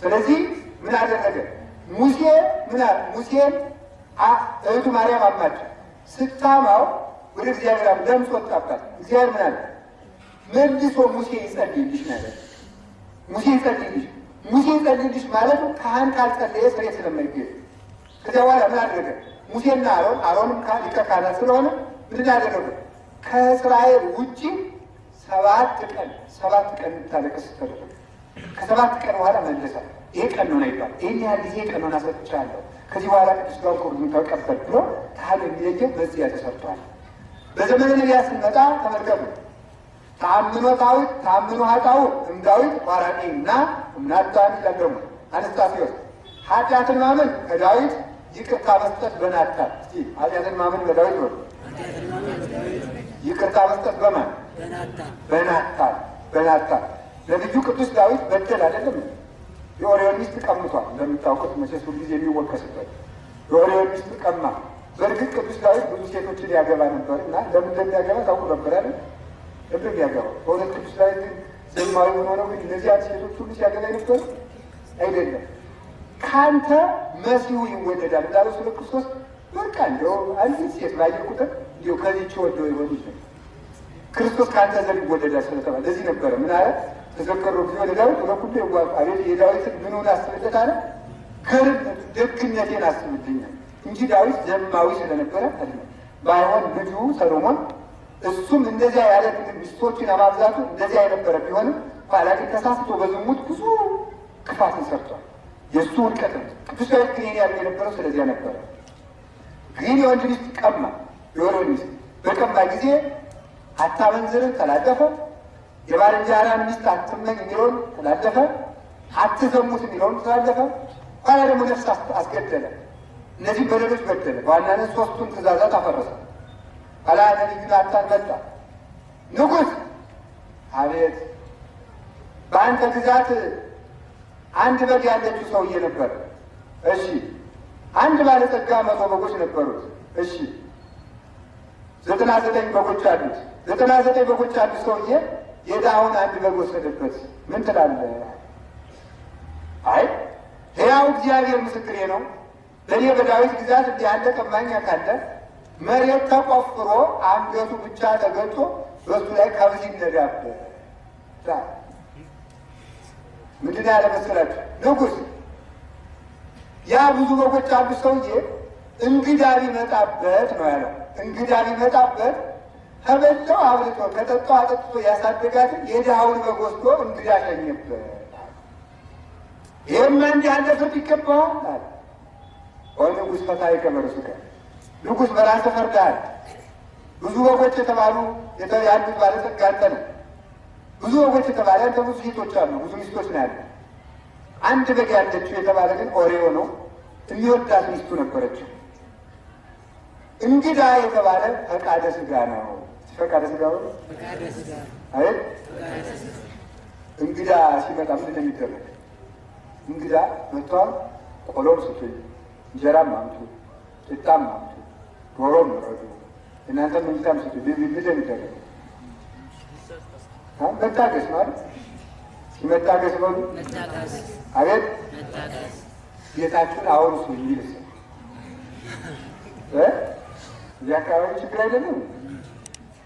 ስለዚህ ምን አደረገ ሙሴ? ሙሴን እህቱ ማርያም አማች ስታማው ወደ እግዚአብሔር ለምጽ ወጣባት። እግዚአብሔር ምን አለ? መልሶ ሙሴ ይጸልይልሽ ማለት ሙሴ ይጸልይልሽ ማለቱ ካህን ካልጸለየ ስርየት ስለማይገኝ። ከዚያ በኋላ ምን አደረገ ሙሴና አሮንም ሊቀ ካህናት ስለሆነ ምን አደረገ? ከእስራኤል ውጭ 7 ቀን እንድታለቅስ ተደረገ። ከ7 ቀን በኋላ መለሳል። ይሄ ቀኖና ይባላል። ይህን ያህል ጊዜ ቀኖና ሰጥቻለሁ፣ ከዚህ በኋላ ቅዱስ ሥጋውን ክቡሩን ተቀበል ብሎ ካህን የሚለየው በዚያ ተሰርቷል። በዘመነ ነቢያት ስንመጣ ተመልከቱ። ተአምኖ ዳዊት ተአምኖ ኃጣው እምዳዊት ቋራጤ እና እምናታን ይላል አነስታሲዮስ። ኃጢአትን ማመን ከዳዊት ይቅርታ መስጠት በናታን። እስቲ ኃጢአትን ማመን በዳዊት ነው፣ ይቅርታ መስጠት በማን? በናታን። ነቢዩ ቅዱስ ዳዊት በደል አይደለም፣ የኦሪዮን ሚስት ቀምቷል። እንደምታውቁት መቼስ ሁልጊዜ የሚወቀስበት የኦሪዮን ሚስት ቀማ። በእርግጥ ቅዱስ ዳዊት ብዙ ሴቶችን ያገባ ነበር እና ለምን እንደሚያገባ ታውቁ ነበር አይደል? እንደሚያገባው በእውነት ቅዱስ ዳዊት ግን ዘማዊ ሆነው ግን እነዚያ ሴቶች ሁሉ ሲያገባ ነበር አይደለም። ከአንተ መሲሁ ይወደዳል እንዳለው ስለ ክርስቶስ በቃ እንዲያው አንዲት ሴት ባየ ቁጥር እንዲያው ከዚህች ወደው ይሆኑ ክርስቶስ ከአንተ ዘር ይወደዳል ስለተባለ ለዚህ ነበረ ምን አለ ተዘከሩ ጊዜ ወደ ዳዊት ለኩሉ ይዋቅ አቤት የዳዊትን ምኑን አስብለት አለ ገርነቱ ደግነቴን አስብልኛል እንጂ ዳዊት ዘማዊ ስለነበረ አይደለም። ባይሆን ልጁ ሰሎሞን እሱም እንደዚያ ያለ ሚስቶችን አማብዛቱ እንደዚያ የነበረ ቢሆንም ኋላ ግን ተሳስቶ በዝሙት ብዙ ክፋትን ሰርቷል። የእሱ ውድቀት ነው። ቅዱስ ዳዊት ግን ያለ የነበረው ስለዚያ ነበረ። ግን የወንድ ሚስት ቀማ። የወንድ ሚስት በቀማ ጊዜ አታመንዝርን ተላለፈ። የባልንጀራን ሚስት አትመኝ የሚለውን ተላለፈ። አትዘሙት የሚለውን ተላለፈ። ኋላ ደግሞ ነፍስ አስገደለ። እነዚህ በደሎች በደለ። በዋናነት ሶስቱን ትእዛዛት አፈረሰ። ኋላ ነቢዩ ናታን መጣ። ንጉሥ አቤት፣ በአንተ ግዛት አንድ በግ ያለችው ሰውዬ ነበር። እሺ። አንድ ባለጸጋ 100 በጎች ነበሩት። እሺ። 99 በጎች አሉት። 99 በጎች ያሉት ሰውዬ የድሃውን አንድ በግ ወሰደበት። ምን ትላለህ? አይ ሕያው እግዚአብሔር ምስክሬ ነው፣ ለእኔ በዳዊት ግዛት እንዲህ ያለ ቀማኛ ካለ መሬት ተቆፍሮ አንገቱ ብቻ ተገልጦ በሱ ላይ ከብት ይነዳበት። ምንድን ያለ መሰላችሁ? ንጉሥ ያ ብዙ በጎች ያሉት ሰውዬ እንግዳ ቢመጣበት ነው ያለው። እንግዳ ቢመጣበት ከበላው አብልቶ ከጠጣው አጠጥቶ ያሳደጋትን የድሃውን በግ ወስዶ እንግዳ ሸኘበት። ይህማ እንዲህ ያለ ፍርድ ይገባዋል አለ። ወይ ንጉሥ ፈታይ ከመርሱ ጋር ንጉሥ በራስህ ፈርደሃል። ብዙ በጎች የተባሉ ያሉት ባለጸጋ አንተ ነህ። ብዙ በጎች የተባለ አንተ ብዙ ሴቶች አሉ፣ ብዙ ሚስቶች ነው ያለ። አንድ በግ ያለችው የተባለ ግን ኦሪዮ ነው፣ የሚወዳት ሚስቱ ነበረችው። እንግዳ የተባለ ፈቃደ ሥጋ ነው። ፈቃደ ሥጋ ነው አይደል? እንግዳ ሲመጣ ምንድን ነው የሚደረግ? እንግዳ መጥቷል፣ ቆሎም ስጡኝ፣ እንጀራም አምጡ፣ ቂጣም አምጡ፣ ዶሮም ምረዱ፣ እናንተ መኝታም ስጡኝ። ምንድን ነው የሚደረግ? መታገስ ማለት ሲመታገስ በሉ አቤት ቤታችሁን አውርሱ የሚል እዚህ አካባቢ ችግር አይደለም።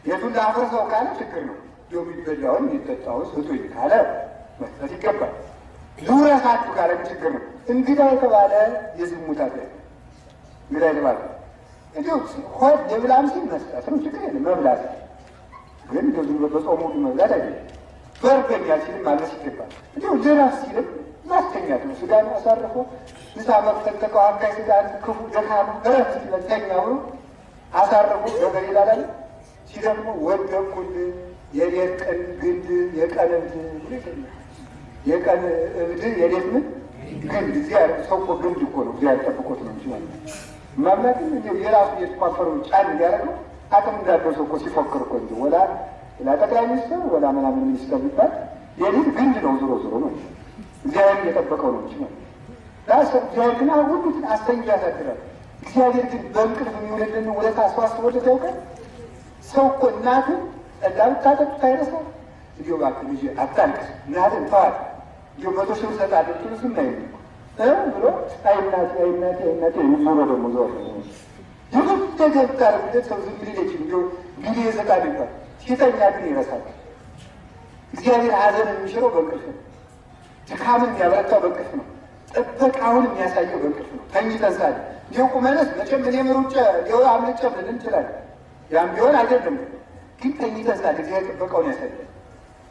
ቤቱን ላፍርሰው ካለ ችግር ነው። የሚበላውን የሚጠጣውን ስጡኝ ካለ መስጠት ይገባል። ልውረሳችሁ ካለ ችግር ነው። እንግዳ የተባለ የዝሙት አለ። እንግዳ የተባለ እንዲሁ ሆድ የብላም ሲል መስጠት ነው፣ ችግር የለም መብላት ግን እንደዚህ በጾሙ መብላት አይደለም። በርበኛ ሲልም ማለስ ይገባል። እንዲሁ ልረፍ ሲልም ማስተኛት ነው። ስጋን አሳርፎ ምሳ መቅጠል ተቃዋምካይ ስጋን ክፉ ደካማ እረፍ ሲለን ተኛ ብሎ አሳርፎ ነገር ይላላል። ሲደግሞ ወደኩል የሌት ቀን ግንድ የቀን እብድ የቀን እብድ የሌት ምን ግንድ እግዚአብሔር ሰው እኮ ግንድ እኮ ነው። እግዚአብሔር ጠብቆት ነው ይችላል። ማምላክም እንዲሁ የራሱ የተቋፈረው ጫን እንዲያደርግ ነው። አቅም እንዳለው ሰው እኮ ሲፎክር እኮ እንጂ ወላ ጠቅላይ ሚኒስትር ወላ ምናምን ሚኒስትር ቢባል የሌት ግንድ ነው። ዞሮ ዞሮ ነው እግዚአብሔር እየጠበቀው ነው እንጂ ማለት እግዚአብሔር ግን ሁሉ አስተኛ ያሳድራል። እግዚአብሔር ግን በእንቅልፍ የሚውልልን ውለታ አስዋስቦለት ያውቃል። ሰው እኮ እናትን ጠላ ብታጠጡት አይረሳም። እንዲሁ እባክህ ልጄ አታልቅስ፣ እናትን ተዋት፣ እንዲሁ 100 ሺህ እሰጥሃለሁ ትሉ ዝም አይልም ብሎ አይናቴ ዞሮ ደግሞ ዞር የፈለገ ብታረጉለት ሰው ዝም ሊል ይችል እንዲሁ ጊዜ ይሰጣል ይባል። ሲተኛ ግን ይረሳል። እግዚአብሔር ሐዘን የሚሽረው በእንቅልፍ ነው። ድካምን የሚያበረታው በእንቅልፍ ነው። ጥበቃውን የሚያሳየው በእንቅልፍ ነው። ተኝተን ሳለ እንዲሁ ቁመንስ መቼም እኔም ሩጬ እንዲሁ አምልጬ ብለን እንችላለን። ያም ቢሆን አይደለም ግን ተኝተን ሳለ እግዚአብሔር ጥበቃውን ያሳያል።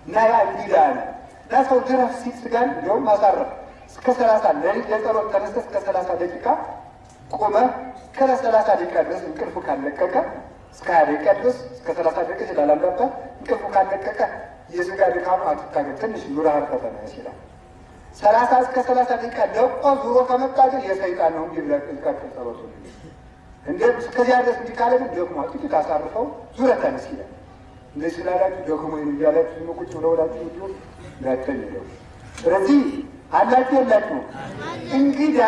እና ያ እንግዳ ነው እና ሰው ድረስ ሲል ስጋን እንዲሁም ማሳረፍ እስከ 30 ለሊት ለጸሎት ተነስተህ እስከ 30 ደቂቃ ቆመህ ከ30 ደቂቃ ድረስ እንቅልፉ ካለቀቀ እስከ 20 ደቂቃ ድረስ እስከ 30 ደቂቃ ስላላምዳባ እንቅልፉ ካለቀቀ የስጋ ድካሙ አትታገል፣ ትንሽ ኑረሃል ፈተና ይችላል። 30 እስከ 30 ደቂቃ ለቆ ዙሮ ከመጣ ግን የሰይጣን ነው እንዲለቀቅ ጸሎቱ እንደ እስከዚያ ድረስ እንዲካለ ግን ደግሞ ጥቂት አሳርፈው ዙረት ተነስ ይላል። እንደዚህ ስላላችሁ ደግሞ እያላችሁ ዝም ቁጭ ብለው ወዳችሁ ይሁን ያተኝለው። ስለዚህ አላችሁ የላችሁ እንግዳ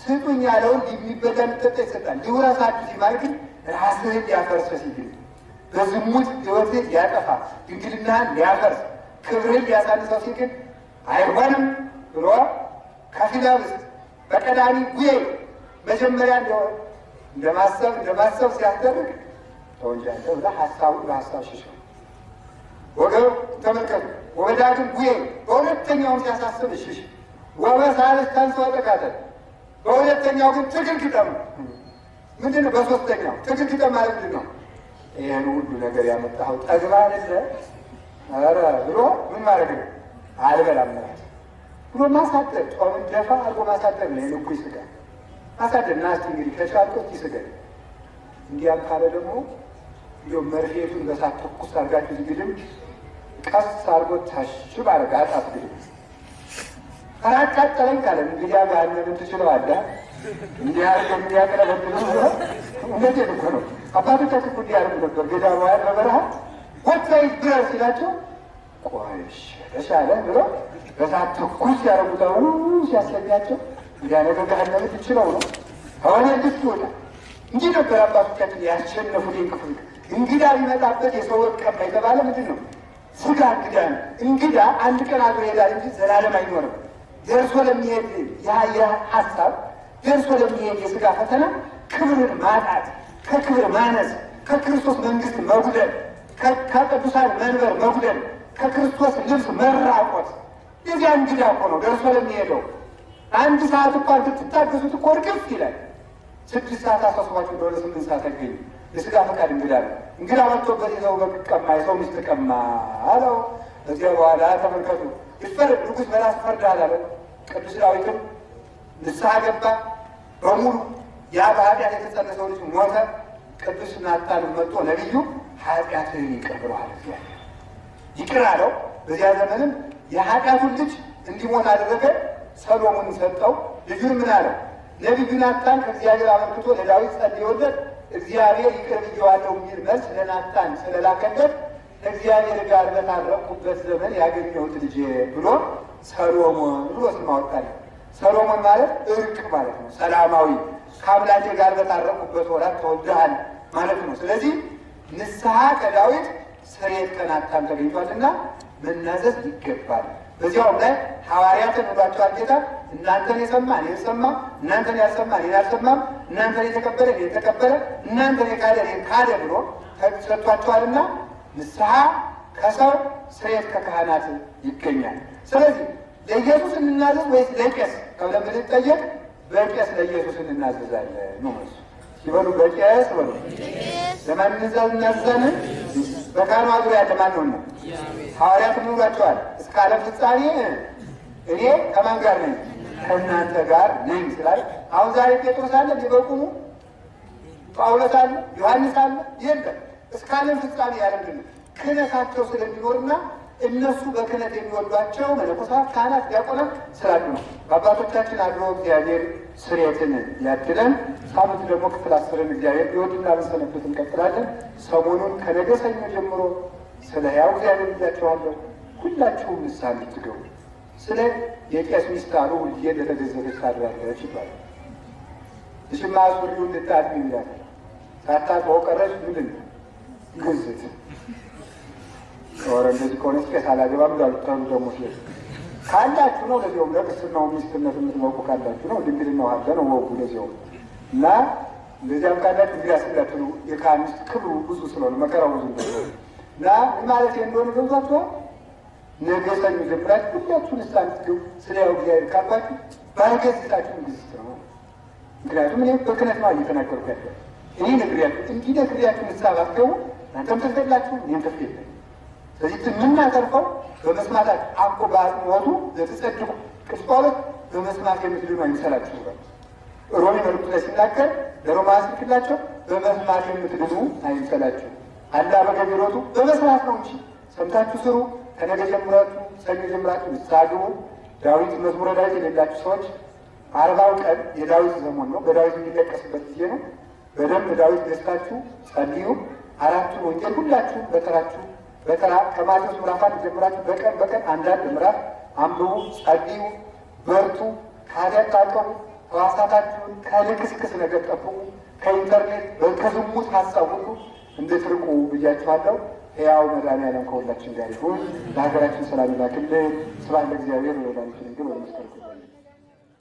ስጡኝ ያለውን የሚበላ የሚጠጣ ይሰጣል። ሊውረሳችሁ ሲማር ግን ራስህን ሊያፈርስ ሲል በዝሙት ሕይወትህን ሊያጠፋ ድንግልናህን ሊያፈርስ ክብርህን ሊያሳንሰው ሲል ግን አይሆንም ብሎ ከፊላ ውስጥ በቀዳሚ ጉዬ መጀመሪያ እንደማሰብ ሲያስደርግ ተወንጃለ ብላ ሀሳቡን በሀሳብ ሽሸው ወገብ ተመልከቱ። ወዳግም ጉዬ በሁለተኛውም ሲያሳስብ ሽሽ ወበሳልስ ተንሶ ጥቃተል በሁለተኛው ግን ትግል ግጠም ምንድን ነው? በሶስተኛው ትግል ግጠም ማለት ምንድን ነው? ይህን ሁሉ ነገር ያመጣኸው ጠግባ አይደለ ኧረ ብሎ ምን ማድረግ ነው? አልበላም ማለት ብሎ ማሳደር፣ ጾምን ደፋ አድርጎ ማሳደር ነው። የንጉሥ ስጋ ማሳደር እና እስኪ እንግዲህ ከቻልኮት ይስገድ። እንዲያም ካለ ደግሞ እንዲያው መርፌቱን በሳት ተኩስ አድርጋችሁ ዝግድም ቀስ አድርጎ ታሽ ባረጋ አጣት ግድም አራቃጠለኝ ካለ እንግዲህ ያንን ትችለዋለህ። እንዲህ አድርጎ የሚያቀረበብ ነው። እንደዚህ እኮ ነው አባቶቻችን እንዲህ ያደርጉ ነበር። ገዳማውያን በበረሃ ወጥተው ድረስ ሲላቸው ቆይሽ ተሻለ ብሎ በሳት ተኩስ ያደረጉታው ሲያሰኛቸው እንዲያነገር ገሃነም ትችለው ነው አሁን እንድትወጣ እንጂ ነበር አባቶቻችን ያሸነፉት። ክፍል እንግዳ ቢመጣበት የሰው ወጥ ቀማ የተባለ ምንድን ነው? ስጋ እንግዳ ነው። እንግዳ አንድ ቀን አድሮ ይሄዳል እንጂ ዘላለም አይኖርም። ደርሶ ለሚሄድ ሀሳብ ደርሶ ለሚሄድ የስጋ ፈተና ክብርን ማጣት፣ ከክብር ማነስ፣ ከክርስቶስ መንግስት መጉደል፣ ከቅዱሳን መንበር መጉደል፣ ከክርስቶስ ልብስ መራቆት የዚያ እንግዳ እኮ ነው ደርሶ ለሚሄደው። አንድ ሰዓት እንኳን ትታገሱት እኮ እርግፍ ይላል። 6 ሰዓት አሳስባችሁ እንደሆነ 8 ሰዓት አይገኙ። የስጋ ፈቃድ እንግዳ ነው። እንግዳ መጥቶበት የሰው በግ ቀማ፣ የሰው ሚስት ቀማ አለው። እዚያ በኋላ ተመልከቱ ይፈረድ ንጉሥ በራስ ፈርዳል አለ። ቅዱስ ዳዊትም ንስሐ ገባ በሙሉ ያ በኃጢአት የተጸነሰው ልጅ ሞተ። ቅዱስ ናታን መጥቶ ነቢዩ ኃጢአትህን ይቅር ብሎሃል እግዚአብሔር ይቅር አለው። በዚያ ዘመንም የኃጢአቱን ልጅ እንዲሞት አደረገ። ሰሎሞን ሰጠው። ልጁን ምን አለው? ነቢዩ ናታን ከእግዚአብሔር አመልክቶ ለዳዊት ጸልዮለት እግዚአብሔር ይቅር ብዬዋለሁ የሚል መልስ ለናታን ስለላከለት እግዚአብሔር ጋር በታረቁበት ዘመን ያገኘሁት ልጅ ብሎ ሰሎሞን ብሎ ስም አወጣለት። ሰሎሞን ማለት እርቅ ማለት ነው። ሰላማዊ ከአምላኬ ጋር በታረቁበት ወራት ተወልደሃል ማለት ነው። ስለዚህ ንስሐ ከዳዊት ስርየት ከናታን ተገኝቷልና መናዘዝ ይገባል። በዚያውም ላይ ሐዋርያትን ብሏቸዋል ጌታ። እናንተን የሰማ እኔን ሰማ፣ እናንተን ያልሰማ እኔን አልሰማም፣ እናንተን የተቀበለ እኔን ተቀበለ፣ እናንተን የካደ እኔን ካደ ብሎ ሰጥቷቸዋልና ንስሐ ከሰው ስርየት ከካህናት ይገኛል። ስለዚህ ለኢየሱስ እንናዘዝ ወይስ ለቄስ ተብለን ብንጠየቅ በቄስ ለኢየሱስ እንናዘዛለን ነው መልሱ። ሲበሉ በቄስ በሉ። ለማን እናዘዛለን? በካህኑ ዙሪያ ያለ ማን ነውና? ሐዋርያት ምን ብሏቸዋል? እስከ ዓለም ፍጻሜ እኔ ከማን ጋር ነኝ? ከእናንተ ጋር ነኝ ስላል አሁን ዛሬ ጴጥሮስ አለ ሊበቁሙ ጳውሎስ አለ ዮሐንስ አለ የለም። እስከ ዓለም ፍጻሜ ያለ ምንድን ነው? ክህነታቸው ስለሚኖርና እነሱ በክህነት የሚወዷቸው መነኮሳት፣ ካህናት፣ ዲያቆናት ስላሉ ነው። በአባቶቻችን አድሮ እግዚአብሔር ስርየትን ያድለን። ሳምንት ደግሞ ክፍል 10ን እግዚአብሔር ቢወድና በሰነበት እንቀጥላለን። ሰሞኑን ከነገ ሰኞ ጀምሮ ስለ ሕያው እግዚአብሔር ብያቸዋለሁ። ሁላችሁም ንስሐ እንድትገቡ ስለ የቄስ ሚስት አሉ ሁልጊዜ እንደተገዘተች ታድራለች ይባላል። እሽማ ሱሪውን እንድታጥቢ ይላል። ሳታጥበው ቀረች ምንድን ነው ግዝት ወረ እንደዚህ ከሆነች ቄስ አላገባም ዳሉታሉ ደግሞ ሲል ካላችሁ ነው። ለዚያውም ለቅስናው ሚስትነት የምትሞቁ ካላችሁ ነው። ድንግልና ዋለ ነው ወጉ ለዚያውም እና እንደዚያም ካላችሁ እንግዲህ አስላችሁ የካህን ሚስት ክብሩ ብዙ ስለሆነ መከራው ብዙ እና ማለት እንደሆነ ገብቷችኋል። ነገ ሰኞ ጀምራችሁ ሁላችሁ ንስሐ እንድትገቡ ስለ ሕያው እግዚአብሔር ካልኳችሁ ባልገዝታችሁ ግዝት ነው። ምክንያቱም እኔ በክህነት ነው እየተናገርኩ ያለ እኔ ነግሬያችሁ እንዲህ ነግሬያችሁ ንስሐ ባትገቡ እናንተም ትፈላችሁ እኔም ትፈል። ስለዚህ የምናተርፈው በመስማታችሁ አኮ በአጽንዖቱ ለተጸድቁ ቅዱስ ጳውሎስ በመስማት የምትድኑ አይምሰላችሁ ብሏል። ሮሜ መልእክቱ ላይ ሲናገር ለሮማ ስልክላቸው በመስማት የምትድኑ አይምሰላችሁ፣ አላ በገቢሮቱ በመስራት ነው እንጂ ሰምታችሁ ስሩ። ከነገ ጀምራችሁ ሰኞ ጀምራችሁ ንስሐ ግቡ። ዳዊት መዝሙረ ዳዊት የሌላችሁ ሰዎች 40 ቀን የዳዊት ዘመን ነው፣ በዳዊት የሚለቀስበት ጊዜ ነው። በደንብ ዳዊት ገዝታችሁ ጸልዩ። 4ቱን ወንጌል ሁላችሁ በተራችሁ በተራ ከማቴዎስ ምዕራፍ 1 ጀምራችሁ በቀን አንዳንድ ምዕራፍ አንብቡ፣ ጸልዩ፣ በርቱ፣ ከኃጢአት ታቀቡ፣ ሕዋሳታችሁን ከልክስክስ ነገር ጠብቁ፣ ከኢንተርኔት ከዝሙት ሀሳብ ሁሉ እንድትርቁ ብያችኋለሁ። ሕያው መድኃኔዓለም ከሁላችን ጋር ይሁን። ለሀገራችን ሰላም ይላክልን። ስብሐት ለእግዚአብሔር ወለወላዲቱ ድንግል ወለመስቀሉ ክቡር።